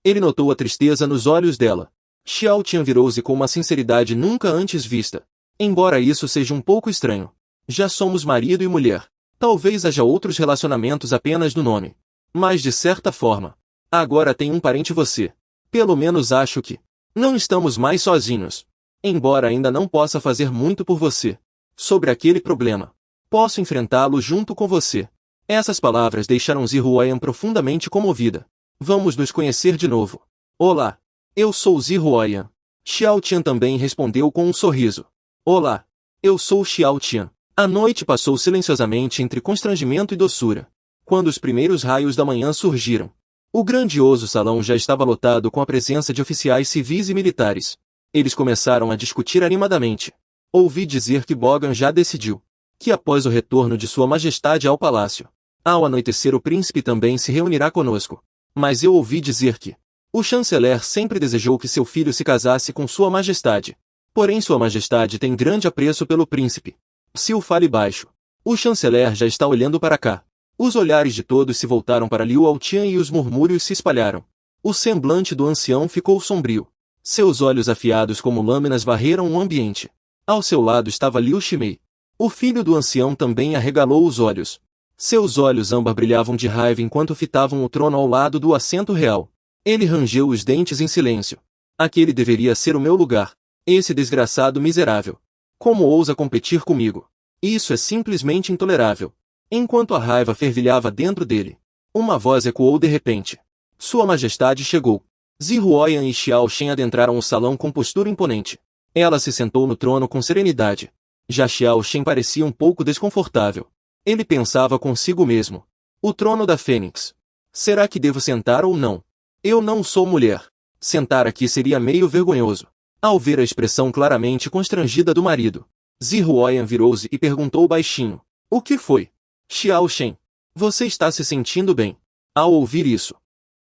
Ele notou a tristeza nos olhos dela. Xiao Tian virou-se com uma sinceridade nunca antes vista. Embora isso seja um pouco estranho. Já somos marido e mulher. Talvez haja outros relacionamentos apenas no nome. Mas de certa forma, agora tem um parente você. Pelo menos acho que não estamos mais sozinhos. Embora ainda não possa fazer muito por você. Sobre aquele problema, posso enfrentá-lo junto com você. Essas palavras deixaram Zihuoyan profundamente comovida. Vamos nos conhecer de novo. Olá. Eu sou Zihuoyan. Xiao Tian também respondeu com um sorriso. Olá. Eu sou Xiao Tian. A noite passou silenciosamente entre constrangimento e doçura. Quando os primeiros raios da manhã surgiram, o grandioso salão já estava lotado com a presença de oficiais civis e militares. Eles começaram a discutir animadamente. Ouvi dizer que Bogan já decidiu que após o retorno de Sua Majestade ao palácio, ao anoitecer o príncipe também se reunirá conosco. Mas eu ouvi dizer que o chanceler sempre desejou que seu filho se casasse com Sua Majestade. Porém Sua Majestade tem grande apreço pelo príncipe. Psiu fale baixo. O chanceler já está olhando para cá. Os olhares de todos se voltaram para Liu Altian e os murmúrios se espalharam. O semblante do ancião ficou sombrio. Seus olhos afiados como lâminas varreram o ambiente. Ao seu lado estava Liu Shimei. O filho do ancião também arregalou os olhos. Seus olhos âmbar brilhavam de raiva enquanto fitavam o trono ao lado do assento real. Ele rangeu os dentes em silêncio. Aquele deveria ser o meu lugar. Esse desgraçado miserável. Como ousa competir comigo? Isso é simplesmente intolerável. Enquanto a raiva fervilhava dentro dele, uma voz ecoou de repente. Sua Majestade chegou. Zihuoyan e Xiao Shen adentraram o salão com postura imponente. Ela se sentou no trono com serenidade. Já Xiao Shen parecia um pouco desconfortável. Ele pensava consigo mesmo. O trono da Fênix. Será que devo sentar ou não? Eu não sou mulher. Sentar aqui seria meio vergonhoso. Ao ver a expressão claramente constrangida do marido, Zihuoyan virou-se e perguntou baixinho. O que foi? Xiao Shen. Você está se sentindo bem? Ao ouvir isso,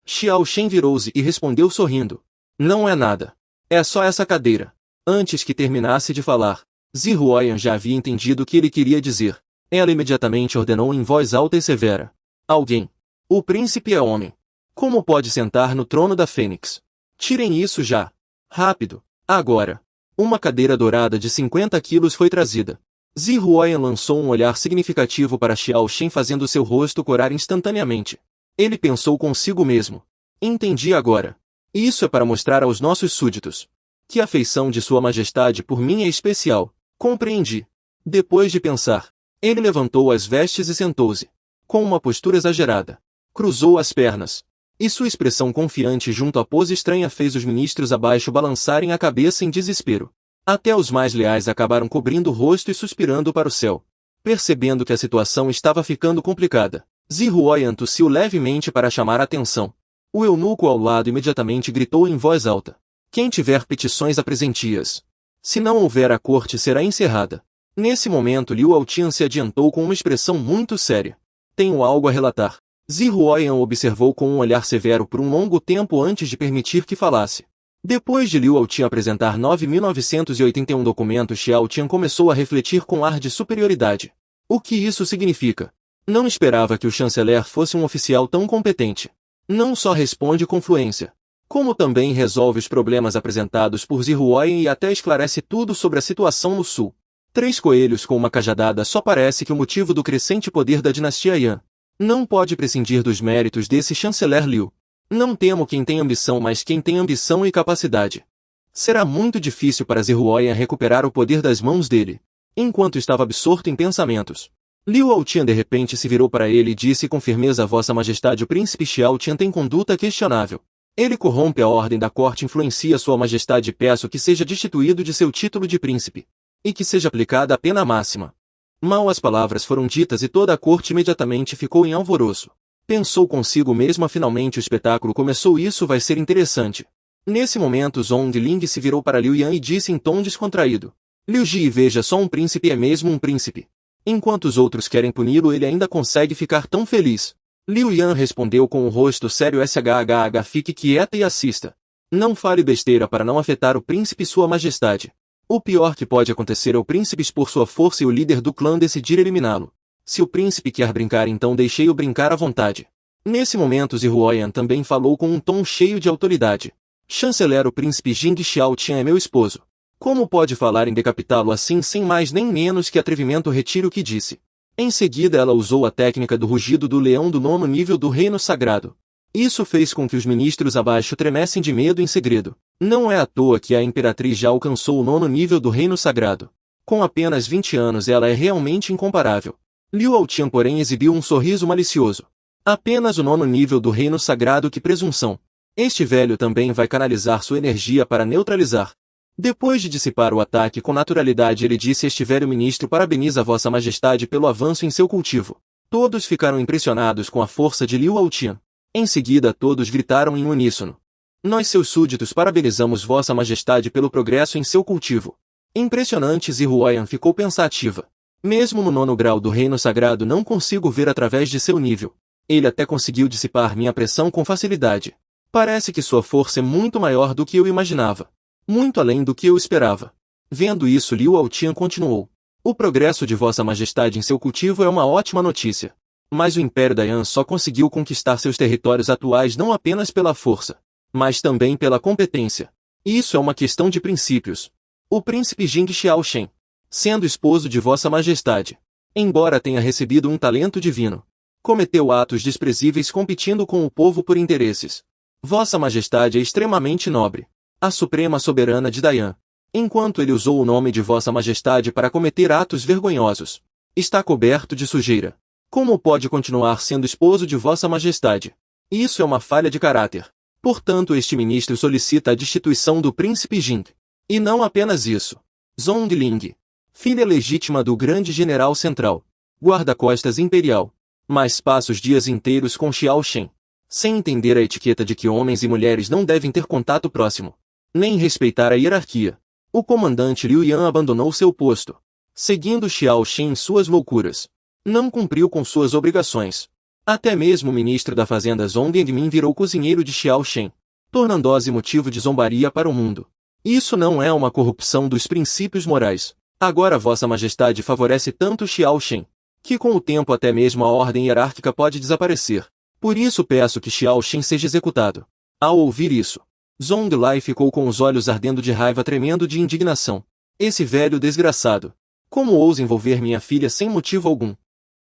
Xiao Shen virou-se e respondeu sorrindo. Não é nada. É só essa cadeira. Antes que terminasse de falar, Zihuoyan já havia entendido o que ele queria dizer. Ela imediatamente ordenou em voz alta e severa. Alguém. O príncipe é homem. Como pode sentar no trono da Fênix? Tirem isso já. Rápido. Agora. Uma cadeira dourada de 50 quilos foi trazida. Zihuoyan lançou um olhar significativo para Xiao Shen fazendo seu rosto corar instantaneamente. Ele pensou consigo mesmo. Entendi agora. Isso é para mostrar aos nossos súditos que a afeição de Sua Majestade por mim é especial. Compreendi. Depois de pensar, ele levantou as vestes e sentou-se. Com uma postura exagerada. Cruzou as pernas. E sua expressão confiante junto à pose estranha fez os ministros abaixo balançarem a cabeça em desespero. Até os mais leais acabaram cobrindo o rosto e suspirando para o céu. Percebendo que a situação estava ficando complicada, Zihuoyan tossiu levemente para chamar a atenção. O eunuco ao lado imediatamente gritou em voz alta. Quem tiver petições apresente-as. Se não houver, a corte será encerrada. Nesse momento Liu Altian se adiantou com uma expressão muito séria. Tenho algo a relatar. Zihuoyan observou com um olhar severo por um longo tempo antes de permitir que falasse. Depois de Liu Altian apresentar 9.981 documentos, Xiao Tian começou a refletir com ar de superioridade. O que isso significa? Não esperava que o chanceler fosse um oficial tão competente. Não só responde com fluência, como também resolve os problemas apresentados por Zihuoyan e até esclarece tudo sobre a situação no sul. 3 coelhos com uma cajadada só parece que o motivo do crescente poder da dinastia Yan. Não pode prescindir dos méritos desse chanceler Liu. Não temo quem tem ambição, mas quem tem ambição e capacidade. Será muito difícil para Zihuoyan recuperar o poder das mãos dele. Enquanto estava absorto em pensamentos, Liu Altian de repente se virou para ele e disse com firmeza: Vossa Majestade, o príncipe Xiao Tian tem conduta questionável. Ele corrompe a ordem da corte, influencia Sua Majestade e peço que seja destituído de seu título de príncipe. E que seja aplicada a pena máxima. Mal as palavras foram ditas e toda a corte imediatamente ficou em alvoroço. Pensou consigo mesma: finalmente o espetáculo começou, isso vai ser interessante. Nesse momento Zhongling se virou para Liu Yan e disse em tom descontraído. Liu Ji, veja só, um príncipe é mesmo um príncipe. Enquanto os outros querem puni-lo, ele ainda consegue ficar tão feliz. Liu Yan respondeu com o rosto sério: SHHH, fique quieta e assista. Não fale besteira para não afetar o príncipe Sua Majestade. O pior que pode acontecer é o príncipe expor sua força e o líder do clã decidir eliminá-lo. Se o príncipe quer brincar, então deixei-o brincar à vontade. Nesse momento Zihuoyan também falou com um tom cheio de autoridade. Chanceler, o príncipe Jing Xiao Tian é meu esposo. Como pode falar em decapitá-lo assim sem mais nem menos que atrevimento? Retire o que disse. Em seguida ela usou a técnica do rugido do leão do 9º nível do reino sagrado. Isso fez com que os ministros abaixo tremessem de medo em segredo. Não é à toa que a imperatriz já alcançou o 9º nível do reino sagrado. Com apenas 20 anos ela é realmente incomparável. Liu Altian, porém, exibiu um sorriso malicioso. Apenas o 9º nível do reino sagrado, que presunção. Este velho também vai canalizar sua energia para neutralizar. Depois de dissipar o ataque com naturalidade, ele disse: Este velho ministro parabeniza Vossa Majestade pelo avanço em seu cultivo. Todos ficaram impressionados com a força de Liu Altian. Em seguida todos gritaram em uníssono. Nós seus súditos parabenizamos Vossa Majestade pelo progresso em seu cultivo. Impressionantes. E Huayan ficou pensativa. Mesmo no 9º grau do reino sagrado não consigo ver através de seu nível. Ele até conseguiu dissipar minha pressão com facilidade. Parece que sua força é muito maior do que eu imaginava. Muito além do que eu esperava. Vendo isso, Liu Altian continuou. O progresso de Vossa Majestade em seu cultivo é uma ótima notícia. Mas o Império Dayan só conseguiu conquistar seus territórios atuais não apenas pela força, mas também pela competência. Isso é uma questão de princípios. O príncipe Jing Xiaoshen, sendo esposo de Vossa Majestade, embora tenha recebido um talento divino, cometeu atos desprezíveis competindo com o povo por interesses. Vossa Majestade é extremamente nobre, a suprema soberana de Dayan. Enquanto ele usou o nome de Vossa Majestade para cometer atos vergonhosos, está coberto de sujeira. Como pode continuar sendo esposo de Vossa Majestade? Isso é uma falha de caráter. Portanto, este ministro solicita a destituição do príncipe Jing. E não apenas isso. Zhongling, filha legítima do grande general central, guarda-costas imperial, mas passa os dias inteiros com Xiaoshen, sem entender a etiqueta de que homens e mulheres não devem ter contato próximo, nem respeitar a hierarquia. O comandante Liu Yan abandonou seu posto, seguindo Xiaoshen em suas loucuras. Não cumpriu com suas obrigações. Até mesmo o ministro da Fazenda Zhong Yangmin virou cozinheiro de Xiaoshen, tornando-se motivo de zombaria para o mundo. Isso não é uma corrupção dos princípios morais. Agora Vossa Majestade favorece tanto Xiaoshen, que com o tempo até mesmo a ordem hierárquica pode desaparecer. Por isso peço que Xiaoshen seja executado. Ao ouvir isso, Zhonglai ficou com os olhos ardendo de raiva, tremendo de indignação. Esse velho desgraçado. Como ousa envolver minha filha sem motivo algum?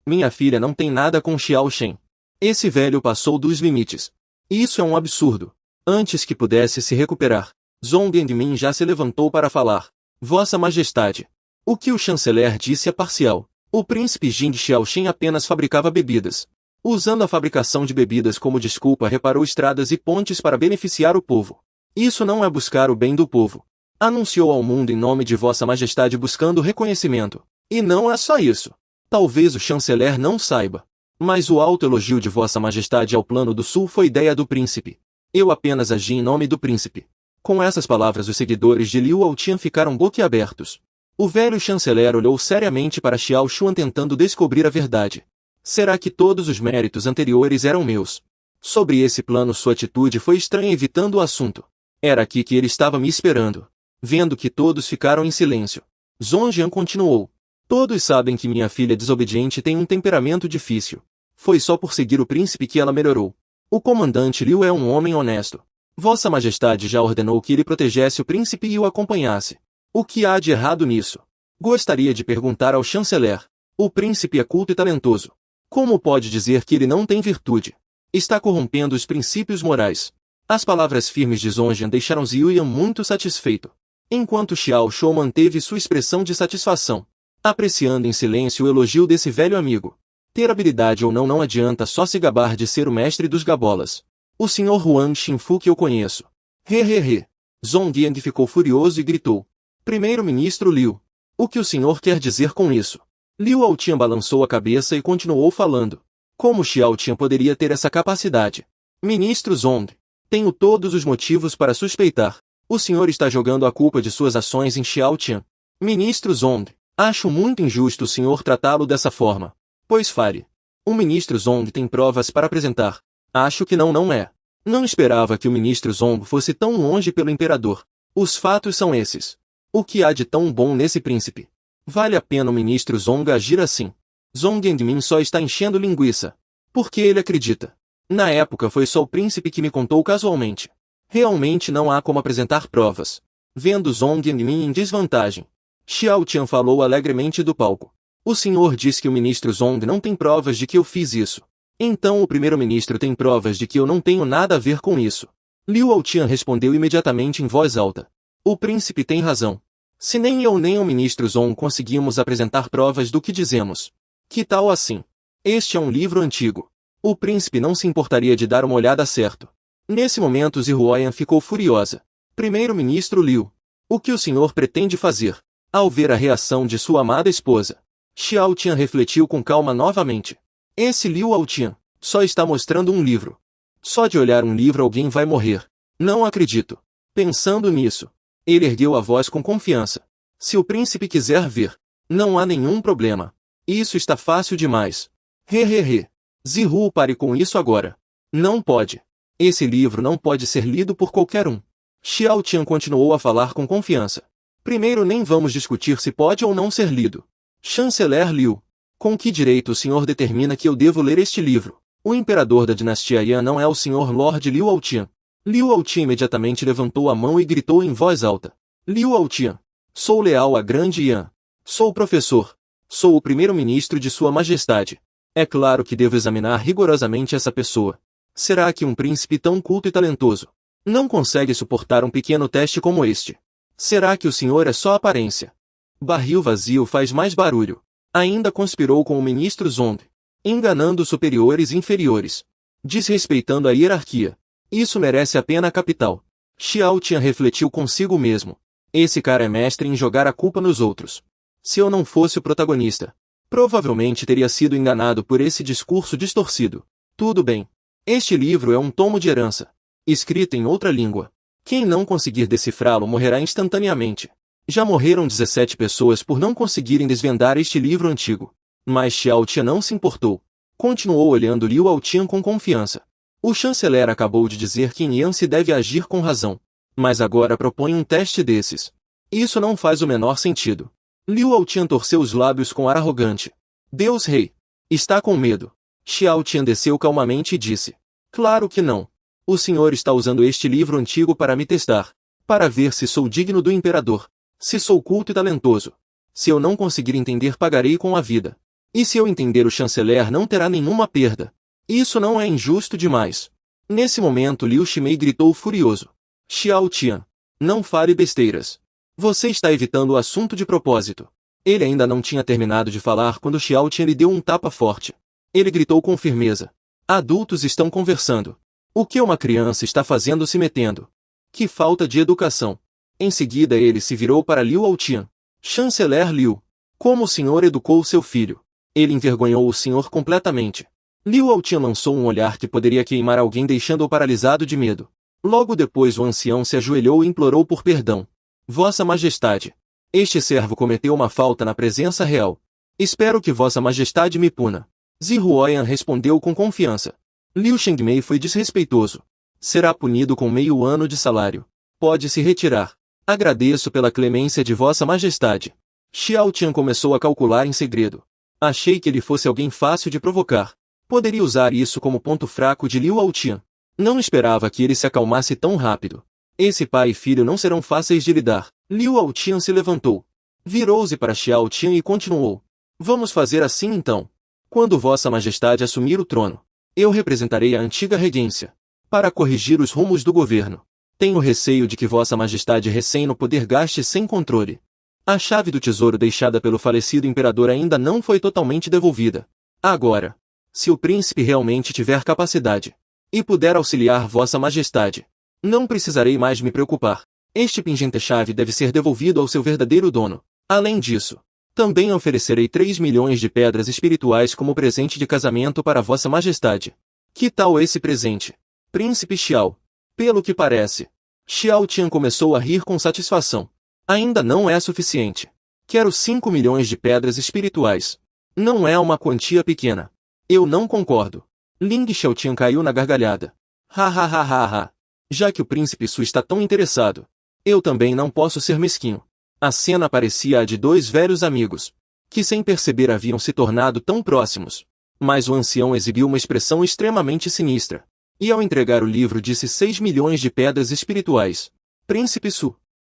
Minha filha não tem nada com Xiaoshen. Esse velho passou dos limites. Isso é um absurdo. Antes que pudesse se recuperar, Zhong Yangmin já se levantou para falar. Vossa Majestade. O que o chanceler disse é parcial. O príncipe Jing Xiaoshen apenas fabricava bebidas. Usando a fabricação de bebidas como desculpa, reparou estradas e pontes para beneficiar o povo. Isso não é buscar o bem do povo. Anunciou ao mundo em nome de Vossa Majestade buscando reconhecimento. E não é só isso. Talvez o chanceler não saiba, mas o alto elogio de Vossa Majestade ao Plano do Sul foi ideia do príncipe. Eu apenas agi em nome do príncipe. Com essas palavras os seguidores de Liu Altian ficaram boquiabertos. O velho chanceler olhou seriamente para Xiao Xuan tentando descobrir a verdade. Será que todos os méritos anteriores eram meus? Sobre esse plano sua atitude foi estranha, evitando o assunto. Era aqui que ele estava me esperando. Vendo que todos ficaram em silêncio, Zhongjian continuou. Todos sabem que minha filha desobediente tem um temperamento difícil. Foi só por seguir o príncipe que ela melhorou. O comandante Liu é um homem honesto. Vossa Majestade já ordenou que ele protegesse o príncipe e o acompanhasse. O que há de errado nisso? Gostaria de perguntar ao chanceler. O príncipe é culto e talentoso. Como pode dizer que ele não tem virtude? Está corrompendo os princípios morais. As palavras firmes de Zhongjian deixaram Ziuyan muito satisfeito. Enquanto Xiao Shou manteve sua expressão de satisfação, apreciando em silêncio o elogio desse velho amigo. Ter habilidade ou não adianta, só se gabar de ser o mestre dos gabolas. O Sr. Huang Xinfu que eu conheço. He. Zhongyang ficou furioso e gritou. Primeiro-ministro Liu. O que o senhor quer dizer com isso? Liu Altian balançou a cabeça e continuou falando. Como Xiao Tian poderia ter essa capacidade? Ministro Zhong. Tenho todos os motivos para suspeitar. O senhor está jogando a culpa de suas ações em Xiao Tian. Ministro Zhong. Acho muito injusto o senhor tratá-lo dessa forma. Pois fale. O ministro Zhong tem provas para apresentar. Acho que não é. Não esperava que o ministro Zhong fosse tão longe pelo imperador. Os fatos são esses. O que há de tão bom nesse príncipe? Vale a pena o ministro Zhong agir assim? Zhong Yangmin só está enchendo linguiça. Porque ele acredita. Na época foi só o príncipe que me contou casualmente. Realmente não há como apresentar provas. Vendo Zhong Yangmin em desvantagem, Xiao Tian falou alegremente do palco. O senhor diz que o ministro Zhong não tem provas de que eu fiz isso. Então o primeiro-ministro tem provas de que eu não tenho nada a ver com isso. Liu Altian respondeu imediatamente em voz alta. O príncipe tem razão. Se nem eu nem o ministro Zhong conseguimos apresentar provas do que dizemos. Que tal assim? Este é um livro antigo. O príncipe não se importaria de dar uma olhada certo. Nesse momento Zihuoyan ficou furiosa. Primeiro-ministro Liu. O que o senhor pretende fazer? Ao ver a reação de sua amada esposa, Xiao Tian refletiu com calma novamente. Esse Liu Altian só está mostrando um livro. Só de olhar um livro alguém vai morrer. Não acredito. Pensando nisso, ele ergueu a voz com confiança. Se o príncipe quiser ver, não há nenhum problema. Isso está fácil demais. Hehehe. Zihu, pare com isso agora. Não pode. Esse livro não pode ser lido por qualquer um. Xiao Tian continuou a falar com confiança. Primeiro nem vamos discutir se pode ou não ser lido. Chanceler Liu. Com que direito o senhor determina que eu devo ler este livro? O imperador da dinastia Yan não é o senhor Lord Liu Altian. Liu Altian imediatamente levantou a mão e gritou em voz alta. Liu Altian. Sou leal à grande Yan. Sou professor. Sou o primeiro-ministro de Sua Majestade. É claro que devo examinar rigorosamente essa pessoa. Será que um príncipe tão culto e talentoso não consegue suportar um pequeno teste como este? Será que o senhor é só aparência? Barril vazio faz mais barulho. Ainda conspirou com o ministro Zong, enganando superiores e inferiores, desrespeitando a hierarquia. Isso merece a pena capital. Xiao Tian refletiu consigo mesmo. Esse cara é mestre em jogar a culpa nos outros. Se eu não fosse o protagonista, provavelmente teria sido enganado por esse discurso distorcido. Tudo bem. Este livro é um tomo de herança, escrito em outra língua. Quem não conseguir decifrá-lo morrerá instantaneamente. Já morreram 17 pessoas por não conseguirem desvendar este livro antigo. Mas Xiao Tian não se importou. Continuou olhando Liu Altian com confiança. O chanceler acabou de dizer que em Yan se deve agir com razão. Mas agora propõe um teste desses. Isso não faz o menor sentido. Liu Altian torceu os lábios com ar arrogante. Deus Rei. Está com medo. Xiao Tian desceu calmamente e disse. Claro que não. O senhor está usando este livro antigo para me testar. Para ver se sou digno do imperador. Se sou culto e talentoso. Se eu não conseguir entender, pagarei com a vida. E se eu entender, o chanceler não terá nenhuma perda. Isso não é injusto demais. Nesse momento Liu Shimei gritou furioso. Xiao Tian. Não fale besteiras. Você está evitando o assunto de propósito. Ele ainda não tinha terminado de falar quando Xiao Tian lhe deu um tapa forte. Ele gritou com firmeza. Adultos estão conversando. O que uma criança está fazendo se metendo? Que falta de educação. Em seguida ele se virou para Liu Altian. Chanceler Liu. Como o senhor educou seu filho? Ele envergonhou o senhor completamente. Liu Altian lançou um olhar que poderia queimar alguém, deixando-o paralisado de medo. Logo depois o ancião se ajoelhou e implorou por perdão. Vossa Majestade. Este servo cometeu uma falta na presença real. Espero que Vossa Majestade me puna. Zihuoyan respondeu com confiança. Liu Shengmei foi desrespeitoso. Será punido com meio ano de salário. Pode se retirar. Agradeço pela clemência de Vossa Majestade. Xiao Tian começou a calcular em segredo. Achei que ele fosse alguém fácil de provocar. Poderia usar isso como ponto fraco de Liu Altian. Não esperava que ele se acalmasse tão rápido. Esse pai e filho não serão fáceis de lidar. Liu Altian se levantou. Virou-se para Xiao Tian e continuou. Vamos fazer assim então. Quando Vossa Majestade assumir o trono, eu representarei a antiga regência, para corrigir os rumos do governo. Tenho receio de que Vossa Majestade recém no poder gaste sem controle. A chave do tesouro deixada pelo falecido imperador ainda não foi totalmente devolvida. Agora, se o príncipe realmente tiver capacidade e puder auxiliar Vossa Majestade, não precisarei mais me preocupar. Este pingente-chave deve ser devolvido ao seu verdadeiro dono. Além disso, também oferecerei 3 milhões de pedras espirituais como presente de casamento para Vossa Majestade. Que tal esse presente, Príncipe Xiao? Pelo que parece, Xiao Tian começou a rir com satisfação. Ainda não é suficiente. Quero 5 milhões de pedras espirituais. Não é uma quantia pequena. Eu não concordo. Ling Xiaotian caiu na gargalhada. Ha ha ha ha ha. Já que o príncipe Su está tão interessado, eu também não posso ser mesquinho. A cena parecia a de dois velhos amigos, que sem perceber haviam se tornado tão próximos. Mas o ancião exibiu uma expressão extremamente sinistra. E ao entregar o livro disse 6 milhões de pedras espirituais. Príncipe Su,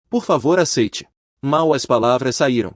por favor aceite. Mal as palavras saíram.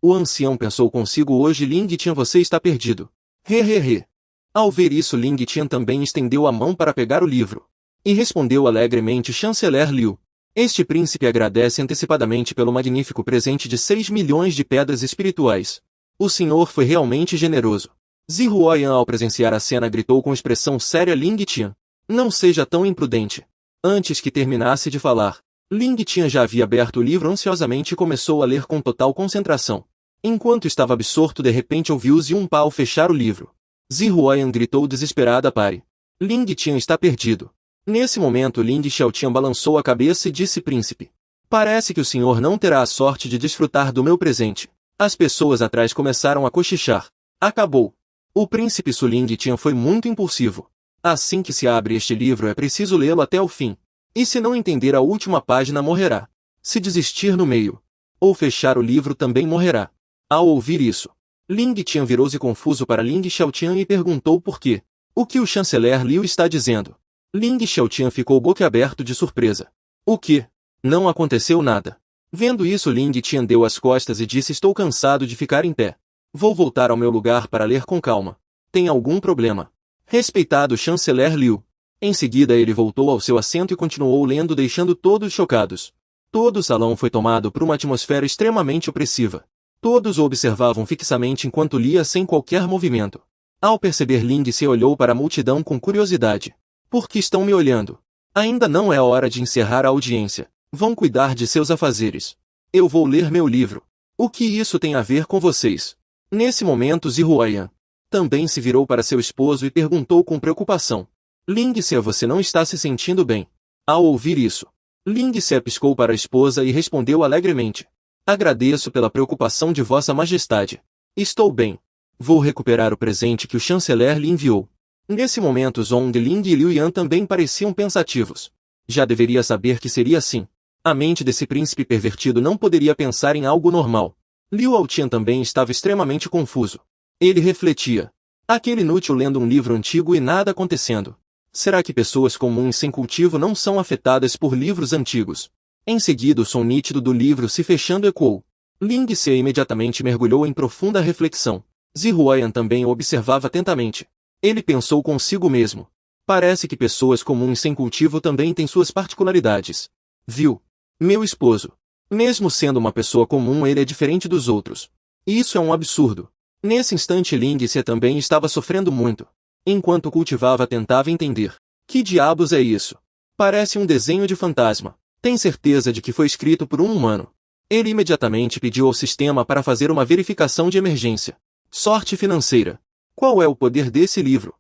O ancião pensou consigo: hoje Ling Tian, você está perdido. Hehehe. Ao ver isso, Ling Tian também estendeu a mão para pegar o livro. E respondeu alegremente: Chanceler Liu. Este príncipe agradece antecipadamente pelo magnífico presente de 6 milhões de pedras espirituais. O senhor foi realmente generoso. Zihuoyan, ao presenciar a cena, gritou com expressão séria: Ling Tian, não seja tão imprudente. Antes que terminasse de falar, Ling Tian já havia aberto o livro ansiosamente e começou a ler com total concentração. Enquanto estava absorto, de repente ouviu-se um pau fechar o livro. Zihuoyan gritou desesperada: pare. Ling Tian está perdido. Nesse momento Ling Xiaotian balançou a cabeça e disse: príncipe, parece que o senhor não terá a sorte de desfrutar do meu presente. As pessoas atrás começaram a cochichar. Acabou. O príncipe Su Ling Tian foi muito impulsivo. Assim que se abre este livro é preciso lê-lo até o fim. E se não entender a última página morrerá. Se desistir no meio, ou fechar o livro também morrerá. Ao ouvir isso, Ling Tian virou-se confuso para Ling Xiaotian e perguntou por quê. O que o chanceler Liu está dizendo? Ling Xiaotian ficou boquiaberto de surpresa. O que? Não aconteceu nada. Vendo isso Ling Tian deu as costas e disse: estou cansado de ficar em pé. Vou voltar ao meu lugar para ler com calma. Tem algum problema? Respeitado chanceler Liu. Em seguida ele voltou ao seu assento e continuou lendo, deixando todos chocados. Todo o salão foi tomado por uma atmosfera extremamente opressiva. Todos o observavam fixamente enquanto lia sem qualquer movimento. Ao perceber Ling se olhou para a multidão com curiosidade. Por que estão me olhando? Ainda não é a hora de encerrar a audiência. Vão cuidar de seus afazeres. Eu vou ler meu livro. O que isso tem a ver com vocês? Nesse momento Zihuayan também se virou para seu esposo e perguntou com preocupação. Ling Se, você não está se sentindo bem? Ao ouvir isso, Ling Se piscou para a esposa e respondeu alegremente. Agradeço pela preocupação de Vossa Majestade. Estou bem. Vou recuperar o presente que o chanceler lhe enviou. Nesse momento Zhong Ling e Liu Yan também pareciam pensativos. Já deveria saber que seria assim. A mente desse príncipe pervertido não poderia pensar em algo normal. Liu Altian também estava extremamente confuso. Ele refletia. Aquele inútil lendo um livro antigo e nada acontecendo. Será que pessoas comuns sem cultivo não são afetadas por livros antigos? Em seguida o som nítido do livro se fechando ecoou. Ling Se imediatamente mergulhou em profunda reflexão. Zihuayan também o observava atentamente. Ele pensou consigo mesmo. Parece que pessoas comuns sem cultivo também têm suas particularidades. Viu? Meu esposo. Mesmo sendo uma pessoa comum, ele é diferente dos outros. Isso é um absurdo. Nesse instante Ling Se também estava sofrendo muito. Enquanto cultivava tentava entender. Que diabos é isso? Parece um desenho de fantasma. Tem certeza de que foi escrito por um humano? Ele imediatamente pediu ao sistema para fazer uma verificação de emergência. Sorte financeira. Qual é o poder desse livro?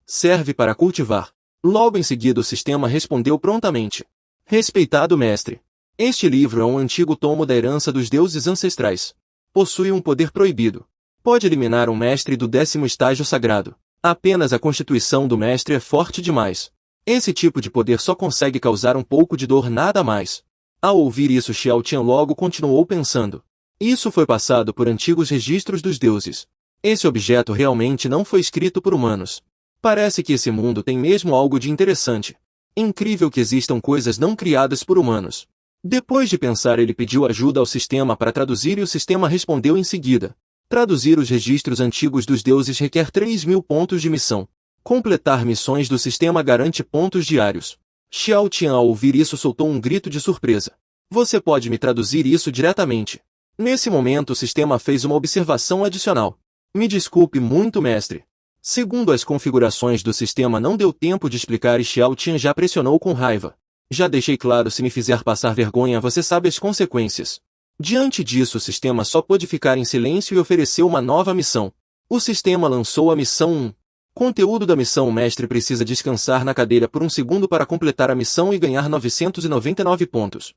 Serve para cultivar. Logo em seguida o sistema respondeu prontamente. Respeitado mestre. Este livro é um antigo tomo da herança dos deuses ancestrais. Possui um poder proibido. Pode eliminar um mestre do 10º estágio sagrado. Apenas a constituição do mestre é forte demais. Esse tipo de poder só consegue causar um pouco de dor, nada mais. Ao ouvir isso Xiao Tian logo continuou pensando. Isso foi passado por antigos registros dos deuses. Esse objeto realmente não foi escrito por humanos. Parece que esse mundo tem mesmo algo de interessante. Incrível que existam coisas não criadas por humanos. Depois de pensar ele pediu ajuda ao sistema para traduzir e o sistema respondeu em seguida. Traduzir os registros antigos dos deuses requer 3.000 pontos de missão. Completar missões do sistema garante pontos diários. Xiao Tian ao ouvir isso soltou um grito de surpresa. Você pode me traduzir isso diretamente? Nesse momento o sistema fez uma observação adicional. Me desculpe muito, mestre. Segundo as configurações do sistema não deu tempo de explicar e Xiao Tian já pressionou com raiva. Já deixei claro, se me fizer passar vergonha você sabe as consequências. Diante disso o sistema só pôde ficar em silêncio e ofereceu uma nova missão. O sistema lançou a missão 1. Conteúdo da missão: o mestre precisa descansar na cadeira por um segundo para completar a missão e ganhar 999 pontos.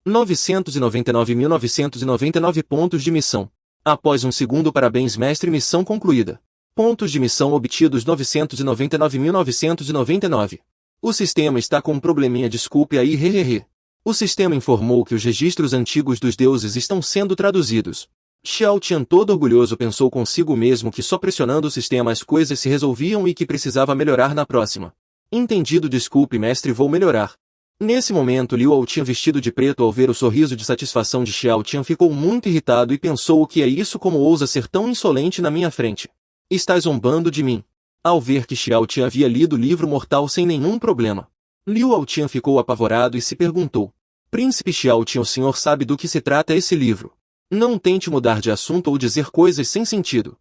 999.999 pontos de missão. Após um segundo, parabéns mestre, missão concluída. Pontos de missão obtidos 999.999. O sistema está com um probleminha, desculpe aí, hehehe. O sistema informou que os registros antigos dos deuses estão sendo traduzidos. Xiao Tian, todo orgulhoso, pensou consigo mesmo que só pressionando o sistema as coisas se resolviam e que precisava melhorar na próxima. Entendido, desculpe mestre, vou melhorar. Nesse momento Liu Altian, vestido de preto, ao ver o sorriso de satisfação de Xiao Tian, ficou muito irritado e pensou: o que é isso? Como ousa ser tão insolente na minha frente? Está zombando de mim? Ao ver que Xiao Tian havia lido o livro mortal sem nenhum problema, Liu Altian ficou apavorado e se perguntou: Príncipe Xiao Tian, o senhor sabe do que se trata esse livro? Não tente mudar de assunto ou dizer coisas sem sentido.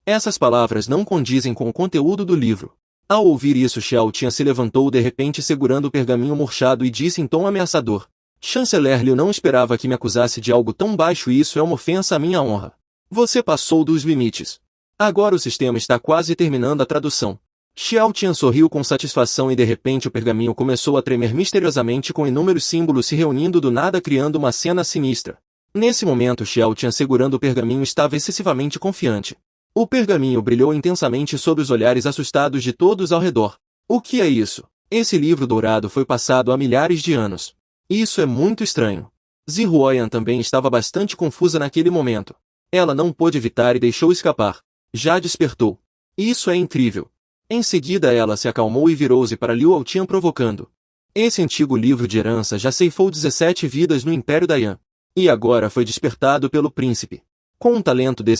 Essas palavras não condizem com o conteúdo do livro. Ao ouvir isso Xiao Tian se levantou de repente segurando o pergaminho murchado e disse em tom ameaçador: Chanceler Liu, não esperava que me acusasse de algo tão baixo e isso é uma ofensa à minha honra. Você passou dos limites. Agora o sistema está quase terminando a tradução. Xiao Tian sorriu com satisfação e de repente o pergaminho começou a tremer misteriosamente com inúmeros símbolos se reunindo do nada criando uma cena sinistra. Nesse momento Xiao Tian segurando o pergaminho estava excessivamente confiante. O pergaminho brilhou intensamente sob os olhares assustados de todos ao redor. O que é isso? Esse livro dourado foi passado há milhares de anos. Isso é muito estranho. Zihuoyan também estava bastante confusa naquele momento. Ela não pôde evitar e deixou escapar. Já despertou. Isso é incrível. Em seguida ela se acalmou e virou-se para Liu Altian provocando. Esse antigo livro de herança já ceifou 17 vidas no Império da Yan. E agora foi despertado pelo príncipe. Com um talento desse